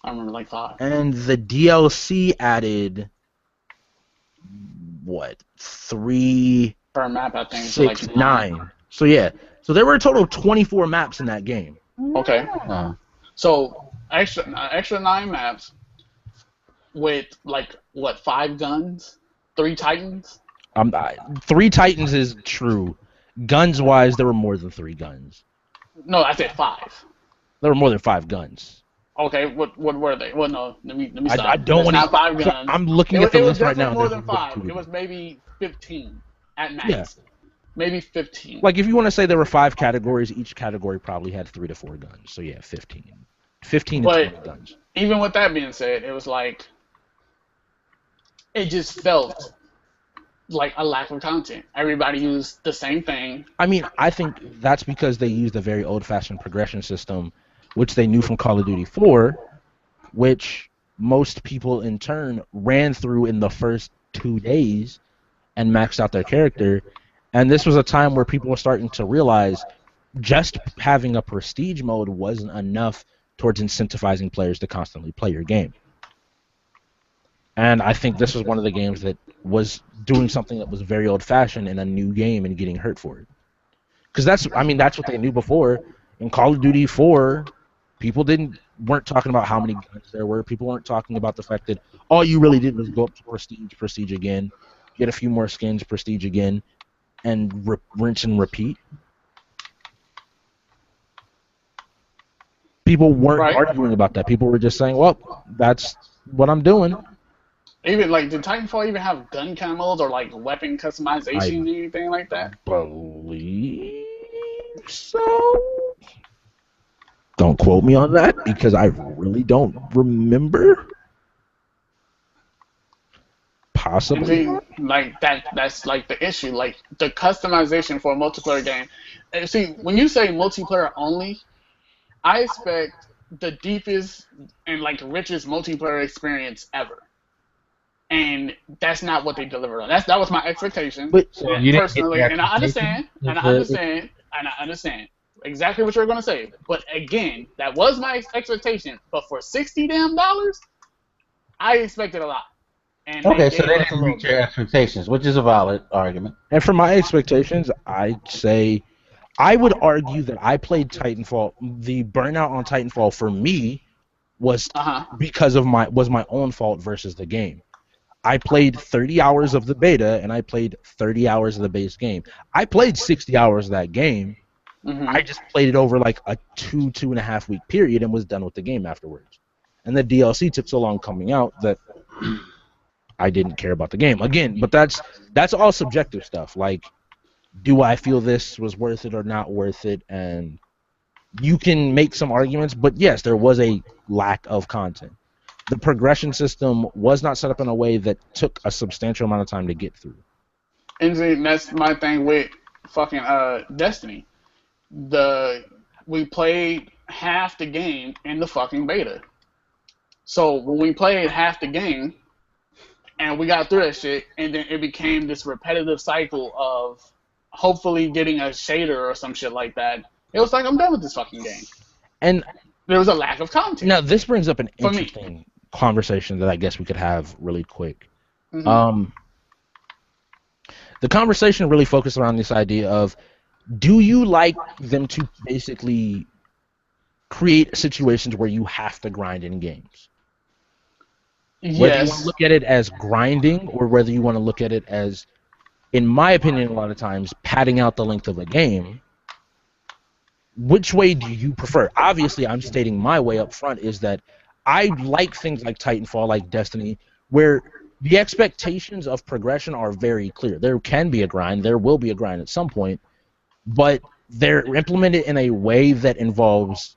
I remember like 5. And the DLC added... What? 3... Per map, I think. 6, like 9. So, yeah. So, there were a total of 24 maps in that game. Okay. So, extra 9 maps. with like what 5 guns, 3 Titans. 3 Titans is true. Guns wise, there were more than 3 guns. No, I said 5. There were more than 5 guns. Okay, what were they? Well, no, let me stop. I don't want to. Not 5 guns. I'm looking at the list right now. It was definitely more than 5. It was maybe 15 at max. Yeah. Maybe 15. Like if you want to say there were 5 categories, each category probably had 3 to 4 guns. So yeah, 15. 15 to 20 guns. Even with that being said, it was like it just felt like a lack of content. Everybody used the same thing. I mean, I think that's because they used a very old-fashioned progression system, which they knew from Call of Duty 4, which most people in turn ran through in the first 2 days and maxed out their character. And this was a time where people were starting to realize just having a prestige mode wasn't enough towards incentivizing players to constantly play your game. And I think this was one of the games that was doing something that was very old-fashioned in a new game and getting hurt for it. Because that's what they knew before. In Call of Duty 4, people weren't talking about how many guns there were. People weren't talking about the fact that all you really did was go up to prestige again, get a few more skins, prestige again, and rinse and repeat. People weren't arguing about that. People were just saying, well, that's what I'm doing. Even like, did Titanfall even have gun camos or like weapon customization or anything like that? Believe so. Don't quote me on that because I really don't remember. Possibly. Like that's like the issue. Like the customization for a multiplayer game. And see, when you say multiplayer only, I expect the deepest and like richest multiplayer experience ever. And that's not what they delivered on. That was my expectation. But personally, and I understand exactly what you're going to say. But again, that was my expectation. But for $60 damn, I expected a lot. And okay, so they didn't reach your expectations, which is a valid argument. And for my expectations, I'd say I would argue that I played Titanfall. The burnout on Titanfall for me was because of my own fault versus the game. I played 30 hours of the beta, and I played 30 hours of the base game. I played 60 hours of that game. Mm-hmm. I just played it over like a 2.5 week period and was done with the game afterwards. And the DLC took so long coming out that I didn't care about the game. Again, but that's all subjective stuff. Like, do I feel this was worth it or not worth it? And you can make some arguments, but yes, there was a lack of content. The progression system was not set up in a way that took a substantial amount of time to get through. And see, that's my thing with fucking Destiny. We played half the game in the fucking beta. So when we played half the game and we got through that shit, and then it became this repetitive cycle of hopefully getting a shader or some shit like that, it was like, I'm done with this fucking game. And there was a lack of content. Now, this brings up an interesting conversation that I guess we could have really quick. Mm-hmm. The conversation really focused around this idea of, do you like them to basically create situations where you have to grind in games? Yes. Whether you want to look at it as grinding or whether you want to look at it as, in my opinion, a lot of times, padding out the length of a game. Which way do you prefer? Obviously, I'm stating my way up front is that I like things like Titanfall, like Destiny, where the expectations of progression are very clear. There can be a grind. There will be a grind at some point. But they're implemented in a way that involves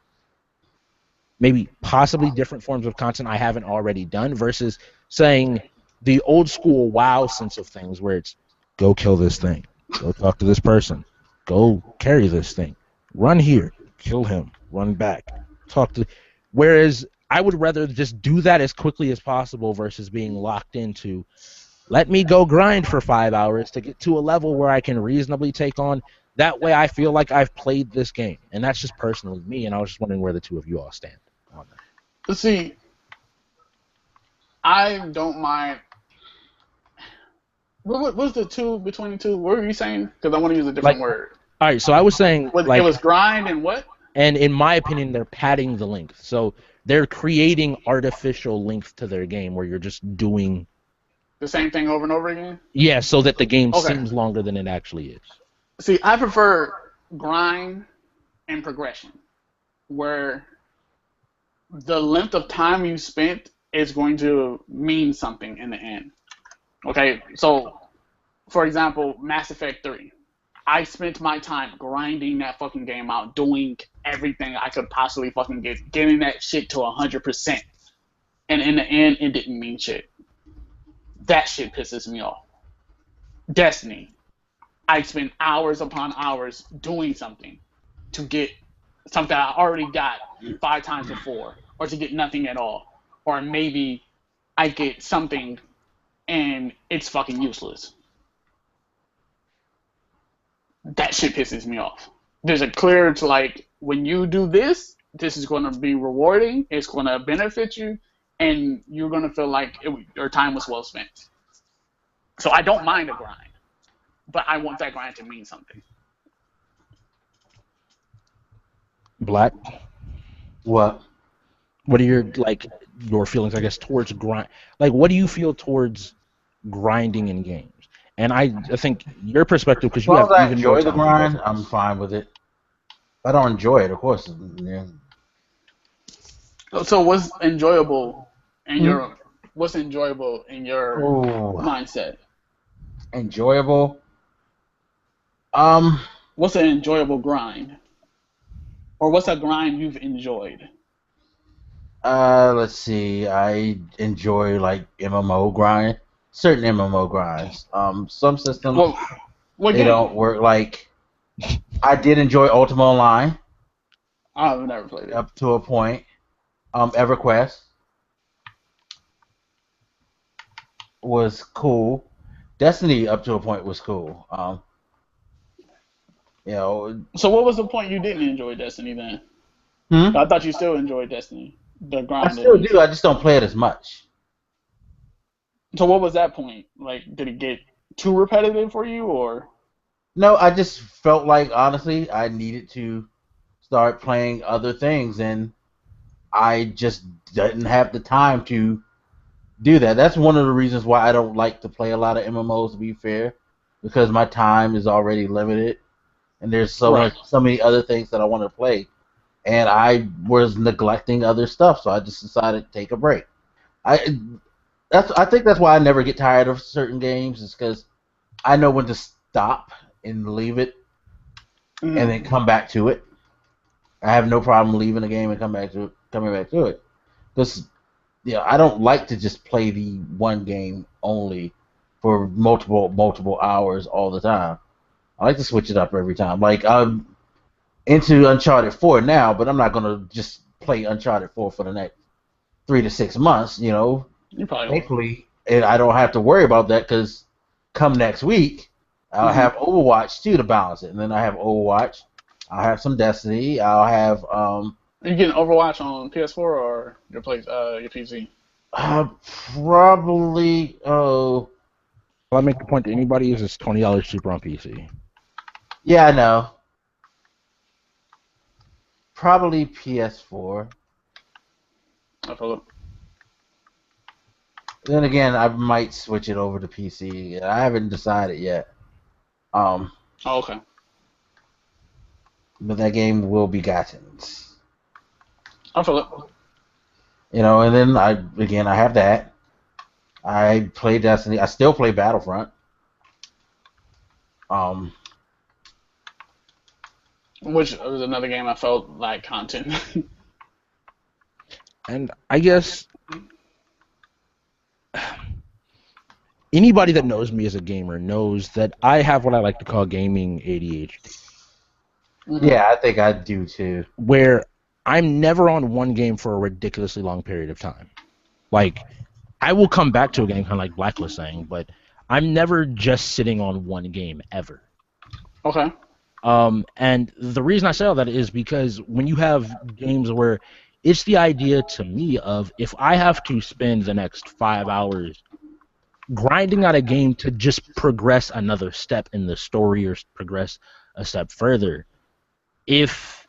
maybe possibly different forms of content I haven't already done versus saying the old school WoW sense of things where it's go kill this thing, go talk to this person, go carry this thing, run here, kill him, run back, talk to... Whereas I would rather just do that as quickly as possible versus being locked into, let me go grind for 5 hours to get to a level where I can reasonably take on. That way I feel like I've played this game. And that's just personally me, and I was just wondering where the two of you all stand on that. Let's see. I don't mind. What was the two between the two? What were you saying? Because I want to use a different word. All right, so I was saying... It was grind and what? And in my opinion, they're padding the length. So they're creating artificial length to their game where you're just doing The same thing over and over again? yeah, so that the game Okay. seems longer than it actually is. See, I prefer grind and progression, where the length of time you spent is going to mean something in the end. Okay, so for example, Mass Effect 3. I spent my time grinding that fucking game out, doing everything I could possibly fucking get, getting that shit to 100%. And in the end, it didn't mean shit. That shit pisses me off. Destiny. I spent hours upon hours doing something to get something I already got 5 times before, or to get nothing at all. Or maybe I get something and it's fucking useless. That shit pisses me off. There's a clear, it's like, when you do this, this is going to be rewarding, it's going to benefit you, and you're going to feel like your time was well spent. So I don't mind a grind, but I want that grind to mean something. Black, What? what are your your feelings, I guess, towards grind? Like, what do you feel towards grinding in games? And I think your perspective, because As you long have as I even more enjoy the time than both grind, of I'm us. fine with it. If I don't enjoy it, of course. Yeah. So what's enjoyable in your Oh, mindset? enjoyable. What's an enjoyable grind? Or what's a grind you've enjoyed? Let's see. I enjoy like MMO grind, certain MMO grinds. Some systems What they game? don't work. Like I did enjoy Ultima Online I've never played it. up to a point. EverQuest was cool. Destiny up to a point was cool. You know, So what was the point you didn't enjoy Destiny then? hmm? I thought you still enjoyed Destiny. The I grind at still least. do. I just don't play it as much. So what was that point? Like, did it get too repetitive for you, or? No, I just felt like honestly I needed to start playing other things, and I just didn't have the time to do that. That's one of the reasons why I don't like to play a lot of MMOs, to be fair, because my time is already limited, and there's Right. so many other things that I want to play, and I was neglecting other stuff, so I just decided to take a break. I I think that's why I never get tired of certain games, is because I know when to stop and leave it, Mhm. and then come back to it. I have no problem leaving a game and coming back to it, because I don't like to just play the one game only for multiple hours all the time. I like to switch it up every time. Like I'm into Uncharted 4 now, but I'm not gonna just play Uncharted 4 for the next 3 to 6 months. You probably will. Thankfully, and I don't have to worry about that, because come next week, I'll have Overwatch 2 to balance it, and then I have Overwatch. I'll have some Destiny. I'll have Are you getting Overwatch on PS4 or your PC? probably Will I make the point to anybody? Is it's $20 cheaper on PC? yeah, I know. Probably PS4. I feel it. Then again, I might switch it over to PC. I haven't decided yet. Oh, okay. But that game will be gotten. I feel it. And then I have that. I play Destiny. I still play Battlefront. Which was another game I felt like content. And I guess anybody that knows me as a gamer knows that I have what I like to call gaming ADHD. Yeah, I think I do too. Where I'm never on one game for a ridiculously long period of time. Like, I will come back to a game, kind of like Blak was saying, but I'm never just sitting on one game ever. Okay. And the reason I say all that is because when you have games where it's the idea to me of, if I have to spend the next 5 hours grinding out a game to just progress another step in the story or progress a step further, if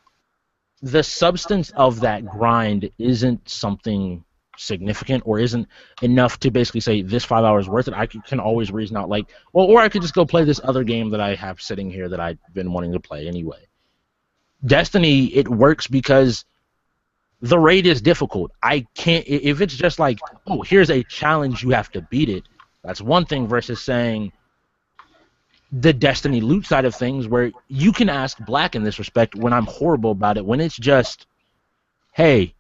the substance of that grind isn't something significant or isn't enough to basically say this 5 hours worth it. I can always reason out like, well, or I could just go play this other game that I have sitting here that I've been wanting to play anyway. Destiny, it works because the raid is difficult. I can't, if it's just like, oh, here's a challenge, you have to beat it. That's one thing versus saying the Destiny loot side of things where you can ask Blak in this respect when I'm horrible about it, when it's just, hey,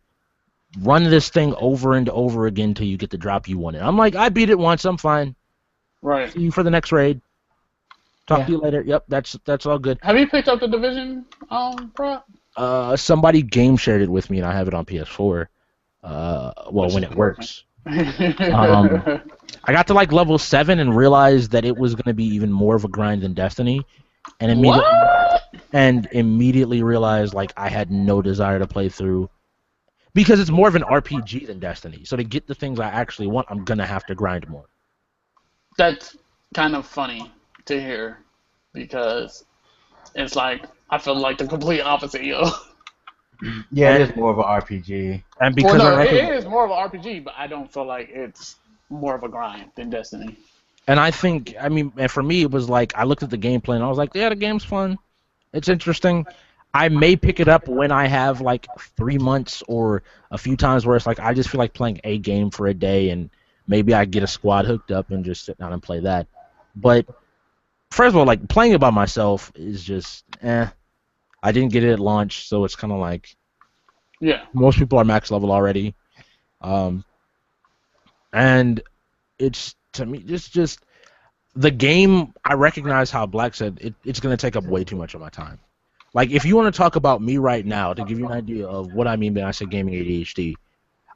run this thing over and over again till you get the drop you wanted. I'm like, I beat it once, I'm fine. Right. See you for the next raid. Talk to you later. Yep, that's all good. Have you picked up the Division prop? Somebody game shared it with me and I have it on PS4. When it works. I got to like level 7 and realized that it was going to be even more of a grind than Destiny, and immediately realized like I had no desire to play through because it's more of an RPG than Destiny. So to get the things I actually want, I'm gonna have to grind more. That's kind of funny to hear because it's like I feel like the complete opposite, yo. Yeah, it is more of an RPG. And because it is more of an RPG, but I don't feel like it's more of a grind than Destiny. And I think, I mean, and for me, it was like I looked at the gameplay and I was like, yeah, the game's fun. It's interesting. I may pick it up when I have like 3 months or a few times where it's like I just feel like playing a game for a day and maybe I get a squad hooked up and just sit down and play that. But first of all, like playing it by myself is just I didn't get it at launch, so it's kind of like most people are max level already, and it's to me just the game. I recognize how Blak said it's going to take up way too much of my time. Like if you want to talk about me right now, to give you an idea of what I mean when I say gaming ADHD,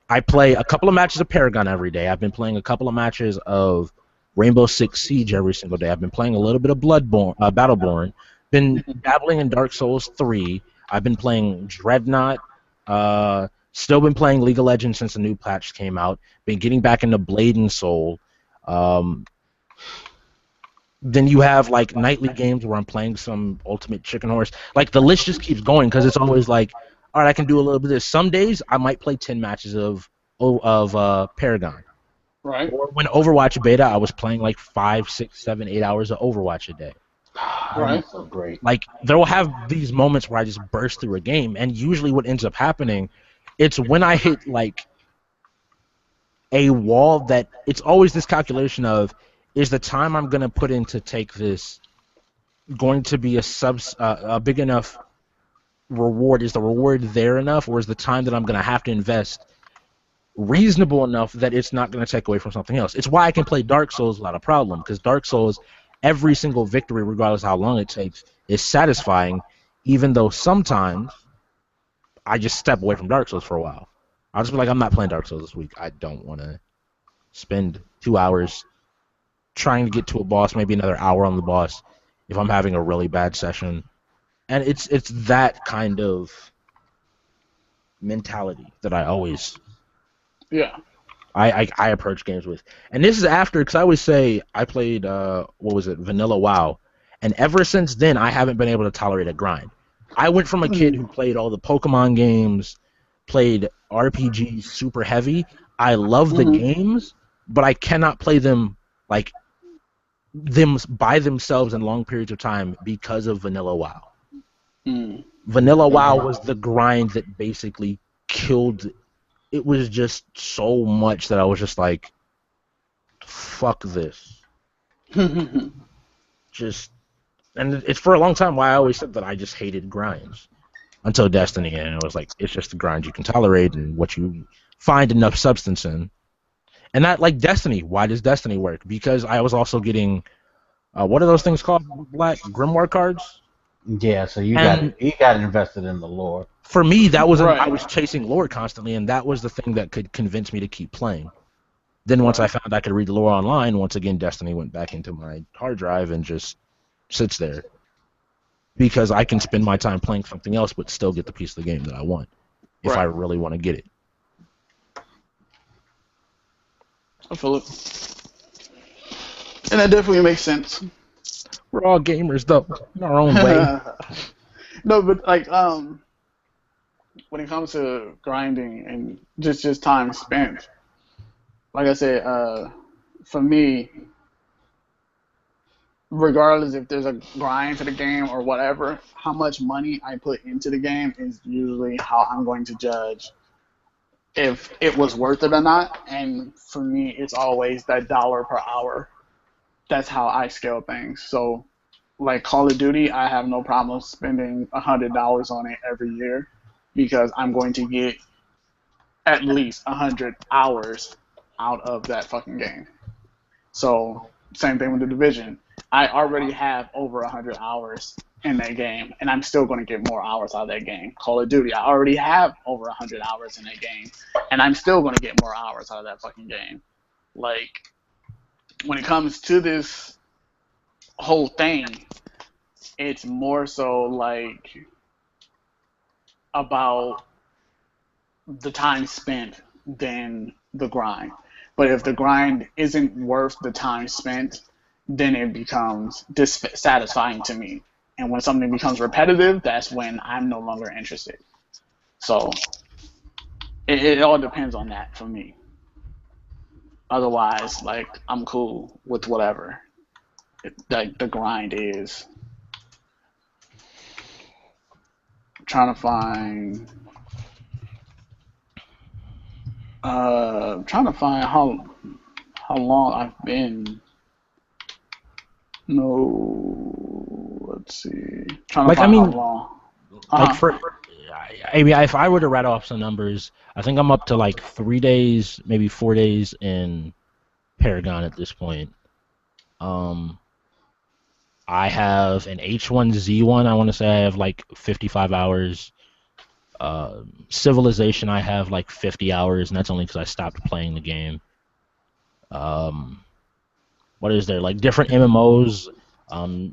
I play a couple of matches of Paragon every day. I've been playing a couple of matches of Rainbow Six Siege every single day. I've been playing a little bit of Battleborn. Been dabbling in Dark Souls 3. I've been playing Dreadnought. Still been playing League of Legends since the new patch came out. Been getting back into Blade and Soul. Then you have like nightly games where I'm playing some Ultimate Chicken Horse. Like the list just keeps going because it's always like, all right, I can do a little bit of this. Some days I might play 10 matches of Paragon. Right. Or when Overwatch beta, I was playing like 5, 6, 7, 8 hours of Overwatch a day. Right. So great. Like there will have these moments where I just burst through a game, and usually what ends up happening, it's when I hit like a wall that it's always this calculation of, is the time I'm gonna put in to take this going to be a big enough reward? Is the reward there enough, or is the time that I'm gonna have to invest reasonable enough that it's not going to take away from something else? It's why I can play Dark Souls without a problem, because Dark Souls, every single victory, regardless of how long it takes, is satisfying, even though sometimes I just step away from Dark Souls for a while. I'll just be like, I'm not playing Dark Souls this week. I don't want to spend 2 hours trying to get to a boss, maybe another hour on the boss if I'm having a really bad session. And it's that kind of mentality that I always... I approach games with. And this is after, because I always say I played, Vanilla WoW. And ever since then, I haven't been able to tolerate a grind. I went from a kid who played all the Pokemon games, played RPGs super heavy. I love the games, but I cannot play them like them by themselves in long periods of time because of Vanilla WoW. Vanilla WoW was the grind that basically killed. It was just so much that I was just like, fuck this. Just, and it's for a long time why I always said that I just hated grinds. Until Destiny, and it was like, it's just the grind you can tolerate and what you find enough substance in. And that, like Destiny, why does Destiny work? Because I was also getting, what are those things called, Blak? Grimoire cards? Yeah, so you got invested in the lore. For me, that was I was chasing lore constantly, and that was the thing that could convince me to keep playing. Then once I found I could read the lore online, once again Destiny went back into my hard drive and just sits there. Because I can spend my time playing something else but still get the piece of the game that I want if I really want to get it. I feel it. And that definitely makes sense. We're all gamers, though, in our own way. No, but like, when it comes to grinding and just time spent, like I said, for me, regardless if there's a grind to the game or whatever, how much money I put into the game is usually how I'm going to judge if it was worth it or not. And for me, it's always that dollar per hour. That's how I scale things. So, like Call of Duty, I have no problem spending $100 on it every year because I'm going to get at least 100 hours out of that fucking game. So, same thing with the Division. I already have over 100 hours in that game, and I'm still going to get more hours out of that game. Call of Duty, I already have over 100 hours in that game, and I'm still going to get more hours out of that fucking game. Like, when it comes to this whole thing, it's more so like about the time spent than the grind. But if the grind isn't worth the time spent, then it becomes dissatisfying to me. And when something becomes repetitive, that's when I'm no longer interested. So it all depends on that for me. Otherwise, like, I'm cool with whatever like the grind is. I'm trying to find how long I've been. No, let's see. Trying to Like, I find how mean, long. like I mean, if I were to rattle off some numbers, I think I'm up to like 3 days, maybe 4 days in Paragon at this point. I have an H1Z1. I want to say I have like 55 hours. Civilization, I have like 50 hours, and that's only because I stopped playing the game. What is there? Like different MMOs.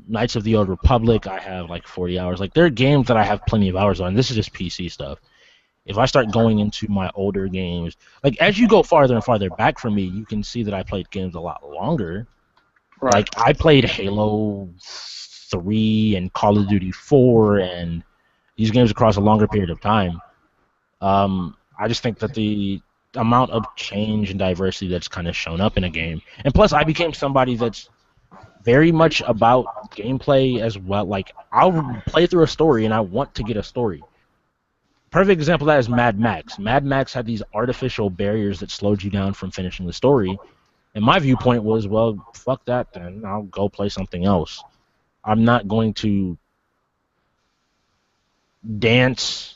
Knights of the Old Republic, I have like 40 hours. Like there are games that I have plenty of hours on. This is just PC stuff. If I start going into my older games, like as you go farther and farther back from me, you can see that I played games a lot longer. Right. Like I played Halo 3 and Call of Duty 4 and these games across a longer period of time. I just think that the amount of change and diversity that's kind of shown up in a game, and plus I became somebody that's very much about gameplay as well. Like I'll play through a story and I want to get a story. Perfect example of that is Mad Max. Mad Max had these artificial barriers that slowed you down from finishing the story. And my viewpoint was, well, fuck that then. I'll go play something else. I'm not going to dance,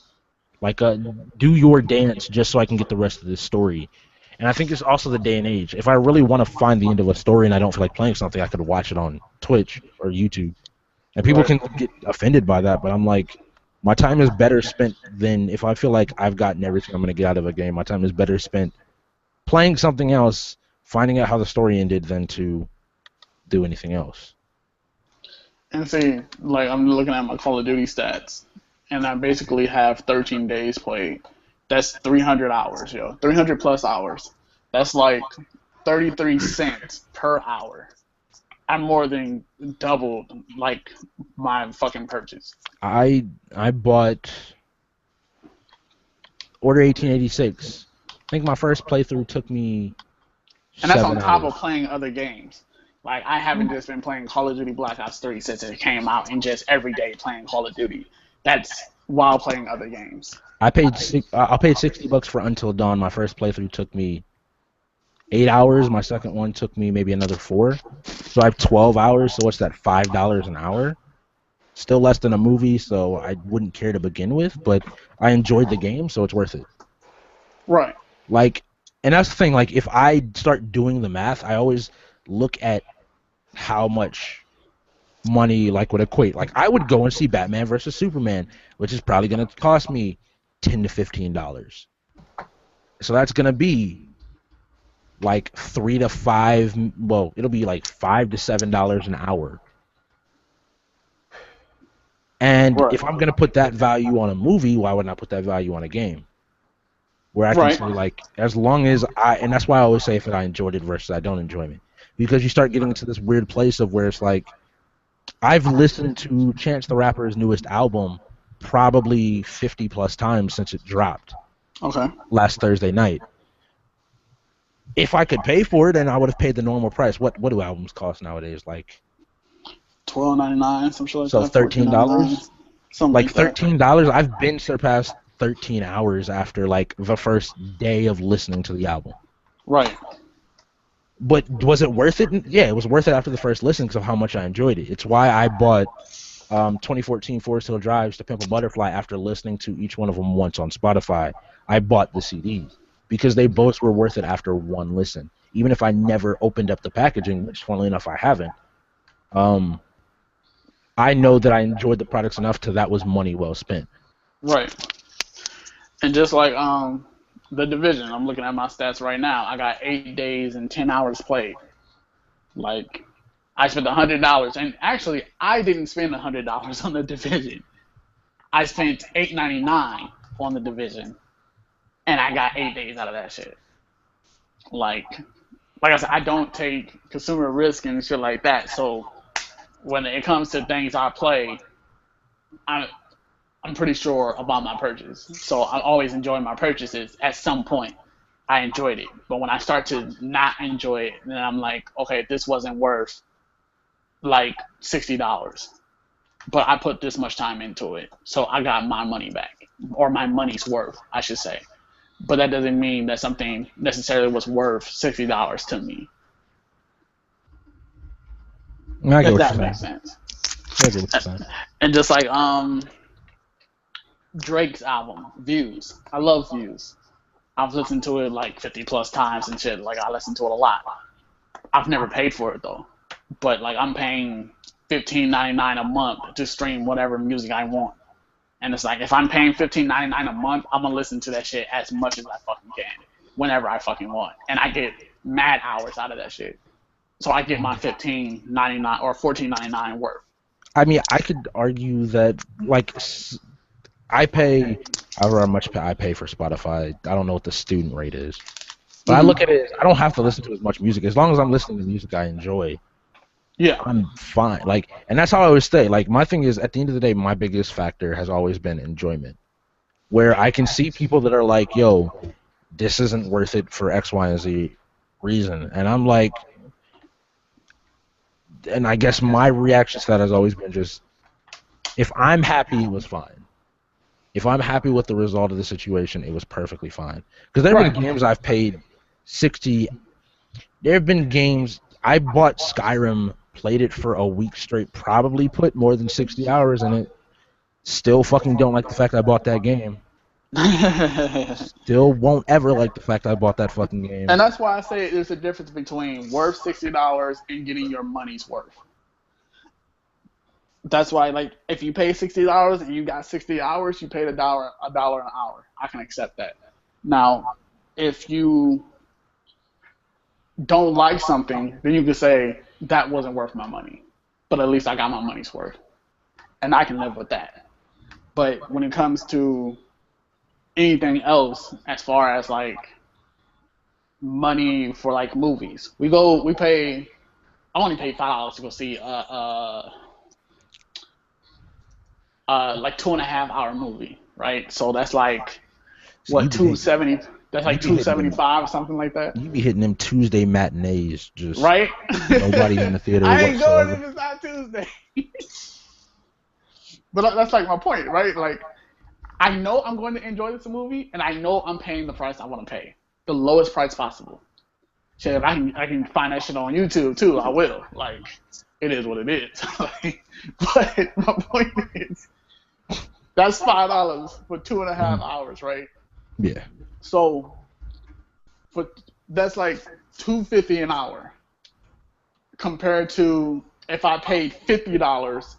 like do your dance just so I can get the rest of this story. And I think it's also the day and age. If I really want to find the end of a story and I don't feel like playing something, I could watch it on Twitch or YouTube. And people can get offended by that, but I'm like, my time is better spent than if I feel like I've gotten everything I'm going to get out of a game. My time is better spent playing something else, finding out how the story ended, than to do anything else. And see, like I'm looking at my Call of Duty stats, and I basically have 13 days played. That's 300 hours, yo. 300 plus hours. That's like 33 cents per hour. I more than doubled like my fucking purchase. I bought Order 1886. I think my first playthrough took me And that's 7 on top hours. of playing other games. Like, I haven't just been playing Call of Duty Black Ops 3 since it came out and just every day playing Call of Duty. That's while playing other games. I paid $60 for Until Dawn. My first playthrough took me 8 hours. My second one took me maybe another 4. So I have 12 hours. So what's that? $5 an hour. Still less than a movie, so I wouldn't care to begin with. But I enjoyed the game, so it's worth it. Right. Like, and that's the thing. Like, if I start doing the math, I always look at how much money like would equate. Like, I would go and see Batman versus Superman, which is probably going to cost me $10 to $15. So that's going to be like 3 to 5. Well, it'll be like $5 to $7 an hour. And if I'm going to put that value on a movie, why wouldn't I put that value on a game? Where I can say, like, as long as and that's why I always say if I enjoyed it versus I don't enjoy it. Because you start getting into this weird place of where it's like, I've listened to Chance the Rapper's newest album probably 50 plus times since it dropped Okay. last Thursday night. If I could pay for it, then I would have paid the normal price. What do albums cost nowadays? Like $12.99, some shit like so that. $14.99, $13? something Like like that. $13, I've been surpassed 13 hours after like the first day of listening to the album. Right. But was it worth it? Yeah, it was worth it after the first listen because of how much I enjoyed it. It's why I bought 2014 Forest Hill Drives to Pimp a Butterfly after listening to each one of them once on Spotify. I bought the CDs because they both were worth it after one listen. Even if I never opened up the packaging, which funnily enough I haven't, I know that I enjoyed the products enough to that was money well spent. Right. And just like The Division, I'm looking at my stats right now. I got 8 days and 10 hours played. Like, I spent $100, and actually, I didn't spend $100 on The Division. I spent $8.99 on The Division, and I got 8 days out of that shit. Like I said, I don't take consumer risk and shit like that. So when it comes to things I play, I'm pretty sure about my purchase. So I always enjoy my purchases. At some point, I enjoyed it. But when I start to not enjoy it, then I'm like, okay, this wasn't worth like $60. But I put this much time into it. So I got my money back, or my money's worth, I should say. But that doesn't mean that something necessarily was worth $60 to me. I get If what that you're makes saying. sense. I get what you're saying. And just like Drake's album, Views. I love Views. I've listened to it like 50 plus times and shit. Like, I listen to it a lot. I've never paid for it though. But like, I'm paying $15.99 a month to stream whatever music I want. And it's like, if I'm paying $15.99 a month, I'm gonna listen to that shit as much as I fucking can, whenever I fucking want. And I get mad hours out of that shit. So I get my $15.99 or $14.99 worth. I mean, I could argue that, like, I pay however much I pay for Spotify. I don't know what the student rate is. But I look at it, I don't have to listen to as much music. As long as I'm listening to music I enjoy, Yeah. I'm fine. Like, and that's how I always stay. Like, my thing is, at the end of the day, my biggest factor has always been enjoyment. Where I can see people that are like, yo, this isn't worth it for X, Y, and Z reason. And I'm like, and I guess my reaction to that has always been just, if I'm happy, it was fine. If I'm happy with the result of the situation, it was perfectly fine. Because there have been games I've paid 60. There have been games I bought Skyrim, played it for a week straight, probably put more than 60 hours in it. Still fucking don't like the fact I bought that game. Still won't ever like the fact I bought that fucking game. And that's why I say there's a difference between worth $60 and getting your money's worth. That's why, like, if you pay $60 and you got 60 hours, you paid $1 an hour. I can accept that. Now, if you don't like something, then you can say that wasn't worth my money, but at least I got my money's worth, and I can live with that. But when it comes to anything else, as far as like money for like movies, I only pay $5 to go see like 2.5 hour movie, right? So that's like what, 270? That's like 275 or something like that. You be hitting them Tuesday matinees, just right. Nobody in the theater. I ain't whatsoever. going if it's not Tuesday. But that's like my point, right? Like, I know I'm going to enjoy this movie, and I know I'm paying the price I want to pay, the lowest price possible. Shit, if I can find that shit on YouTube too, I will. Like, it is what it is. But my point is, that's $5 for 2.5 hours, right? Yeah. So, that's like $2.50 an hour, compared to if I paid $50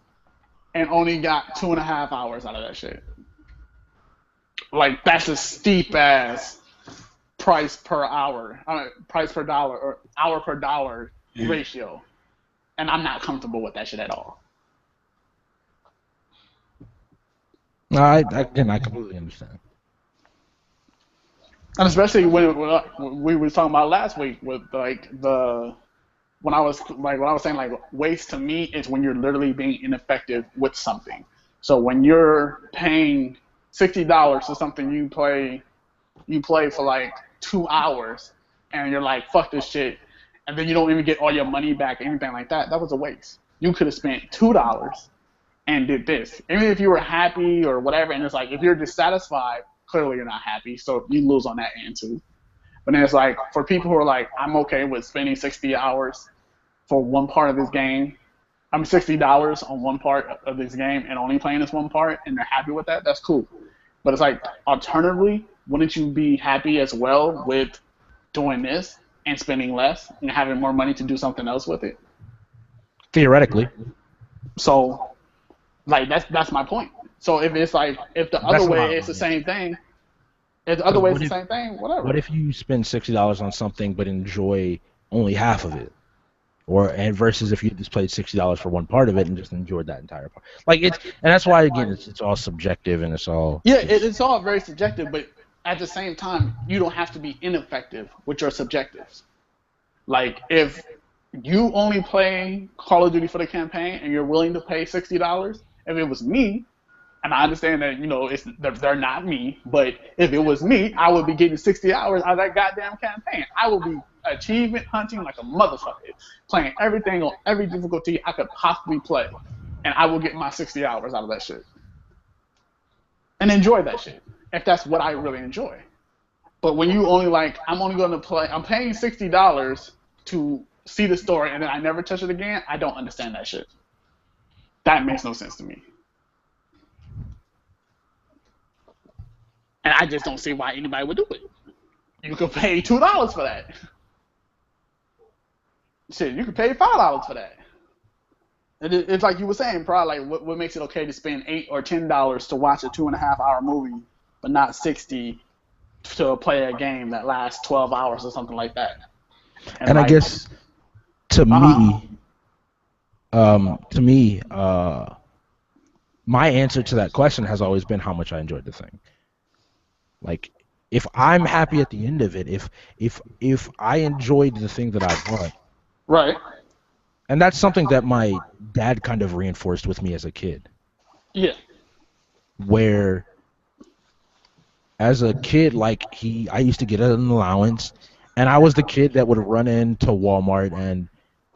and only got 2.5 hours out of that shit. Like, that's a steep ass price per hour, price per dollar, or hour per dollar ratio, and I'm not comfortable with that shit at all. No, I completely understand. And especially when we were talking about last week with like when I was saying like waste to me is when you're literally being ineffective with something. So when you're paying $60 for something you play for like 2 hours, and you're like, fuck this shit, and then you don't even get all your money back, anything like that, that was a waste. You could have spent $2 and did this. Even if you were happy or whatever, and it's like, if you're dissatisfied, clearly you're not happy, so you lose on that end too. But then it's like, for people who are like, I'm okay with spending 60 hours for one part of this game, I'm $60 on one part of this game and only playing this one part, and they're happy with that, that's cool. But it's like, alternatively, wouldn't you be happy as well with doing this and spending less and having more money to do something else with it? Theoretically. So, like, that's my point. So if it's like, if the other way it's the same thing, if the other way it's the same thing, whatever. What if you spend $60 on something but enjoy only half of it? And versus if you just played $60 for one part of it and just enjoyed that entire part. Like, and that's why, again, it's all subjective, and it's all... Yeah, it's all very subjective, but at the same time, you don't have to be ineffective with your subjectives. Like, if you only play Call of Duty for the campaign and you're willing to pay $60, if it was me, and I understand that, you know, they're not me, but if it was me, I would be getting 60 hours out of that goddamn campaign. I would be achievement hunting like a motherfucker, playing everything on every difficulty I could possibly play, and I will get my 60 hours out of that shit. And enjoy that shit, if that's what I really enjoy. But when you only like, I'm only going to play, I'm paying $60 to see the story, and then I never touch it again, I don't understand that shit. That makes no sense to me. And I just don't see why anybody would do it. You could pay $2 for that. Shit, you could pay $5 for that. It's like you were saying, probably like what makes it okay to spend $8 or $10 to watch a 2.5-hour movie, but not 60 to play a game that lasts 12 hours or something like that. And like, I guess to me, my answer to that question has always been how much I enjoyed the thing. Like, if I'm happy at the end of it, if I enjoyed the thing that I bought, right? And that's something that my dad kind of reinforced with me as a kid. Yeah. Where, as a kid, like I used to get an allowance, and I was the kid that would run into Walmart, and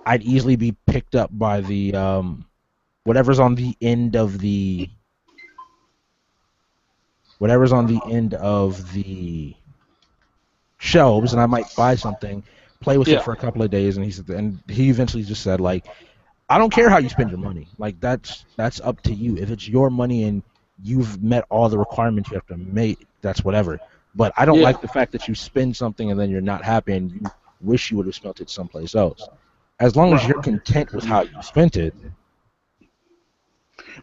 I'd easily be picked up by the whatever's on the end of the shelves, and I might buy something, play with it for a couple of days, and he eventually just said, like, I don't care how you spend your money. Like, that's up to you. If it's your money and you've met all the requirements you have to make, that's whatever. But I don't like the fact that you spend something and then you're not happy and you wish you would have spent it someplace else. As long as you're content with how you spent it.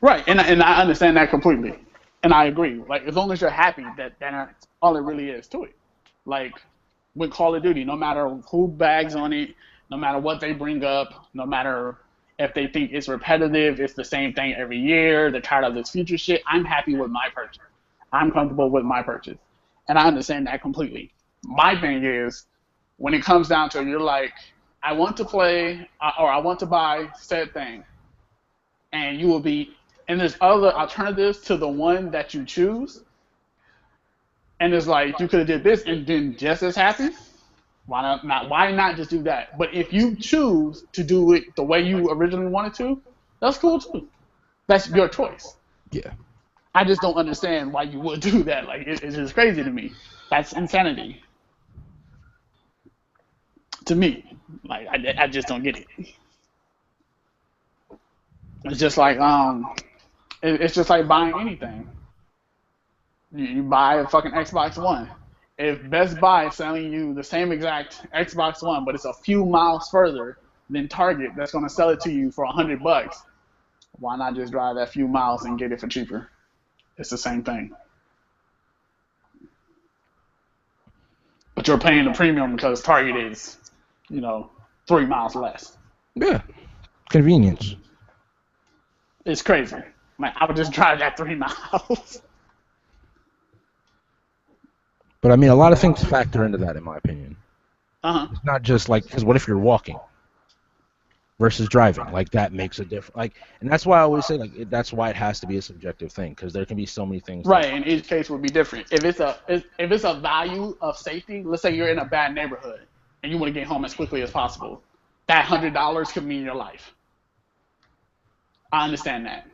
Right, and I understand that completely. And I agree. Like, as long as you're happy, that's all it really is to it. Like, with Call of Duty, no matter who bags on it, no matter what they bring up, no matter if they think it's repetitive, it's the same thing every year, they're tired of this future shit, I'm happy with my purchase. I'm comfortable with my purchase. And I understand that completely. My thing is, when it comes down to it, you're like, I want to play, or I want to buy said thing. And you will be, and there's other alternatives to the one that you choose. And it's like, you could have did this and been just as happy. Why not just do that? But if you choose to do it the way you originally wanted to, that's cool too. That's your choice. Yeah. I just don't understand why you would do that. Like, it's just crazy to me. That's insanity. To me. Like, I just don't get it. It's just like, it's just like buying anything. You buy a fucking Xbox One. If Best Buy is selling you the same exact Xbox One, but it's a few miles further than Target that's going to sell it to you for $100, why not just drive that few miles and get it for cheaper? It's the same thing. But you're paying the premium because Target is, 3 miles less. Yeah. Convenience. It's crazy. Like, I would just drive that 3 miles. But I mean, a lot of things factor into that, in my opinion. Uh-huh. It's not just like, because what if you're walking? versus driving. Like that makes a difference. Like, and that's why I always say that's why it has to be a subjective thing, because there can be so many things. Right, and each case would be different. If it's a value of safety, let's say you're in a bad neighborhood and you want to get home as quickly as possible, that $100 could mean your life. I understand that.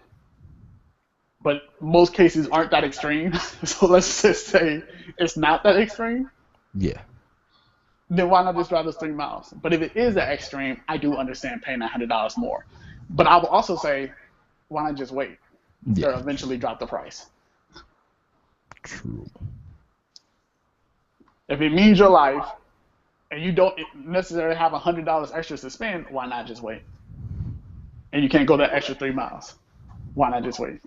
But most cases aren't that extreme. So let's just say it's not that extreme. Yeah. Then why not just drive those 3 miles? But if it is that extreme, I do understand paying that $100 more. But I will also say, why not just wait? Yeah. Or eventually drop the price. True. If it means your life and you don't necessarily have $100 extra to spend, why not just wait? And you can't go that extra 3 miles. Why not just wait?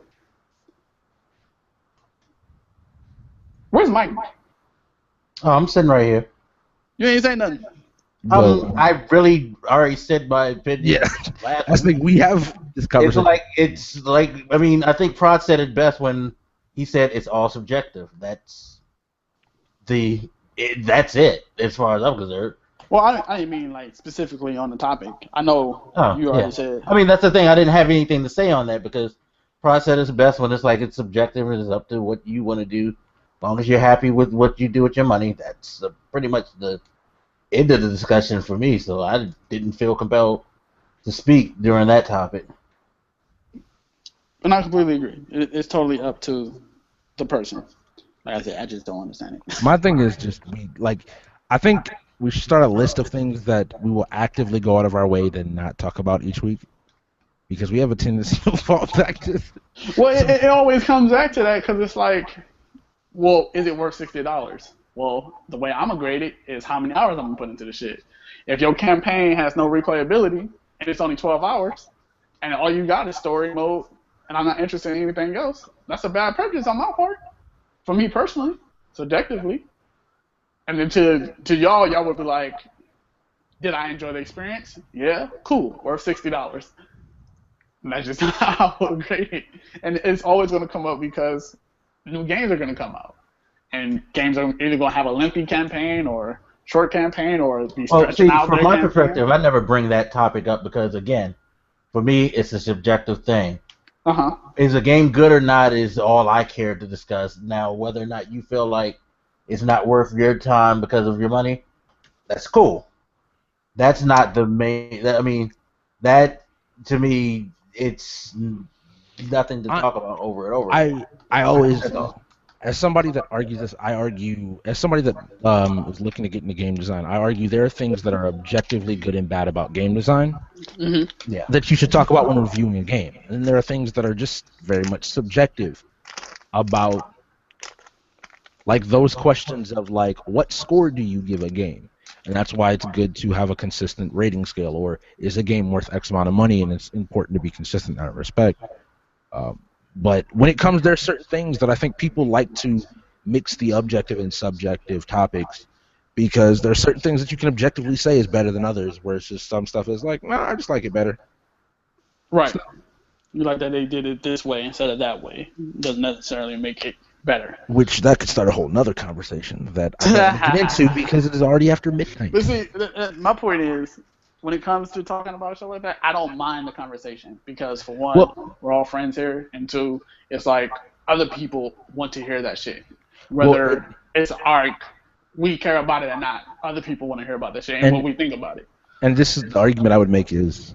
Where's Mike? Oh, I'm sitting right here. You ain't saying nothing. I really already said my opinion. Yeah. I think we have this conversation. It's like I mean, I think Prod said it best when he said it's all subjective. That's it as far as I'm concerned. Well, I didn't mean like specifically on the topic. I know you already said. I mean, that's the thing. I didn't have anything to say on that because Prod said it's best when it's like it's subjective and it's up to what you want to do. As long as you're happy with what you do with your money, that's pretty much the end of the discussion for me. So I didn't feel compelled to speak during that topic. And I completely agree. It's totally up to the person. Like I said, I just don't understand it. My thing is just I think we should start a list of things that we will actively go out of our way to not talk about each week, because we have a tendency to fall back to. Well, it always comes back to that because it's like, well, is it worth $60? Well, the way I'm gonna grade it is how many hours I'm gonna put into the shit. If your campaign has no replayability and it's only 12 hours, and all you got is story mode, and I'm not interested in anything else, that's a bad purchase on my part. For me personally, subjectively. And then to y'all would be like, did I enjoy the experience? Yeah, cool, worth $60. And that's just how I would grade it. And it's always gonna come up because new games are gonna come out. And games are either going to have a lengthy campaign or short campaign or be stretching out. From my perspective, I never bring that topic up because, again, for me, it's a subjective thing. Is a game good or not is all I care to discuss. Now, whether or not you feel like it's not worth your time because of your money, that's cool. That's not the main. I mean, that to me, it's nothing to talk about over and over. I always. As somebody that argues this, as somebody that is looking to get into game design, I argue there are things that are objectively good and bad about game design that you should talk about when reviewing a game. And there are things that are just very much subjective about, like, those questions of, like, what score do you give a game? And that's why it's good to have a consistent rating scale, or is a game worth X amount of money, and it's important to be consistent in that respect. But when it comes, there are certain things that I think people like to mix the objective and subjective topics, because there are certain things that you can objectively say is better than others, where it's just some stuff is like, I just like it better. Right. You like that they did it this way instead of that way. Doesn't necessarily make it better. Which that could start a whole nother conversation that I don't get into because it is already after midnight. But see, my point is, when it comes to talking about stuff like that, I don't mind the conversation because, for one, we're all friends here, and two, it's like other people want to hear that shit. Whether it's we care about it or not, other people want to hear about that shit and what we think about it. And this is the argument I would make is,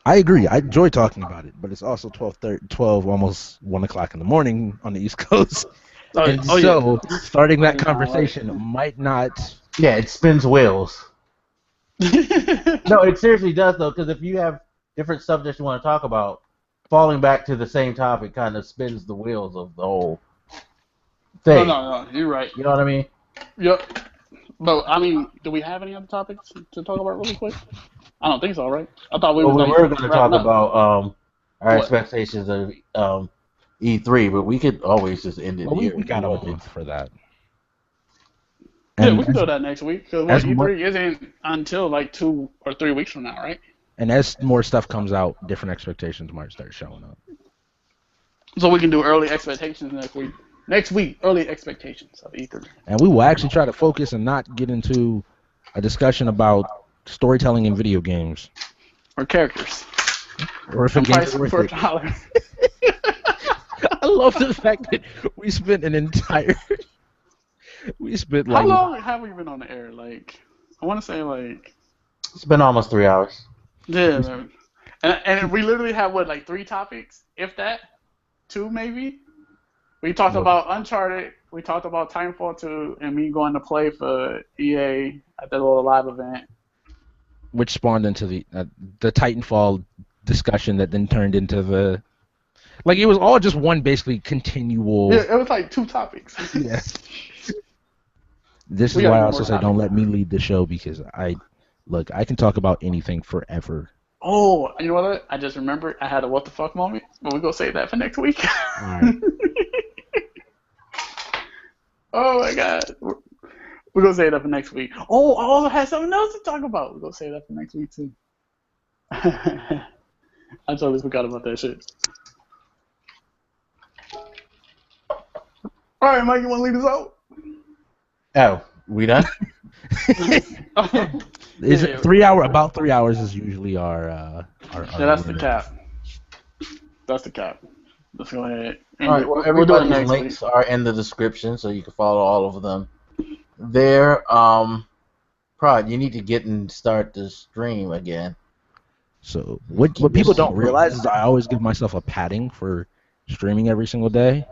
I agree, I enjoy talking about it, but it's also 12, almost 1 o'clock in the morning on the East Coast. Starting that conversation might not... Yeah, it spins wheels. No, it seriously does, though, because if you have different subjects you want to talk about, falling back to the same topic kind of spins the wheels of the whole thing. No, you're right. You know what I mean? Yep. But, I mean, do we have any other topics to talk about really quick? I don't think so, right? I thought we were going to talk about our expectations of E3, but we could always just end it here. We got a month for that. Yeah, we can do that next week, because E3 isn't until like 2 or 3 weeks from now, right? And as more stuff comes out, different expectations might start showing up. So we can do early expectations next week. Next week, early expectations of E3. And we will actually try to focus and not get into a discussion about storytelling in video games. or characters. Or if a And game's price worth for it. $1. I love the fact that we spent an entire. We spent How like. long have we been on the air? Like, I want to say like, It's been almost 3 hours. yeah, man. And we literally have what, like 3 topics, if that, 2 maybe. We talked about Uncharted. We talked about Titanfall 2, and me going to play for EA at that little live event. Which spawned into the Titanfall discussion that then turned into the. Like, it was all just one basically continual. Yeah, it was like 2 topics. Yeah. This We is gotta why I do also more say don't topics. let me lead the show because I can talk about anything forever. Oh, you know what? I just remembered I had a what the fuck moment, but we're gonna save that for next week. All right. Oh my god. We're gonna save that for next week. Oh, I also had something else to talk about. We're gonna save that for next week too. I totally forgot about that shit. Alright, Mike, you wanna lead us out? Oh, we done? Is Yeah, it 3 hour? About 3 hours is usually our Yeah, that's the limit. cap. That's the cap. Let's go ahead. All right. Well, We'll do it everybody's next links week. are in the description, so you can follow all of them there. Prod, you need to get and start the stream again. So what Keep people your don't secret. realize is I always give myself a padding for streaming every single day.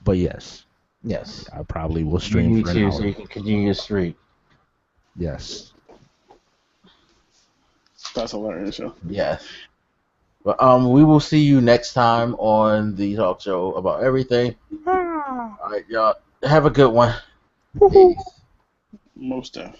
But yes, Yes. I probably will You stream need for an to, hour. so you can continue your streak. Yes. That's hilarious, yo. Yes. But we will see you next time on the talk show about everything. All right, y'all. Have a good one. Peace. Most stuff.